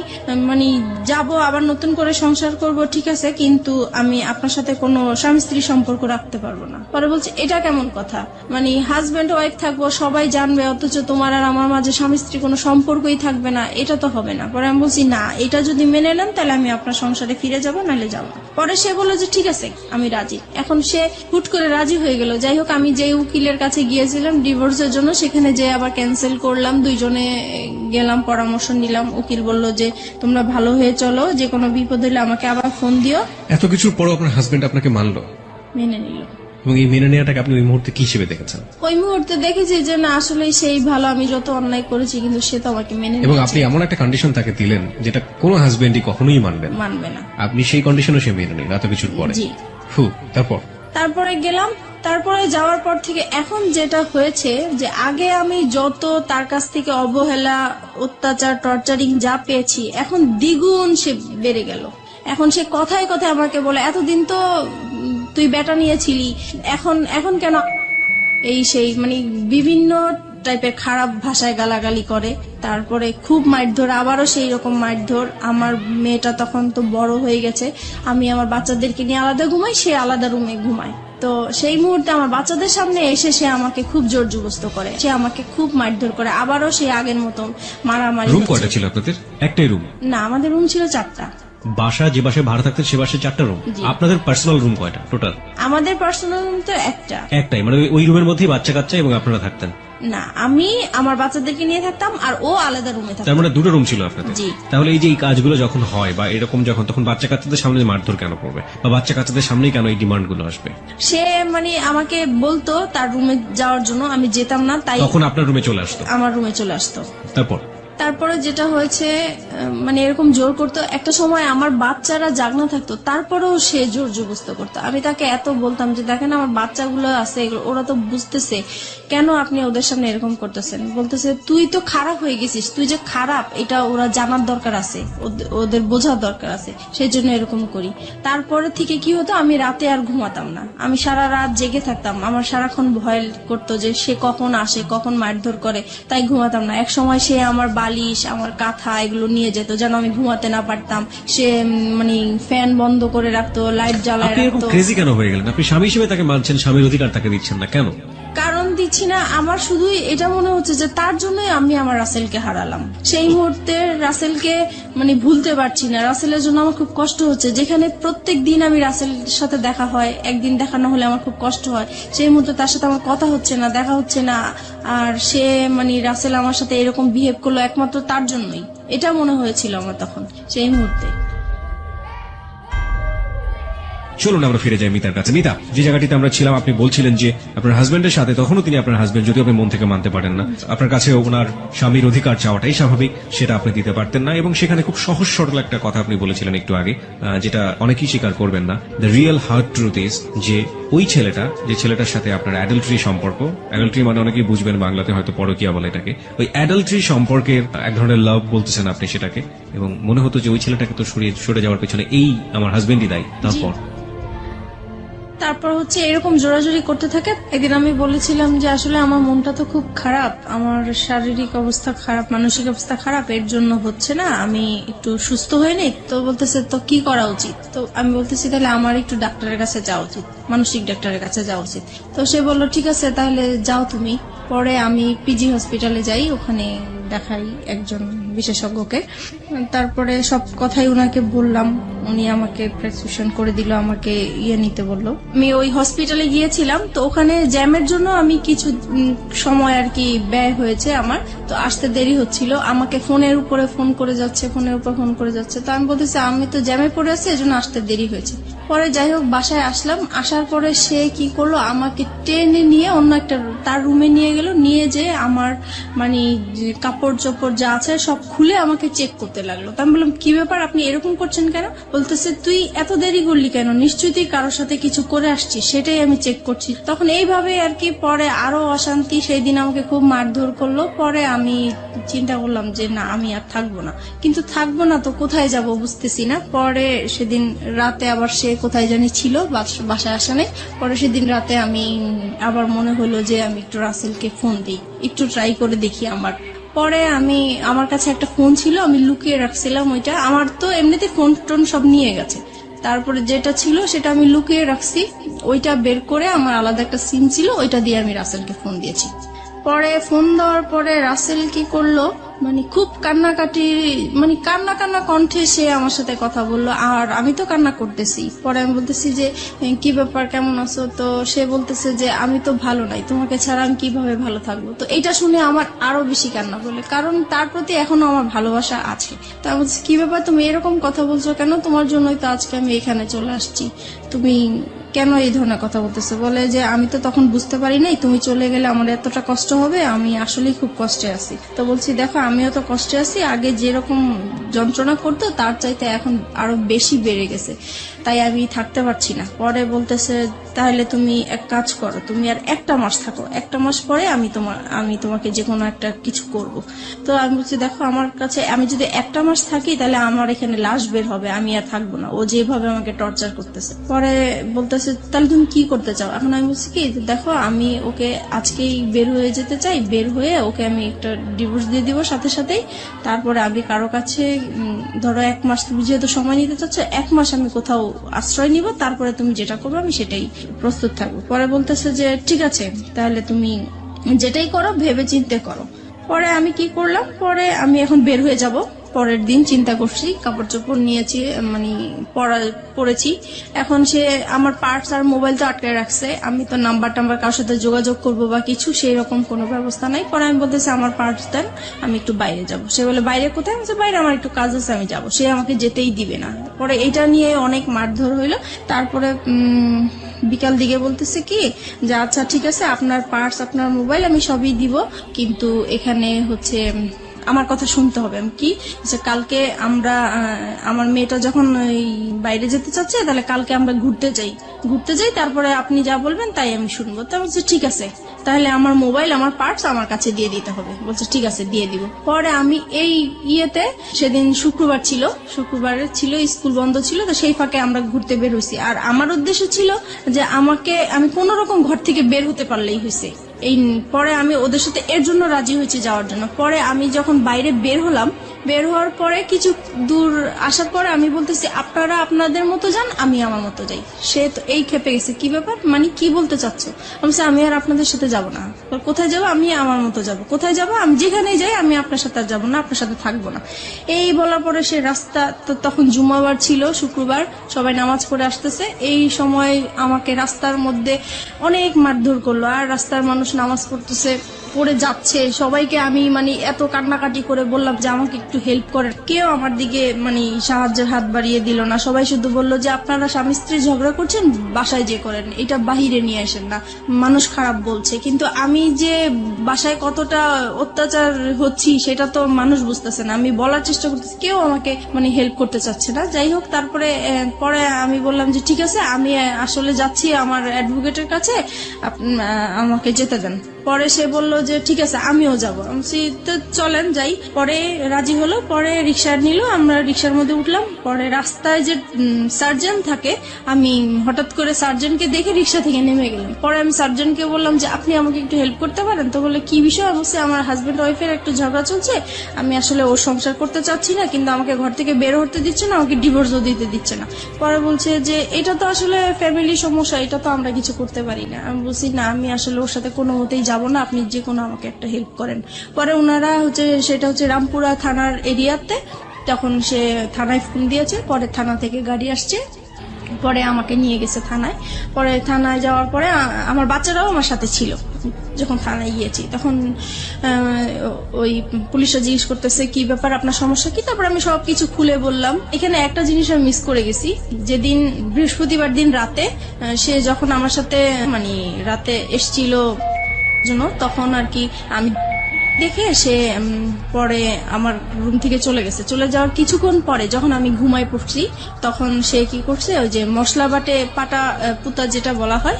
মানে যাব, আবার নতুন করে সংসার করব, ঠিক আছে, কিন্তু আমি আপনার সাথে কোনো স্বামী স্ত্রী সম্পর্ক রাখতে পারবো না। পরে বলছে এটা কেমন কথা, মানে হাজবেন্ড ওয়াইফ থাকবো, সবাই জানবে, অথচ তোমার আর আমার মাঝে স্বামী স্ত্রী কোনো সম্পর্কই থাকবে না, এটা তো হবে না। পরে আমি বলছি না, এটা যদি মেনে নেন তাহলে আমি আপনার সংসারে ফিরে যাবো, নাহলে যাবো। পরে সে বললো যে ঠিক আছে, আমি রাজি। এখন সে হুট করে রাজি হয়ে গেল। যাই হোক, আমি যে উকিলের কাছে গিয়েছিলাম ডিভোর্সের জন্য, সেখানে যে আবার ক্যান্সেল করলাম, দুইজনে গেলাম, পরামর্শ নিলাম। উকিল বলল যে তোমরা ভালো হয়ে চলো, যে কোনো বিপদ হলে আমাকে আবার ফোন দিও।
এত কিছুর পরও আপনার হাজবেন্ড আপনাকে মানলো,
মেনে নিল।
এবং এই মেনে নেওয়াটাকে আপনি ওই মুহূর্তে কি হিসেবে দেখেছেন?
ওই মুহূর্তে দেখেছি যে না, আসলে সেই ভালো, আমি যত অন্যায় করেছি কিন্তু সে তো আমাকে মেনে
এবং
নিয়েছে।
আপনি এমন একটা কন্ডিশন তাকে দিলেন যেটা কোনো হাজবেন্ডই কখনোই মানবে
না।
আপনি সেই কন্ডিশনও সে মেনে নিল এত কিছুর পরে।
জি।
তারপরে
গেলাম। তারপরে যাওয়ার পর থেকে এখন যেটা হয়েছে, যে আগে আমি যত তার কাছ থেকে অবহেলা, অত্যাচার, টর্চারিং যা পেয়েছি, এখন দ্বিগুণ সে বেড়ে গেল। এখন সে কথায় কথায় আমাকে বলে, এতদিন তো তুই বেটা নিয়েছিলি, এখন কেন এই সেই, মানে বিভিন্ন টাইপের খারাপ ভাষায় গালাগালি করে। তারপরে খুব মারধর, আবারও সেই রকম মারধর। আমার মেয়েটা তখন তো বড় হয়ে গেছে, আমি আমার বাচ্চাদেরকে নিয়ে আলাদা ঘুমাই, সে আলাদা রুমে ঘুমায়। তো সেই মুহূর্তে আমার বাচ্চাদের সামনে এসে সে আমাকে খুব জোর জবরদস্ত করে, সে আমাকে খুব মারধর করে, আবারও সেই আগের মতন মারামারি।
রুম কয়টা ছিল আপনাদের? একটাই রুম?
না, আমাদের রুম ছিল 4টা।
বাসা যে বাসায় ভাড়া থাকতেন সে বাসায় 4টা রুম? আপনাদের পার্সোনাল রুম কয়টা টোটাল?
আমাদের পার্সোনাল রুম তো একটাই,
মানে ওই রুমের মধ্যেই বাচ্চা কাচ্চা এবং আপনারা থাকতেন?
না, আমি আমার বাচ্চাদেরকে নিয়ে থাকতাম আর ও আলাদা রুমে থাকতো।
তার মানে 2টা রুম ছিল আপনাদের?
জি।
তাহলে এই যে এই কাজগুলো যখন হয় বা এরকম যখন, তখন বাচ্চা কাচ্চাদের সামনে মারধর কেন করবে, বা বাচ্চা কাচ্চাদের সামনেই কেন এই ডিমান্ড গুলো আসবে?
সে মানে আমাকে বলতো তার রুমে যাওয়ার জন্য, আমি যেতাম না, তাই
তখন আপনার রুমে চলে আসতো?
আমার রুমে চলে আসতো। তারপরে যেটা হয়েছে, মানে এরকম জোর করতো। একটা সময় আমার বাচ্চারা জাগনা থাকতো, তারপরেও সে জোর জবরদস্ত করতো। আমি তাকে এত বলতাম যে দেখেন আমার বাচ্চাগুলো আছে, ওরা তো বুঝতেছে, কেন আপনি ওদের সামনে এরকম করতেছেন? বলতেছে তুই তো খারাপ হয়ে গেছিস, তুই যে খারাপ এটা ওরা জানার দরকার আছে, ওদের বোঝার দরকার আছে, সেই জন্য এরকম করি। তারপরে থেকে কি হতো, আমি রাতে আর ঘুমাতাম না, আমি সারা রাত জেগে থাকতাম। আমার সারাক্ষণ ভয় করতো যে সে কখন আসে, কখন মারধর করে, তাই ঘুমাতাম না। এক সময় সে আমার বালিশ, আমার কাঁথা এগুলো নিয়ে যেত যেন আমি ঘুমাতে না পারতাম। সে মানে ফ্যান বন্ধ করে রাখতো, লাইট জ্বালায়
আপনি এরকম
রাখতো।
ক্রেজি কেন হয়ে গেলেন? আপনি স্বামী হিসেবে তাকে মানছেন, স্বামীর অধিকার তাকে দিচ্ছেন না কেন?
কারণ দিচ্ছি না, আমার শুধুই এটা মনে হচ্ছে যে তার জন্যই আমি আমার রাসেলকে হারালাম। সেই মুহূর্তে রাসেলকে মানে ভুলতে পারছি না, রাসেলের জন্য আমার খুব কষ্ট হচ্ছে। যেখানে প্রত্যেক দিন আমি রাসেলের সাথে দেখা হয়, একদিন দেখা না হলে আমার খুব কষ্ট হয়, সেই মুহূর্তে তার সাথে আমার কথা হচ্ছে না, দেখা হচ্ছে না। আর সে মানে রাসেল আমার সাথে এরকম বিহেভ করলো একমাত্র তার জন্যই, এটা মনে হয়েছিল আমার তখন সেই মুহূর্তে।
চলুন আমরা ফিরে যাই মিতার কাছে। মিতা, যে জায়গাটিতে আমরা ছিলাম, আপনি বলছিলেন যে আপনার হাজবেন্ডের সাথে, তখনও তিনি আপনার হাজবেন্ড, যদিও আপনি মন থেকে মানতে পারেন না, আপনার কাছে ওনার স্বামীর অধিকার চাওয়াটাই স্বাভাবিক, সেটা আপনি দিতে পারতেন না। এবং সেখানে খুব সহজ সরল একটা কথা আপনি বলেছিলেন একটু আগে, যেটা অনেকেই স্বীকার করবেন না। The real hard truth is যে ওই ছেলেটা, যে ছেলেটার সাথে আপনার অ্যাডাল্টারি সম্পর্ক, অ্যাডাল্টারি মানে অনেকেই বুঝবেন বাংলাতে হয়তো পরকীয়া বলে এটাকে, ওই অ্যাডাল্টারি সম্পর্কের এক ধরনের লাভ বলতেছেন আপনি সেটাকে, এবং মনে হতো যে ওই ছেলেটাকে তো সরে যাওয়ার পেছনে এই আমার হাজবেন্ডই দায়ী।
তারপর হচ্ছে এরকম জোরাজোরি করতে থাকে। একদিন আমি বলেছিলাম যে আসলে আমার মনটা তো খুব খারাপ, আমার শারীরিক অবস্থা খারাপ, মানসিক অবস্থা খারাপ, এর জন্য হচ্ছে না, আমি একটু সুস্থ হয়ে নেই। তো বলতেছে তো কি করা উচিত? তো আমি বলতেছি তাহলে আমার একটু ডাক্তারের কাছে যাওয়া উচিত, মানসিক ডাক্তারের কাছে যাওয়া উচিত। তো সে বললো ঠিক আছে তাহলে যাও তুমি। পরে আমি পিজি হসপিটালে যাই, ওখানে দেখাই একজন বিশেষজ্ঞকে। তারপরে সব কথাই উনাকে বললাম, উনি আমাকে প্রেসক্রিপশন করে দিল, আমাকে নিতে বললো। আমি ওই হসপিটালে গিয়েছিলাম, তো ওখানে জ্যামের জন্য আমি কিছু সময় আর কি ব্যয় হয়েছে আমার, তো আসতে দেরি হচ্ছিল। আমাকে ফোনের উপরে ফোন করে যাচ্ছে, ফোনের উপর ফোন করে যাচ্ছে। তো আমি বলতেছি আমি তো জ্যামে পড়ে আছি, এজন্য আসতে দেরি হয়েছে। পরে যাই হোক বাসায় আসলাম, আসার পরে সে কি করলো, আমাকে টেনে নিয়ে অন্য একটা তার রুমে নিয়ে গেল, নিয়ে যে আমার মানে কাপড় চোপড় যা আছে সব খুলে আমাকে চেক করতে লাগলো। তো আমি বললাম কি ব্যাপার, আপনি এরকম করছেন কেন? বলতেছে তুই এত দেরি করলি কেন, নিশ্চয়ই তুই কারোর সাথে কিছু করে আসছিস, সেটাই আমি চেক করছি। তখন এইভাবে আর কি পরে আরো অশান্তি, সেই দিন আমাকে খুব মারধর করলো। পরে আমি চিন্তা করলাম যে না আমি আর থাকবো না, কিন্তু থাকবো না তো কোথায় যাব বুঝতেছি না। পরে সেদিন রাতে আবার সে কোথায় জানি ছিল, বাসায় আসা নেই। পরে সেদিন রাতে আমি আবার মনে হলো যে আমি একটু রাসেলকে ফোন দিই, একটু ট্রাই করে দেখি। পরে আমার কাছে একটা ফোন ছিল, আমি লুকিয়ে রাখছিলাম ওইটা। আমার তো এমনিতে ফোন টোন সব নিয়ে গেছে, তারপরে যেটা ছিল সেটা আমি লুকিয়ে রাখছি, ওইটা বের করে আমার আলাদা একটা সিম ছিল, ওইটা দিয়ে আমি রাসেলকে ফোন দিয়েছি। পরে ফোন দেওয়ার পরে রাসেল কি করলো, মানে খুব কান্নাকাটি, মানে কান্না কণ্ঠে সে আমার সাথে কথা বললো, আর আমি তো কান্না করতেছি। পরে আমি বলতেছি যে কি ব্যাপার, কেমন আছো? তো সে বলতেছে যে আমি তো ভালো নাই, তোমাকে ছাড়া আমি কিভাবে ভালো থাকবো? তো এটা শুনে আমার আরো বেশি কান্না বলে, কারণ তার প্রতি এখনো আমার ভালোবাসা আছে। তো আমি বলছি কি ব্যাপার, তুমি এরকম কথা বলছো কেন? তোমার জন্যই তো আজকে আমি এখানে চলে আসছি, তুমি কেন এই ধরনের কথা বলতেছে? বলে যে আমি তো তখন বুঝতে পারি নাই, তুমি চলে গেলে আমার এতটা কষ্ট হবে, আমি আসলেই খুব কষ্টে আছি। তো বলছি দেখো আমিও তো কষ্টে আছি, আগে যেরকম যন্ত্রণা করতো তার চাইতে এখন আরো বেশি বেড়ে গেছে, তাই আমি থাকতে পারছি না। পরে বলতেছে তাহলে তুমি এক কাজ করো, তুমি আর একটা মাস থাকো, একটা মাস পরে আমি তোমাকে যে কোনো একটা কিছু করব। তো আমি বলছি দেখো আমার কাছে আমি যদি একটা মাস থাকি তাহলে আমার এখানে লাশ বের হবে, আমি আর থাকবো না, ও যেভাবে আমাকে টর্চার করতেছে। পরে বলতেছে তাহলে তুমি কি করতে চাও? এখন আমি বলছি কি দেখো আমি ওকে আজকেই বের হয়ে যেতে চাই, বের হয়ে ওকে আমি একটা ডিভোর্স দিয়ে দিব সাথে সাথেই। তারপরে আমি কারো কাছে ধরো এক মাস, তুমি যেহেতু সময় নিতে চাচ্ছ, এক মাস আমি কোথাও আশ্রয় নিব, তারপরে তুমি যেটা করবে আমি সেটাই প্রস্তুত থাকবো। পরে বলতেছে যে ঠিক আছে তাহলে তুমি যেটাই করো ভেবে চিন্তে করো। পরে আমি কি করলাম, পরে আমি এখন বের হয়ে যাব। পরের দিন চিন্তা করছি, কাপড় চোপড় নিয়েছি, মানে পরেছি। এখন সে আমার পার্টস আর মোবাইল তো আটকে রাখছে, আমি তো নাম্বার কারোর সাথে যোগাযোগ করবো বা কিছু সেই রকম কোনো ব্যবস্থা নাই। পরে আমি বলতেছি আমার পার্টস দেন, আমি একটু বাইরে যাব। সে বলে বাইরে কোথায়? আমি বাইরে আমার একটু কাজ আছে, আমি যাব। সে আমাকে যেতেই দিবে না। পরে এটা নিয়ে অনেক মারধর হইলো। তারপরে বিকাল দিকে বলতেছে কি যে আচ্ছা ঠিক আছে আপনার পার্টস আপনার মোবাইল আমি সবই দিব, কিন্তু এখানে হচ্ছে আমার কথা শুনতে হবে। আমি কি যে কালকে আমরা আমার মেয়েটা যখন বাইরে যেতে চাচ্ছে তাহলে কালকে আমরা ঘুরতে যাই, তারপরে আপনি যা বলবেন তাই আমি শুনবো। তা বলছে ঠিক আছে তাহলে আমার মোবাইল আমার পার্টস আমার কাছে দিয়ে দিতে হবে। বলছে ঠিক আছে দিয়ে দিব। পরে আমি এই সেদিন শুক্রবার ছিল, স্কুল বন্ধ ছিল, তো সেই ফাঁকে আমরা ঘুরতে বের হয়েছি। আর আমার উদ্দেশ্য ছিল যে আমি কোন রকম ঘর থেকে বের হতে পারলেই হয়েছে। এই পরে আমি ওদের সাথে এর জন্য রাজি হয়েছি যাওয়ার জন্য। পরে আমি যখন বাইরে বের হলাম, বের হওয়ার পরে কিছু দূর আসার পরে আমি বলতেছি আপনারা আপনাদের মতো যান, আমি আমার মতো যাই। সে তো এই খেপে গেছে, কি ব্যাপার, মানে কি বলতে চাচ্ছ? আমি বলছি, আমি আর আপনাদের সাথে যাব না। কোথায় যাবো? আমি আমার মতো যাব। কোথায় যাব? আমি যেখানেই যাই আমি আপনার সাথে আর যাবো না, আপনার সাথে থাকবো না। এই বলার পরে সে রাস্তা, তখন জুমাবার ছিল, শুক্রবার, সবাই নামাজ পড়ে আসতেছে। এই সময় আমাকে রাস্তার মধ্যে অনেক মারধর করলো। আর রাস্তার মানুষ নামাজ পড়তেছে, পড়ে যাচ্ছে, সবাইকে আমি মানে এত কান্নাকাটি করে বললাম যে আমাকে একটু হেল্প করেন, কেউ আমার দিকে মানে সাহায্যের হাত বাড়িয়ে দিল না। সবাই শুধু বললো যে আপনারা স্বামী স্ত্রী ঝগড়া করছেন, বাসায় যে করেন, এটা বাহিরে নিয়ে আসেন না, মানুষ খারাপ বলছে। কিন্তু আমি যে বাসায় কতটা অত্যাচার হচ্ছি সেটা তো মানুষ বুঝতেছে না। আমি বলার চেষ্টা করতেছি, কেউ আমাকে মানে হেল্প করতে চাচ্ছে না। যাই হোক, তারপরে পরে আমি বললাম যে ঠিক আছে, আমি আসলে যাচ্ছি আমার অ্যাডভোকেটের কাছে, আমাকে যেতে দেন। পরে সে বললো যে ঠিক আছে আমিও যাবো। আমি বলছি, তো চলেন যাই। পরে রাজি হলো, পরে রিক্সা নিল, আমরা রিক্সার মধ্যে উঠলাম। পরে রাস্তায় যে সার্জন থাকে, আমি হঠাৎ করে সার্জনকে দেখে রিক্সা থেকে নেমে গেলাম। পরে আমি সার্জনকে বললাম যে আপনি আমাকে একটু হেল্প করতে পারেন? তো বলে কি বিষয়? আমি বলছি, আমার হাজবেন্ড ওয়াইফের একটু ঝগড়া চলছে, আমি আসলে ওর সংসার করতে চাচ্ছি না, কিন্তু আমাকে ঘর থেকে বের হতে দিচ্ছে না, আমাকে ডিভোর্সও দিতে দিচ্ছে না। পরে বলছে যে এটা তো আসলে ফ্যামিলি সমস্যা, এটা তো আমরা কিছু করতে পারি না। আমি বলছি না, আমি আসলে ওর সাথে কোনো মতেই যাবো না, আপনি যে কোনো আমাকে একটা হেল্প করেন। পরে ওনারা সেটা হচ্ছে রামপুরা থানার এরিয়াতে, তখন সে থানায় ফোন দিয়েছে। পরে থানা থেকে গাড়ি আসছে, পরে আমাকে নিয়ে গেছে থানায়। পরে থানায় যাওয়ার পরে আমার বাচ্চারাও আমার সাথে ছিল। যখন থানায় গিয়েছি তখন ওই পুলিশরা জিজ্ঞেস করতেছে কি ব্যাপার, আপনার সমস্যা কি? তারপর আমি সবকিছু খুলে বললাম। এখানে একটা জিনিস আমি মিস করে গেছি, যেদিন বৃহস্পতিবার দিন রাতে সে যখন আমার সাথে মানে রাতে এসছিল জন্য, তখন আর কি আমি দেখে সে পরে আমার রুম থেকে চলে গেছে। চলে যাওয়ার কিছুক্ষণ পরে যখন আমি ঘুমায় পড়ছি, তখন সে কি করছে, ওই যে মশলা বাটে পাটা পুতা যেটা বলা হয়,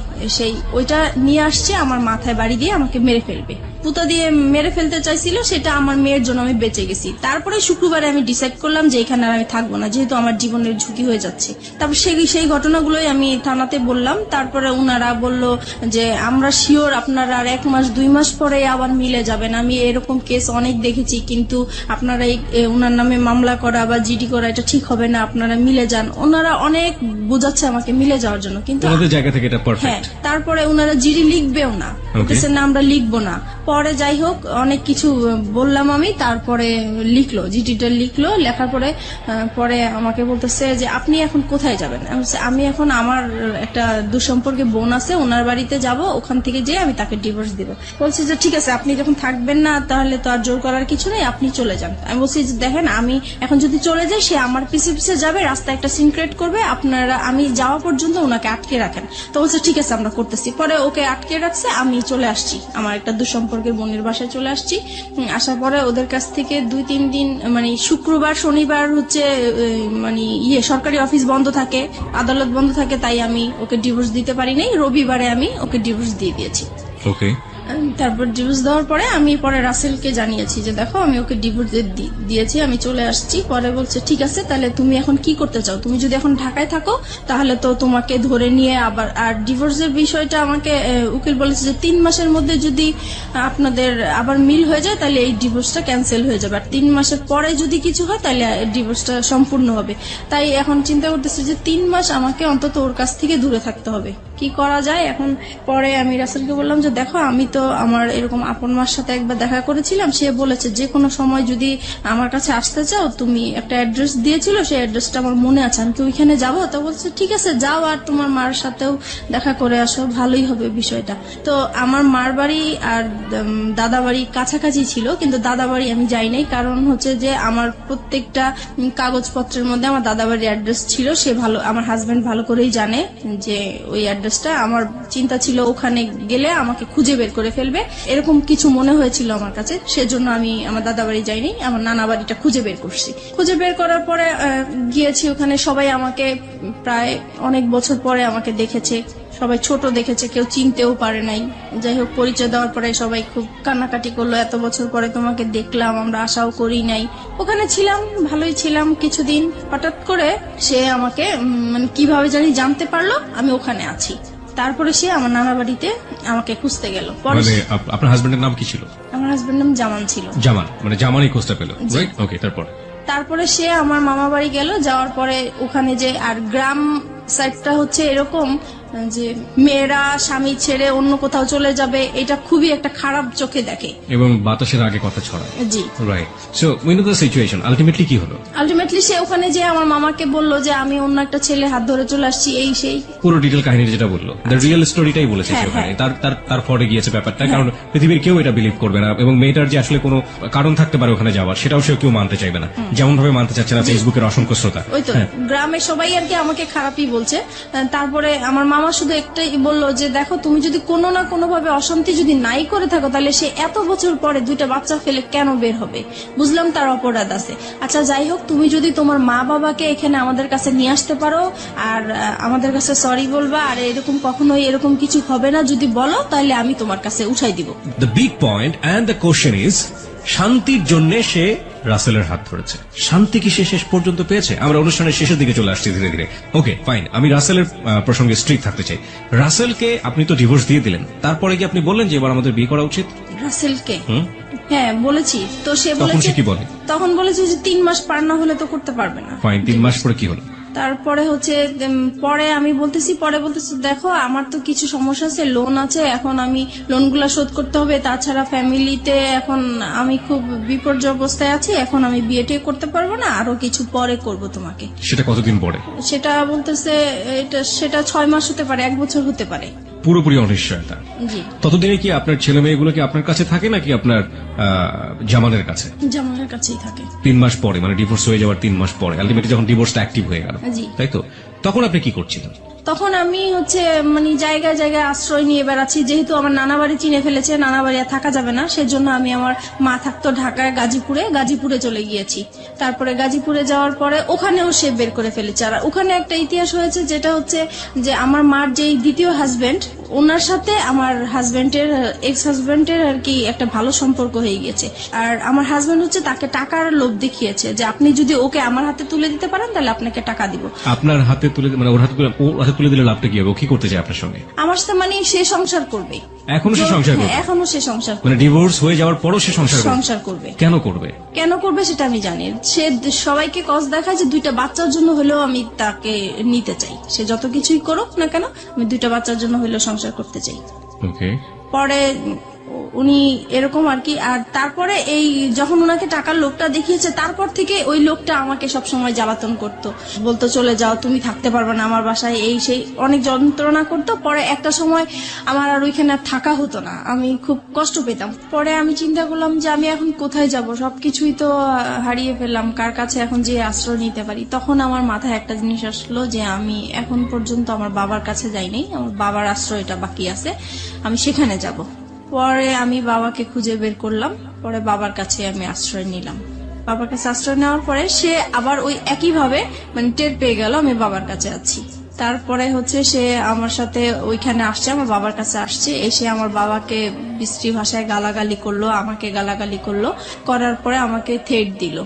ওইটা নিয়ে আসছে, আমার মাথায় বাড়ি দিয়ে আমাকে মেরে ফেলবে। পুতা দিয়ে মেরে ফেলতে চাইছিল, সেটা আমার মেয়ের জন্য আমি বেঁচে গেছি। তারপরে শুক্রবারে আমি ডিসাইড করলাম যে এখানে আর আমি থাকবো না, যেহেতু আমার জীবনের ঝুঁকি হয়ে যাচ্ছে। তারপর সেই ঘটনাগুলোই আমি থানাতে বললাম। তারপরে উনারা বলল যে আমরা শিওর আপনারা আর 1 মাস 2 মাস পরে আবার মিলে যাবেন। আমি এরকম কেস অনেক দেখেছি, কিন্তু আপনারা উনার নামে মামলা করা বা জিডি করা এটা ঠিক হবে না, আপনারা মিলে যান। ওনারা অনেক বোঝাচ্ছে আমাকে মিলে যাওয়ার জন্য, কিন্তু
ওনাদের জায়গা থেকে এটা
হ্যাঁ,
পারফেক্ট।
তারপরে ওনারা জিডি লিখবেও না, বলতেছে না আমরা লিখবো না। পরে যাই হোক অনেক কিছু বললাম আমি, তারপরে লিখলো, জিডিটা লিখলো। লেখার পরে পরে আমাকে বলতেছে যে আপনি এখন কোথায় যাবেন? আমি এখন আমার একটা দুঃসম্পর্কে বোন আছে, ওনার বাড়িতে যাব, ওখান থেকে যেয়ে আমি তাকে ডিভোর্স দিব। বলছে যে ঠিক আছে, আপনি যখন থাকবেন না তাহলে তো আর জোর করার কিছু নেই, আপনি চলে যান। আমি বলছি যে দেখেন, আমি এখন যদি চলে যাই, সে আমার পিছে পিছে যাবে, রাস্তায় একটা সিন ক্রিয়েট করবে, আপনারা আমি যাওয়া পর্যন্ত ওনাকে আটকে রাখেন। তো বলছে ঠিক আছে আমরা করতেছি। পরে ওকে আটকে রাখছে, আমি চলে আসছি আমার একটা দুঃসম্পর্কের বোনের বাসায় চলে আসছি। আসার পরে ওদের কাছ থেকে 2-3 দিন মানে শুক্রবার শনিবার হচ্ছে মানে সরকারি অফিস বন্ধ থাকে, আদালত বন্ধ থাকে, তাই আমি ওকে ডিভোর্স দিতে পারি নাই। রবিবারে আমি ওকে ডিভোর্স দিয়ে দিয়েছি।
ওকে,
তারপর ডিভোর্স দেওয়ার পরে আমি পরে রাসেলকে জানিয়েছি যে দেখো আমি ওকে ডিভোর্স দিয়েছি, আমি চলে আসছি। পরে বলছে ঠিক আছে, তাহলে তুমি এখন কি করতে চাও? তুমি যদি এখন ঢাকায় থাকো তাহলে তো তোমাকে ধরে নিয়ে আবার, আর ডিভোর্সের বিষয়টা আমাকে উকিল বলেছে যে 3 মাসের মধ্যে যদি আপনাদের আবার মিল হয়ে যায় তাহলে এই ডিভোর্সটা ক্যান্সেল হয়ে যাবে, আর 3 মাসের পরে যদি কিছু হয় তাহলে ডিভোর্সটা সম্পূর্ণ হবে। তাই এখন চিন্তা করতেছি যে 3 মাস আমাকে অন্তত ওর কাছ থেকে দূরে থাকতে হবে, কি করা যায় এখন। পরে আমি রাসেলকে বললাম যে দেখো, আমি তো আমার এরকম আপন মার সাথে একবার দেখা করেছিলাম, সে বলেছে যে কোনো সময় যদি আমার কাছে আসতে চাও, তুমি একটা অ্যাড্রেস দিয়েছিল, সেই অ্যাড্রেসটা আমার মনে আছে, আমি কি ওইখানে যাবো? তো বলছে ঠিক আছে যাও, আর তোমার মার সাথেও দেখা করে আসো, ভালোই হবে বিষয়টা। তো আমার মার বাড়ি আর দাদা বাড়ি কাছাকাছি ছিল, কিন্তু দাদা বাড়ি আমি যাই নাই, কারণ হচ্ছে যে আমার প্রত্যেকটা কাগজপত্রের মধ্যে আমার দাদা বাড়ির অ্যাড্রেস ছিল। সে ভালো, আমার হাজবেন্ড ভালো করেই জানে যে ওই অ্যাড্রেসটা। আমার চিন্তা ছিল ওখানে গেলে আমাকে খুঁজে বের করে ফেলবে, এরকম কিছু মনে হয়েছিল আমার কাছে, সেজন্য আমি আমার দাদা বাড়ি যাইনি, আমার নানা বাড়িটা খুঁজে বের করছি। খুঁজে বের করার পরে গিয়েছি ওখানে, সবাই আমাকে প্রায় অনেক বছর পরে আমাকে দেখেছে, সবাই ছোট দেখেছে, কেউ চিনতেও পারে নাই। যাই হোক, পরিচয় দেওয়ার পরে সবাই খুব কান্নাকাটি করলো, এত বছর পরে তোমাকে দেখলাম, আমরা আশাও করি নাই। ওখানে ছিলাম, ভালোই ছিলাম কিছুদিন। হঠাৎ করে সে আমাকে মানে কিভাবে জানি জানতে পারলো আমি ওখানে আছি। তারপরে সে আমার নানা বাড়িতে আমাকে খুঁজতে গেল। পরে
মানে আপনার হাজবেন্ডের নাম কি ছিল?
আমার হাজবেন্ড নাম জামান ছিল।
জামান, মানে জামানই খোঁজটা পেল, রাইট? ওকে, তারপর?
তারপরে সে আমার মামা বাড়ি গেল, যাওয়ার পরে ওখানে যে, আর গ্রাম সাইডটা হচ্ছে এরকম যে মেয়েরা স্বামী ছেড়ে অন্য কোথাও চলে যাবে, এটা খুবই একটা খারাপ চোখে দেখে
এবং বাতাসের আগে কথা ছড়ায়।
জি,
right. So we know the situation. Ultimately কি হলো?
আলটিমেটলি সে ওখানে যে আমার মামাকে বললো যে আমি অন্য একটা ছেলে হাত ধরে চলে আসছি, এই সেই
পুরো ডিটেল কাহিনী যেটা বললো, দ্য রিয়েল স্টোরিটাই বলেছে সে ওখানে। তার ফরে গিয়েছে ব্যাপারটা, কারণ পৃথিবীর কেউ এটা বিলিভ করবে না, এবং মেয়েটার যে আসলে কোনো কারণ থাকতে পারে ওখানে যাওয়ার, সেটাও সে কেউ মানতে চাইবে না, যেমন ভাবে মানতে চাচ্ছে না ফেসবুকের অসংখ্য শ্রোতা।
ওই তো গ্রামের সবাই আর কি আমাকে খারাপই বলছে। তারপরে আমার মামা শুধু একটাই বললো যে দেখো, তুমি যদি কোনো না কোনো ভাবে অশান্তি যদি নাই করে থাকো, তাহলে সে এত বছর পরে 2টা বাচ্চা ফেলে কেন বের হবে? বুঝলাম তার অপরাধ আছে। আচ্ছা যাই হোক, তুমি যদি তোমার মা বাবাকে এখানে আমাদের কাছে নিয়ে আসতে পারো আর আমাদের কাছে সরি বলবা, আর এরকম কখনোই এরকম কিছু হবে না যদি বলো, তাহলে আমি তোমার কাছে উঠাই দিব।
The big point and the question is, শান্তির জন্য সে রাসেলের হাত ধরেছে। শান্তি কি সে শেষ পর্যন্ত পেয়েছে? আমরা অনুষ্ঠানের শেষের দিকে চলে আসছি ধীরে ধীরে। ওকে ফাইন, আমি রাসেলের প্রসঙ্গে স্ট্রিক্ট থাকতে চাই। রাসেলকে আপনি তো ডিভোর্স দিয়ে দিলেন, তারপরে কি আপনি বললেন যে এবার আমাদের বিয়ে করা উচিত?
রাসেলকে হ্যাঁ বলেছি তো, সে
তখন
বলেছে,
সে কি বলে?
তখন বলেছে যে 3 মাস পার না হলে তো করতে পারবে না।
ফাইন, 3 মাস পরে কি হলো?
তারপরে হচ্ছে পরে বলতেছি দেখো আমার তো কিছু সমস্যা আছে, লোন আছে, এখন আমি লোনগুলা শোধ করতে হবে, তাছাড়া ফ্যামিলিতে এখন আমি খুব বিপর্যয় অবস্থায় আছি, এখন আমি বিয়েটা করতে পারবো না, আরো কিছু পরে করব তোমাকে।
সেটা কতদিন পরে?
সেটা বলতেছে সেটা 6 মাস হতে পারে, 1 বছর হতে পারে।
পুরোপুরি অনিশ্চয়তা।
জি।
ততদিনে কি আপনার ছেলে মেয়েগুলো কি আপনার কাছে থাকে নাকি আপনার জামানের কাছে?
জামানের কাছেই থাকে।
3 মাস পরে, মানে ডিভোর্স হয়ে যাওয়ার 3 মাস পরে, আলটিমেটলি যখন ডিভোর্সটা অ্যাক্টিভ হয়ে গেল,
জি।
তাই তো? তখন আপনি কি করছিলেন?
তখন আমি হচ্ছে মানে জায়গায় জায়গায় আশ্রয় নিয়ে বেড়াচ্ছি, যেহেতু আমার নানা বাড়ি চিনে ফেলেছে, নানা বাড়ি আর থাকা যাবে না, সেজন্য আমি, আমার মা থাকতো ঢাকায় গাজীপুরে চলে গিয়েছি। তারপরে গাজীপুরে যাওয়ার পরে ওখানেও সে বের করে ফেলেছে। আর ওখানে একটা ইতিহাস হয়েছে, যেটা হচ্ছে যে আমার মার যে দ্বিতীয় হাজবেন্ড, ওনার সাথে আমার হাজবেন্ডের এক্স হাজবেন্ডের আর কি একটা ভালো সম্পর্ক হয়ে গেছে। আর আমার হাজবেন্ড হচ্ছে তাকে টাকার লোভ দেখিয়েছে যে আপনি যদি ওকে আমার হাতে তুলে দিতে পারেন তাহলে আপনাকে টাকা দিব।
আপনার হাতে তুলে, মানে ওর হাতে তুলে দিলে লাভটা কি হবে? ও কি করতে চায় আপনার সঙ্গে?
আমার সাথে মানে সে সংসার করবে।
এখনো সে সংসার করবে?
হ্যাঁ, এখনো সে সংসার করবে।
মানে ডিভোর্স হয়ে যাওয়ার পরও সে সংসার
করবে।
কেন করবে?
কেন করবে সেটা আমি জানি। সে সবাইকে কজ দেখায় যে 2টা বাচ্চার জন্য হলেও আমি তাকে নিতে চাই। সে যত কিছুই করুক না কেন, আমি 2টা বাচ্চার জন্য হলেও সংসার করতে চাই।
ওকে।
পরে উনি এরকম আর কি। আর তারপরে এই যখন ওনাকে টাকার লোকটা দেখিয়েছে, তারপর থেকে ওই লোকটা আমাকে সব সময় জ্বালাতন করতো, বলতো চলে যাও, তুমি থাকতে পারবে না আমার বাসায়, এই সেই অনেক যন্ত্রণা করতো। পরে একটা সময় আমার আর ওইখানে থাকা হতো না, আমি খুব কষ্ট পেতাম। পরে আমি চিন্তা করলাম যে আমি এখন কোথায় যাব, সবকিছুই তো হারিয়ে ফেললাম, কার কাছে এখন যে আশ্রয় নিতে পারি। তখন আমার মাথায় একটা জিনিস আসলো যে আমি এখন পর্যন্ত আমার বাবার কাছে যাইনি, আমার বাবার আশ্রয়টা বাকি আছে, আমি সেখানে যাব। পরে আমি বাবাকে খুঁজে বের করলাম, পরে বাবার কাছে আমি আশ্রয় নিলাম। বাবার কাছে আশ্রয় নেওয়ার পরে সে আবার ওই একইভাবে মানে টের পেয়ে গেল আমি বাবার কাছে আছি। তারপরে হচ্ছে সে আমার সাথে ওইখানে আসছে, আমার বাবার কাছে আসছে, এসে আমার বাবাকে বিশ্রী ভাষায় গালাগালি করলো, আমাকে গালাগালি করলো, করার পরে আমাকে থ্রেট দিল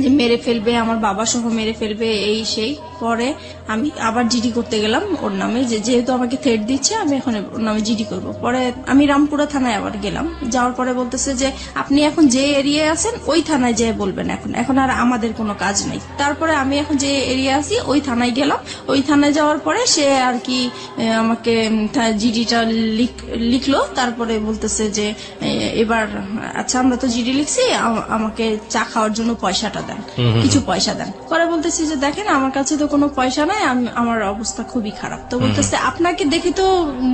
যে মেরে ফেলবে, আমার বাবা সহ মেরে ফেলবে, এই সেই। পরে আমি আবার জিডি করতে গেলাম ওর নামে, যেহেতু আমাকে থ্রেট দিচ্ছে আমি এখন ওর নামে জিডি করব। পরে আমি রামপুরা থানায় আবার গেলাম, যাওয়ার পরে বলতেছে যে আপনি এখন যে এরিয়ায় আছেন ওই থানায় যেয়ে বলবেন, এখন আর আমাদের কোনো কাজ নাই। তারপরে আমি এখন যে এরিয়া আছি ওই থানায় গেলাম, ওই থানায় যাওয়ার পরে সে আর কি আমাকে জিডিটা লিখলো। তারপরে বলতেছে যে এবার আচ্ছা আমরা তো জিডি লিখছি, আমাকে চা খাওয়ার জন্য পয়সাটা দেন, কিছু পয়সা দেন। পরে বলতেছি যে দেখেন আমার কাছে তো কোনো পয়সা নাই, আমার অবস্থা খুবই খারাপ। তো বলতেছে আপনাকে দেখে তো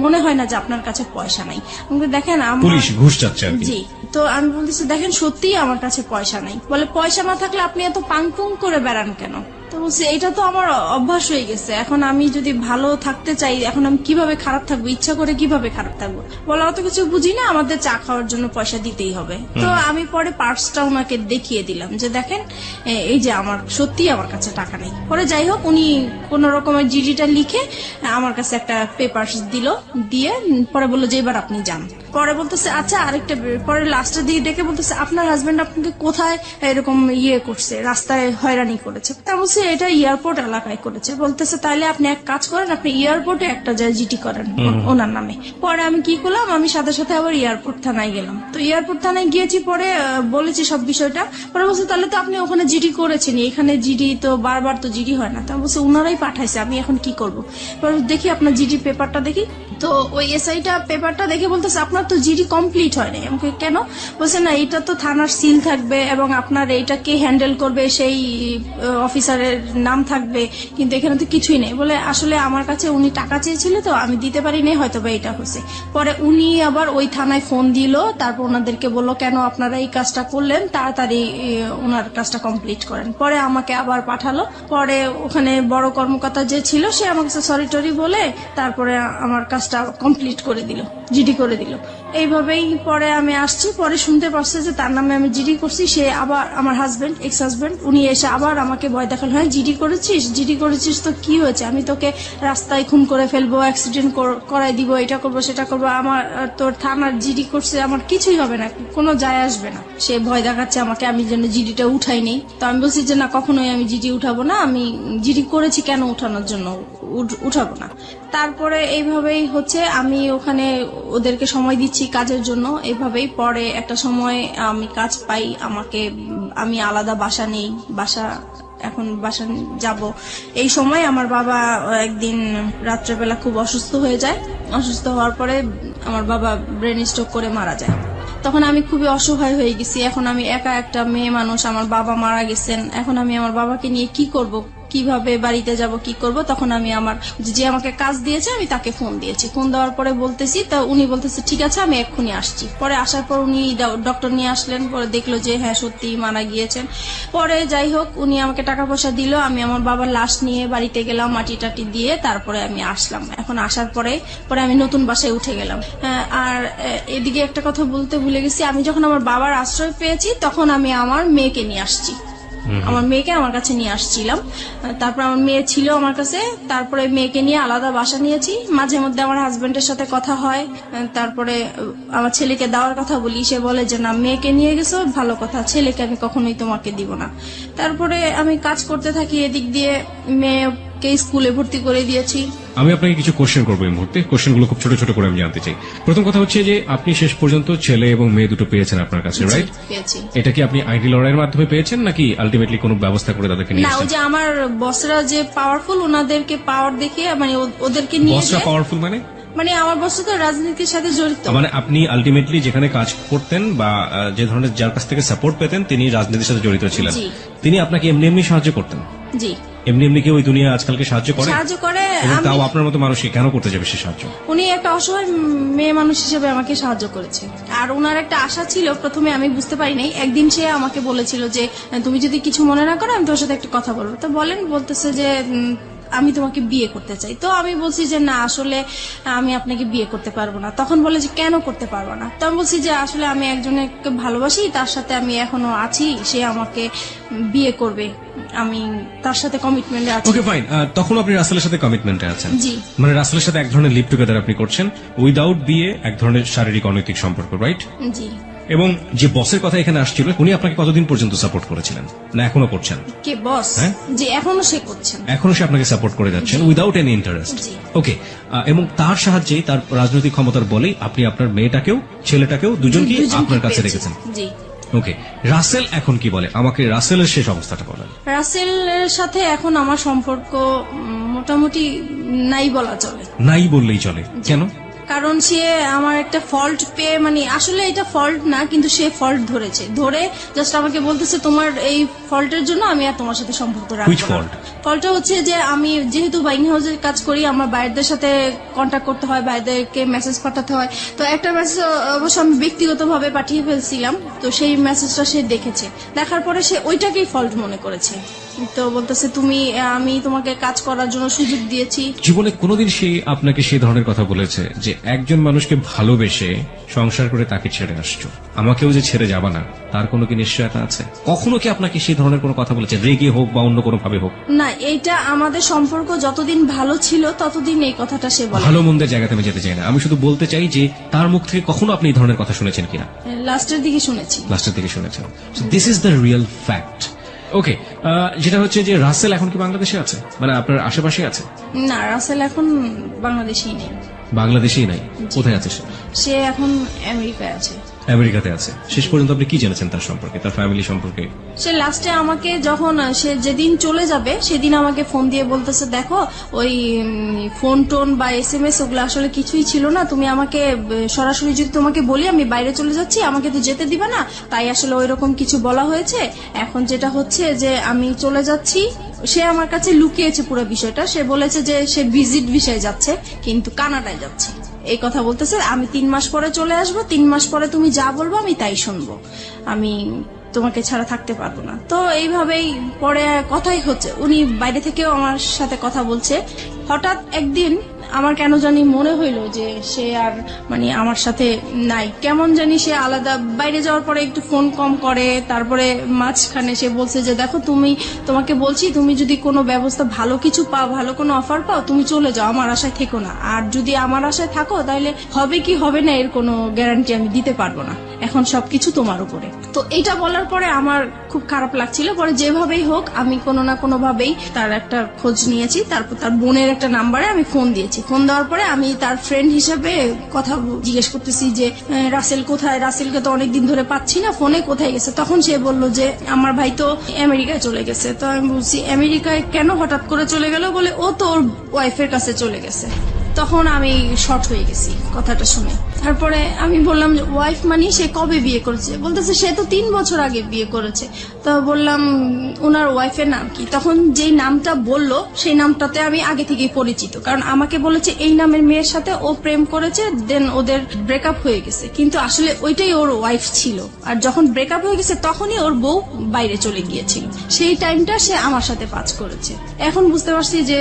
মনে হয় না যে আপনার কাছে পয়সা নাই। দেখেন
পুলিশ ঘুষ চাচ্ছে আর কি।
জি। তো আমি বলতেছি দেখেন সত্যিই আমার কাছে পয়সা নাই। বলে পয়সা না থাকলে আপনি এত পাংপুং করে বেড়ান কেন? তো বলছি এটা তো আমার অভ্যাস হয়ে গেছে, এখন আমি যদি ভালো থাকতে চাই, এখন আমি কিভাবে খারাপ থাকবো, ইচ্ছা করে কিভাবে খারাপ থাকবো? বলে অত কিছু বুঝি না, আমাদের চা খাওয়ার জন্য পয়সা দিতেই হবে। তো আমি পরে পার্সটা ওনাকে দেখিয়ে দিলাম যে দেখেন এই যে আমার সত্যি আমার কাছে টাকা নেই। পরে যাই হোক উনি কোন রকমের জিডিটা লিখে আমার কাছে একটা পেপারস দিল, দিয়ে পরে বললো যে এবার আপনি যান। পরে বলতেছে আচ্ছা আরেকটা, পরে লাস্টের দিকে ডেকে বলতেছে আপনার হাজবেন্ড আপনাকে কোথায় এরকম করছে, রাস্তায় হয়রানি করেছে? তা বলছি এটা এয়ারপোর্ট এলাকায় করেছে। বলতেছে তাহলে আপনি এক কাজ করেন, আপনি এয়ারপোর্টে একটা যায় জিটি করেন ওনার নামে। পরে আমি কি করলাম, আমি সাথে সাথে আবার এয়ারপোর্ট থানায় গেলাম। তো এয়ারপোর্ট থানায় গিয়েছি, পরে বলেছি সব বিষয়টা। পরে বলছে তাহলে তো আপনি ওখানে জিডি করেছেন, এখানে জিডি তো বারবার তো জিডি হয় না। তো বলছে উনারাই পাঠাইছে, আমি এখন কি করব। পরে দেখি আপনার জিডি পেপারটা দেখি, তো ওই এসআইটা পেপারটা দেখে বলতেছে আপনার তো জিডি কমপ্লিট হয়নি। আমাকে কেন? বলছে না এটা তো থানার সিল থাকবে এবং আপনার এইটাকে হ্যান্ডেল করবে সেই অফিসারের নাম থাকবে, কিন্তু এখানে তো কিছুই নেই। বলে আসলে আমার কাছে উনি টাকা চেয়েছিল তো আমি দিতে পারিনি, হয়তো বা এটা হচ্ছে। পরে উনি আবার ওই থানায় ফোন দিল, তারপর ওনাদেরকে বললো কেন আপনারা এই কাজটা করলেন, তাড়াতাড়ি ওনার কাজটা কমপ্লিট করেন। পরে আমাকে আবার পাঠালো। পরে ওখানে বড় কর্মকর্তা যে ছিল সে আমাকে সরি টরি বলে তারপরে আমার কাজটা কমপ্লিট করে দিল, জিডি করে দিল। এইভাবেই পরে আমি আসছি, পরে শুনতে পারছে যে তার নামে আমি জিডি করছি। সে আবার আমার হাজবেন্ড, এক্স হাজবেন্ড, উনি এসে আবার আমাকে ভয় দেখালো, হ্যাঁ জিডি করেছিস তো কি হয়েছে, আমি তোকে রাস্তায় খুন করে ফেলবো, অ্যাক্সিডেন্ট করাই দিব, এটা করবো সেটা করবো, আমার তোর থানার জিডি করছে, আমার কিছুই হবে না, কোনো যায় আসবে না। সে ভয় দেখাচ্ছে আমাকে, আমি যেন জিডিটা উঠাই নেই। তো আমি বলছি যে না, কখনোই আমি জিডি উঠাবো না, আমি জিডি করেছি কেন উঠানোর জন্য উঠাবো না। তারপরে এইভাবেই হচ্ছে, আমি ওখানে ওদেরকে সময় দিচ্ছি কাজের জন্য। এইভাবেই পরে একটা সময় আমি কাজ পাই, আমি আলাদা বাসা নেই, এখন বাসা যাব। এই সময় আমার বাবা একদিন রাত্রেবেলা খুব অসুস্থ হয়ে যায়। অসুস্থ হওয়ার পরে আমার বাবা ব্রেন স্ট্রোক করে মারা যায়। তখন আমি খুবই অসহায় হয়ে গেছি। এখন আমি একা একটা মেয়ে মানুষ, আমার বাবা মারা গেছেন, এখন আমি আমার বাবাকে নিয়ে কি করব, কিভাবে বাড়িতে যাব, কি করব। তখন আমি যে আমাকে কাজ দিয়েছে আমি তাকে ফোন দিয়েছি। ফোন দেওয়ার পরে বলতেছি, তা উনি বলতেছে ঠিক আছে আমি এক্ষুনি আসছি। পরে আসার পর উনি ডক্টর নিয়ে আসলেন, পরে দেখলো যে হ্যাঁ সত্যি মারা গিয়েছেন। পরে যাই হোক উনি আমাকে টাকা পয়সা দিল, আমি আমার বাবার লাশ নিয়ে বাড়িতে গেলাম, মাটি টাটি দিয়ে তারপরে আমি আসলাম। এখন আসার পরে আমি নতুন বাসায় উঠে গেলাম। আর এদিকে একটা কথা বলতে ভুলে গেছি, আমি যখন আমার বাবার আশ্রয় পেয়েছি তখন আমি আমার মেয়েকে নিয়ে আসছি, আমার মেয়েকে আমার কাছে নিয়ে আসছিলাম। তারপর আমার মেয়ে ছিল আমার কাছে, তারপরে মেয়েকে নিয়ে আলাদা বাসা নিয়েছি। মাঝে মধ্যে আমার হাজবেন্ডের সাথে কথা হয়, তারপরে আমার ছেলেকে দেওয়ার কথা বলি, সে বলে যে না মেয়েকে নিয়ে গেছো ভালো কথা, ছেলেকে আমি কখনোই তোমাকে দিব না। তারপরে আমি কাজ করতে থাকি, এদিক দিয়ে মেয়েকে স্কুলে ভর্তি করে দিয়েছি।
আমি আপনাকে কিছু কোশ্চেন করবো এই মুহূর্তে, কোশ্চেনগুলো খুব ছোট ছোট করে আমি জানতে চাই। প্রথম কথা হচ্ছে যে আপনি শেষ পর্যন্ত ছেলে এবং মেয়ে দুটো পেয়েছেন আপনার কাছে, রাইট?
পেয়েছি।
এটা কি আপনি আইডি লড়াইয়ের মাধ্যমে পেয়েছেন নাকি আলটিমেটলি কোনো ব্যবস্থা করে তাদেরকে নিয়ে
না, ওই
এসেছেন?
যে আমার বসরা যে পাওয়ারফুল, ওনাদেরকে পাওয়ার দেখিয়ে মানে ওদেরকে নিয়ে
বসরা পাওয়ারফুল মানে
আমার বস তো রাজনীতির সাথে জড়িত।
মানে আপনি আলটিমেটলি যেখানে কাজ করতেন বা যে ধরনের যার কাছ থেকে সাপোর্ট পেতেন তিনি রাজনীতির সাথে জড়িত ছিলেন,
জি।
তিনি আপনাকে এমনি এমনি সাহায্য করতেন?
জি।
এমনি কি ওই দুনিয়া আজকালকে সাহায্য করে? এবং তাও
আমি
আপনার মতো মানুষকে কেন করতে যাবে সে সাহায্য?
উনি একটা অসহায় মেয়ে মানুষ হিসেবে আমাকে সাহায্য করেছে। আর ওনার একটা আশা ছিল, প্রথমে আমি বুঝতে পারি নাই। একদিন সে আমাকে বলেছিল যে তুমি যদি কিছু মনে না করো আমি তোর সাথে একটা কথা বলবো। তো বলতেছে যে আমি তোমাকে বিয়ে করতে চাই। তো আমি বলছি যে না আসলে আমি আপনাকে বিয়ে করতে পারবো না। তখন বলে যে কেন করতে পারবো না? তো আমি বলছি যে আসলে আমি একজনকে ভালোবাসি, তার সাথে আমি এখনো আছি, সে আমাকে বিয়ে করবে, আমি তার সাথে কমিটমেন্টে আছি।
Okay fine. তখন আপনি রাসেলের সাথে কমিটমেন্টে আছেন?
জি।
মানে রাসেলের সাথে এক ধরনের লিভ টুগেদার আপনি করছেন উইদাউট বিয়ে, এক ধরনের শারীরিক অনৈতিক সম্পর্ক, রাইট?
জি।
এবং যে বসের কথা এখানে আসছিল উনি আপনাকে কতদিন পর্যন্ত সাপোর্ট করেছিলেন, না এখনো করছেন?
কে বস?
হ্যাঁ?
জি, এখনো সে করছেন।
এখনো সে আপনাকে সাপোর্ট করে যাচ্ছেন উইদাউট এনি ইন্টারেস্ট?
জি।
ওকে। এবং তার সাহায্যেই, তার রাজনৈতিক ক্ষমতার বলেই আপনি আপনার মেয়েটাকেও ছেলেটাকেও দুজনকেই আপনার কাছে
পেয়েছি।
রেখেছেন?
জি।
ওকে। রাসেল এখন কি বলে, আমাকে রাসেলের শেষ অবস্থাটা বলেন।
রাসেলের সাথে এখন আমার সম্পর্ক মোটামুটি নাই বলা চলে।
নাই বললেই চলে? কেন?
কারণ সে আমার একটা ফল্ট পেয়ে, মানে আসলে এটা ফল্ট না, কিন্তু সে ফল্ট ধরে জাস্ট আমাকে বলতেছে তোমার এই ফল্টের জন্য আমি আর তোমার সাথে সম্পর্ক রাখবো
Which
না।
fault?
ফল্টটা হচ্ছে যে আমি যেহেতু বাইং হাউসের কাজ করি, আমার বাইরেদের সাথে কন্ট্যাক্ট করতে হয়, বাইরেদেরকে মেসেজ পাঠাতে হয়। তো একটা মেসেজ অবশ্য আমি ব্যক্তিগতভাবে পাঠিয়ে ফেলছিলাম, তো সেই মেসেজটা সে দেখেছে, দেখার পরে সে ওইটাকেই ফল্ট মনে করেছে। তো বলতেছে আমি তোমাকে কাজ করার জন্য সুযোগ দিয়েছি।
জীবনে কোনোদিন সে আপনাকে সেই ধরনের কথা বলেছে যে একজন মানুষকে ভালোবেসে সংসার করে তাকে ছেড়ে আসছো, আমাকেও যে ছেড়ে যাবা না, তার কোনো কি নিশ্চয়তা আছে? কখনো কি আপনাকে সেই ধরনের কোনো কথা বলেছে, রেগে হোক বা অন্য কোনো ভাবে হোক?
না, এইটা আমাদের সম্পর্ক যতদিন ভালো ছিল ততদিন এই কথাটা সে বলে।
ভালো মন্দের জায়গাতে আমি যেতে চাই না, আমি শুধু বলতে চাই যে তার মুখ থেকে কখনো আপনি এই ধরনের কথা শুনেছেন কিনা?
লাস্টের দিকে শুনেছি।
লাস্টের দিকে শুনেছেন। This is the real fact.
Okay, যেটা হচ্ছে যে রাসেল এখন কি বাংলাদেশে আছে, মানে আপনার আশেপাশে আছে?
না, রাসেল এখন বাংলাদেশেই নেই।
বাংলাদেশেই নাই, কোথায় আছে সে?
সে এখন আমেরিকায় আছে।
আমেরিকাতে আছে। শেষ পর্যন্ত আপনি কি জেনেছেন তার সম্পর্কে, তার ফ্যামিলি সম্পর্কে?
সে লাস্টে আমাকে যখন সে যেদিন চলে যাবে সেদিন আমাকে ফোন দিয়ে বলতেছে, দেখো ওই ফোন টোন বা SMS ওগুলো আসলে কিছুই ছিল না, তুমি আমাকে সরাসরি যদি তোমাকে বলি আমি বাইরে চলে যাচ্ছি, আমাকে তো যেতে দিবে না, তাই আসলে ওইরকম কিছু বলা হয়েছে। এখন যেটা হচ্ছে যে আমি চলে যাচ্ছি, সে আমার কাছে লুকিয়েছে পুরো বিষয়টা। সে বলেছে যে সে ভিজিট বিষয়ে যাচ্ছে কিন্তু কানাডায় যাচ্ছে, এই কথা বলতেছে। আমি 3 মাস পরে চলে আসবো, 3 মাস পরে তুমি যা বলবো আমি তাই শুনবো, আমি তোমাকে ছাড়া থাকতে পারবো না। তো এইভাবেই পরে কথাই হচ্ছে, উনি বাইরে থেকেও আমার সাথে কথা বলছে। হঠাৎ একদিন আমার কেন জানি মনে হইলো যে সে আর মানে আমার সাথে নাই, কেমন জানি সে আলাদা। বাইরে যাওয়ার পরে একটু ফোন কম করে, তারপরে মাঝখানে সে বলছে যে দেখো তোমাকে বলছি, তুমি যদি কোনো ব্যবস্থা ভালো কিছু পাও, ভালো কোনো অফার পাও, তুমি চলে যাও, আমার আশায় থেকো না। আর যদি আমার আশায় থাকো তাহলে হবে কি হবে না এর কোনো গ্যারান্টি আমি দিতে পারবো না, এখন সবকিছু তোমার উপরে। তো এটা বলার পরে আমার খুব খারাপ লাগছিল। পরে যেভাবেই হোক আমি কোনো না কোনো ভাবেই তার একটা খোঁজ নিয়েছি, তারপর তার বোনের একটা নাম্বারে আমি ফোন দিয়েছি। ফোন দেওয়ার পরে আমি তার ফ্রেন্ড হিসেবে কথা জিজ্ঞেস করতেছি যে রাসেল কোথায়, রাসেলকে তো অনেকদিন ধরে পাচ্ছি না, ফোনে কোথায় গেছে। তখন সে বলল যে আমার ভাই তো আমেরিকায় চলে গেছে। তো আমি বলছি আমেরিকায় কেন হঠাৎ করে চলে গেল, বলে ও তো ওর ওয়াইফের কাছে চলে গেছে। তখন আমি শর্ট হয়ে গেছি কথাটা শুনে। তারপরে আমি বললাম যে ওয়াইফ মানে সে কবে বিয়ে করেছে, বলতেছে সে তো 3 বছর আগে বিয়ে করেছে। তো বললাম ওনার ওয়াইফের নাম কি? তখন যেই নামটা বললো সেই নামটাতে আমি আগে থেকেই পরিচিত, কারণ আমাকে বলেছে এই নামের মেয়ের সাথে ও প্রেম করেছে, দেন ওদের ব্রেকআপ হয়ে গেছে, কিন্তু আসলে ওইটাই ওর ওয়াইফ ছিল। আর যখন ব্রেকআপ হয়ে গেছে তখনই ওর বউ বাইরে চলে গিয়েছিল, সেই টাইমটা সে আমার সাথে পাস করেছে। এখন বুঝতে পারছি যে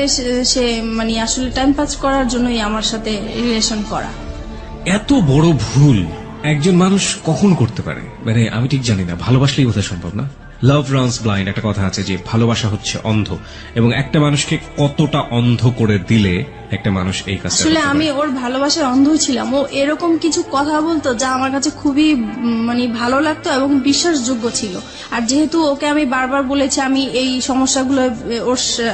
সে মানে আসলে টাইম পাস করার জন্যই আমার সাথে রিলেশন করা।
এত বড় ভুল একজন মানুষ কখন করতে পারে, মানে আমি ঠিক জানি না। ভালোবাসলেই বোধহয় সম্ভব না। লাভ রানস ব্লাইন্ড একটা কথা আছে যে ভালোবাসা হচ্ছে অন্ধ, এবং একটা মানুষকে কতটা অন্ধ করে দিলে একটা মানুষ এই কাজটা
আসলে
করতে
আমি
পারে।
ওর ভালোবাসার অন্ধ ছিলাম। ও এরকম কিছু কথা বলতো যা আমার কাছে খুবই মানে ভালো লাগতো এবং বিশ্বাসযোগ্য ছিল। আর যেহেতু ওকে আমি বারবার বলেছি আমি এই সমস্যাগুলো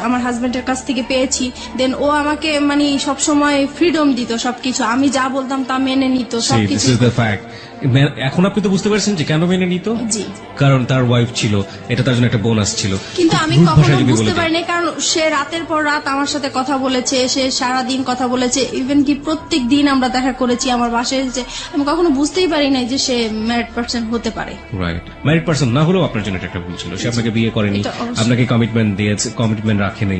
আমার হাজবেন্ডের কাছ থেকে পেয়েছি, দেন ও আমাকে মানে সবসময় ফ্রিডম দিত, সবকিছু আমি যা বলতাম তা মেনে নিত
See,
সবকিছু।
this is the fact. এখন আপনি তো বুঝতে পারছেন যে কেন মেনে নিত।
জি।
কারণ তার ওয়াইফ ছিল, এটা তার জন্য একটা বোনাস ছিল।
কিন্তু আমি
রূঢ়
কখনো
ভাষায় যদি
বুঝতে
বলে দিই।
পারিনি, কারণ সে রাতের পর রাত আমার সাথে কথা বলেছে, সে সারাদিন কথা বলেছে, ইভেন কি প্রত্যেক দিন আমরা দেখা করেছি আমার বাসায় এসেছে। আমি কখনো বুঝতেই পারি নাই যে সে ম্যারিড পার্সন হতে পারে।
রাইট, ম্যারিড পার্সন না হলেও আপনার জন্য এটা একটা ভুল ছিল। সে আপনাকে বিয়ে করেনি,
এটা অবশ্যই।
আপনাকে কমিটমেন্ট দিয়েছে, কমিটমেন্ট রাখেনি।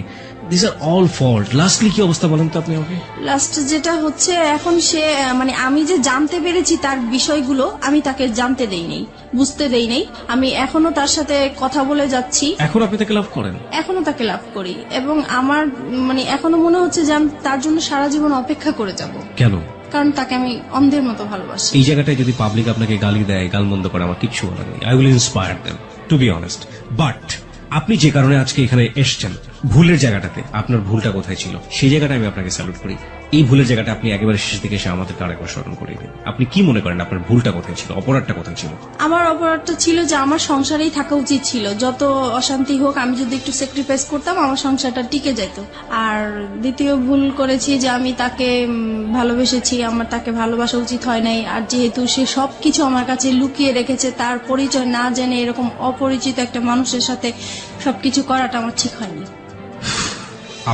This are all fault. Lastly কি অবস্থা বলেন তো আপনি আমাকে?
লাস্ট যেটা হচ্ছে এখন সে মানে আমি যে জানতে পেরেছি তার বিষয়গুলো আমি তাকে জানতে দেই নাই, বুঝতে দেই নাই। আমি এখনো তার সাথে কথা বলে যাচ্ছি,
এখন আপনি তাকে লাভ করেন?
এখনো তাকে লাভ করি, এবং আমার মানে এখনো মনে হচ্ছে যে আমি তার জন্য সারা জীবন অপেক্ষা করে যাব,
কেন?
কারণ তাকে আমি অন্ধের মতো ভালোবাসি।
এই জায়গাটায় যদি পাবলিক আপনাকে গালি দেয়, গালমন্দ করে, আমার কিচ্ছু বলার নেই। I will inspire them to be honest. But আপনি যে কারণে আজকে এখানে এসছেন, ভুলের জায়গাটাতে আপনার ভুলটা কোথায় ছিল সেই জায়গাটা আমি আপনাকে স্যালুট করি। এই ভুলের জায়গাটা আপনি একেবারে শেষ দিকে এসে আমাদেরকে আরেকবার স্মরণ করিয়ে দিন। আপনি কি মনে করেন আপনার ভুলটা কোথায় ছিল, অপরাধটা কোথায় ছিল?
আমার অপরাধটা ছিল যে আমার সংসারেই থাকা উচিত ছিল, যত অশান্তি হোক আমি যদি একটু স্যাক্রিফাইস করতাম আমার সংসারটা টিকে যেত। আর দ্বিতীয় ভুল করেছি যে আমি তাকে ভালোবেসেছি, আমার তাকে ভালোবাসা উচিত হয় নাই। আর যেহেতু সে সবকিছু আমার কাছে লুকিয়ে রেখেছে, তার পরিচয় না জেনে এরকম অপরিচিত একটা মানুষের সাথে সবকিছু করাটা আমার ঠিক হয়নি।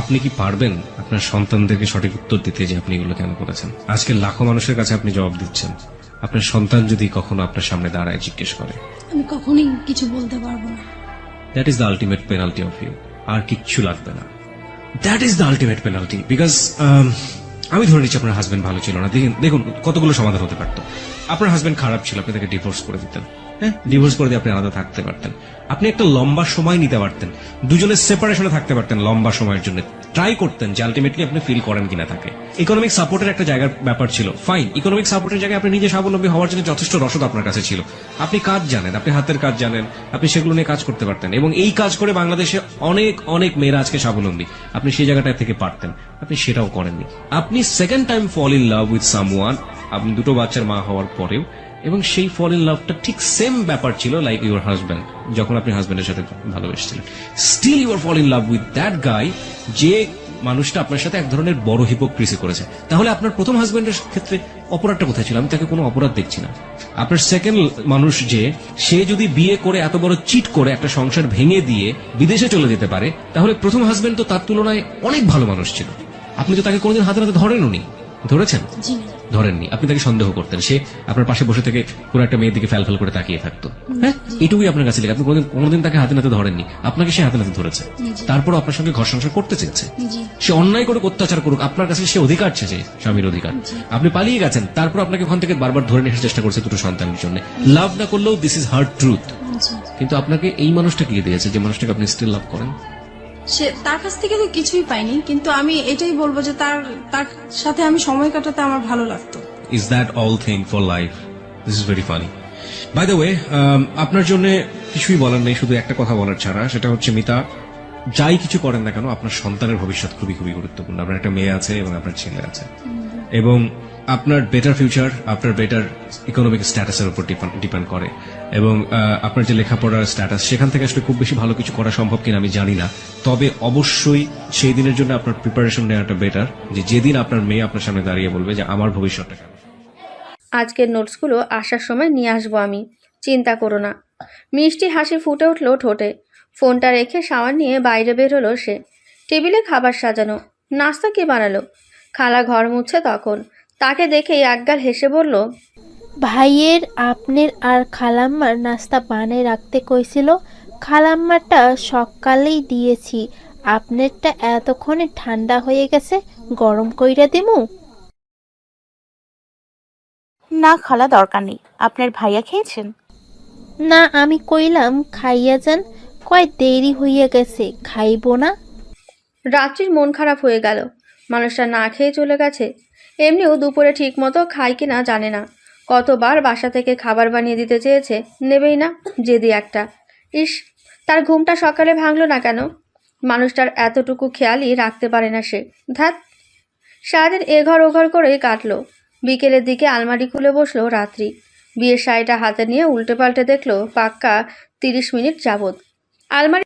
আপনি কি পারবেন আপনার সন্তানদেরকে সঠিক উত্তর দিতে যে আপনি এগুলো কেন করেছেন? আজকে লাখো মানুষের কাছে আপনি জবাব দিচ্ছেন। আপনার সন্তান যদি কখনো আপনার সামনে দাঁড়ায় জিজ্ঞেস করে,
আমি কখনোই কিছু বলতে পারবো না।
That is the ultimate penalty of you. আর কিচ্ছু লাগবে না। That is the ultimate penalty. Because আমি ধরে নিচ্ছি আপনার হাজবেন্ড ভালো ছিল না। দেখুন কতগুলো সমাধান হতে পারতো। আপনার হাজবেন্ড খারাপ ছিল, আপনি তাকে ডিভোর্স করে দিতেন। হ্যাঁ, ডিভোর্স করে দিয়ে আপনি আলাদা থাকতে পারতেন। আপনি একটা লম্বা সময় নিতে পারতেন, দুজনের সেপারেশনে থাকতে পারতেন লম্বা সময়ের জন্য। ট্রাই করতেন যে আলটিমেটলি আপনি ফিল করেন কিনা তাকে। ইকোনমিক সাপোর্টের একটা জায়গার ব্যাপার ছিল, ফাইন। ইকোনমিক সাপোর্টের জায়গায় আপনি নিজে স্বাবলম্বী হওয়ার জন্য যথেষ্ট রসদ আপনার কাছে ছিল। আপনি কাজ জানেন, আপনি হাতের কাজ জানেন, আপনি সেগুলো নিয়ে কাজ করতে পারতেন। এবং এই কাজ করে বাংলাদেশে অনেক অনেক মেয়েরা আজকে স্বাবলম্বী। আপনি সেই জায়গাটা থেকে পারতেন, আপনি সেটাও করেননি। আপনি second time fall in love with someone আপনি দুটো বাচ্চার মা হওয়ার পরেও, এবং সেই ফল ইন লাভটা ঠিক সেম ব্যাপার ছিল লাইক ইউর হাজব্যান্ড, যখন আপনি হাজব্যান্ডের সাথে ভালোবেসেছিলেন, still you are fall in love with that guy, যে মানুষটা আপনার সাথে এক ধরনের বড় হিপোক্রিসি করেছে। তাহলে আপনার প্রথম হাজব্যান্ডের ক্ষেত্রে অপরাধটা কোথায় ছিল? আমি তাকে কোনো অপরাধ দেখছি না। আপনার সেকেন্ড মানুষ যে, সে যদি বিয়ে করে এত বড় চিট করে একটা সংসার ভেঙে দিয়ে বিদেশে চলে যেতে পারে, তাহলে প্রথম হাজব্যান্ড তো তার তুলনায় অনেক ভালো মানুষ ছিল। আপনি তো তাকে কোনোদিন হাতে হাতে ধরেননি, ধরেছেন?
জি
ধরেননি। আপনি তাকে সন্দেহ করতেন, সে আপনার পাশে বসে থেকে কোন একটা মেয়ের দিকে ফ্যাল করে তাকিয়ে থাকতো। হ্যাঁ, এটুকুই আপনার কাছে লেগে। আপনি কোনোদিন তাকে হাতে নাতে ধরেননি, আপনাকে সে হাতে নাতে ধরেছে। তারপর আপনার সঙ্গে ঘর সংসার করতে চেয়েছে।
জি
সে অন্যায় করে অত্যাচার করুক, আপনার কাছে সে অধিকার চেয়েছে, স্বামীর অধিকার। আপনি পালিয়ে গেছেন, তারপর আপনাকে ওখান থেকে বারবার ধরে নিয়ে আসার চেষ্টা করছে দুটো সন্তানের জন্য। লাভ না করলেও দিস ইজ হার্ড ট্রুথ।
জি।
কিন্তু আপনাকে এই মানুষটা কি দিয়েছে যে মানুষটাকে আপনি স্টিল লাভ করেন?
সে তার কাছ থেকে তো কিছুই পাইনি, কিন্তু আমি এটাই বলবো যে তার তার সাথে আমি সময় কাটাতে আমার ভালো লাগতো।
Is that all thing for life? This is very funny. By the way, আপনার জন্য কিছুই বলার নেই, শুধু একটা কথা বলার ছাড়া, সেটা হচ্ছে মিতা, যাই কিছু করেন না কেন আপনার সন্তানের ভবিষ্যৎ খুবই খুবই গুরুত্বপূর্ণ। আপনার একটা মেয়ে আছে এবং আপনার ছেলে আছে, এবং আপনার বেটার ফিউচার আপনার বেটার ইকোনমিক স্ট্যাটাসের উপর ডিপেন্ড করে, এবং আপনার যে লেখাপড়ার স্ট্যাটাস, সেখান থেকে আসলে খুব বেশি ভালো কিছু করা সম্ভব কিনা আমি জানি না। তবে অবশ্যই সেই দিনের জন্য আপনার প্রিপারেশন নেওয়াটা বেটার, যে যেদিন আপনার মেয়ে আপনার সামনে দাঁড়িয়ে বলবে যে আমার ভবিষ্যৎটা কেমন।
আজকের নোটসগুলো আসার সময় নিয়ে আসবো আমি, চিন্তা করো না। মিষ্টি হাসি ফুটে উঠল ঠোঁটে। ফোনটা রেখে সাবান নিয়ে বাইরে বের হলো সে। টেবিলে খাবার সাজানো, নাস্তা কে বানালো? খালা ঘর মুছছে তখন। তাকে দেখেই একগাল হেসে বলল,
ভাইয়ের আপনার আর খালাম্মার নাস্তা বানায় রাখতে কইছিল, খালাম্মারটা সকালেই দিয়েছি, আপনারটা এতক্ষণে ঠান্ডা হয়ে গেছে, গরম কইরা দিমু?
না খালা, দরকার নেই। আপনার ভাইয়া খেয়েছেন?
না, আমি কইলাম খাইয়া যান, কয় দেরি হইয়া গেছে, খাইব না।
রাত্রির মন খারাপ হয়ে গেল। মানুষটা না খেয়ে চলে গেছে। এমনিও দুপুরে ঠিক মতো খায় কিনা জানে না। কতবার বাসা থেকে খাবার বানিয়ে দিতে চেয়েছে, নেবেই না, জেদি একটা। ইস, তার ঘুমটা সকালে ভাঙলো না কেন? মানুষটার এতটুকু খেয়ালই রাখতে পারে না সে। ধ্যাত, সারাদিন এঘর ওঘর করেই কাটলো। বিকেলের দিকে আলমারি খুলে বসলো রাত্রি। বিয়ের শাড়িটা হাতে নিয়ে উল্টে পাল্টে দেখলো পাক্কা 30 মিনিট যাবৎ। আলমারি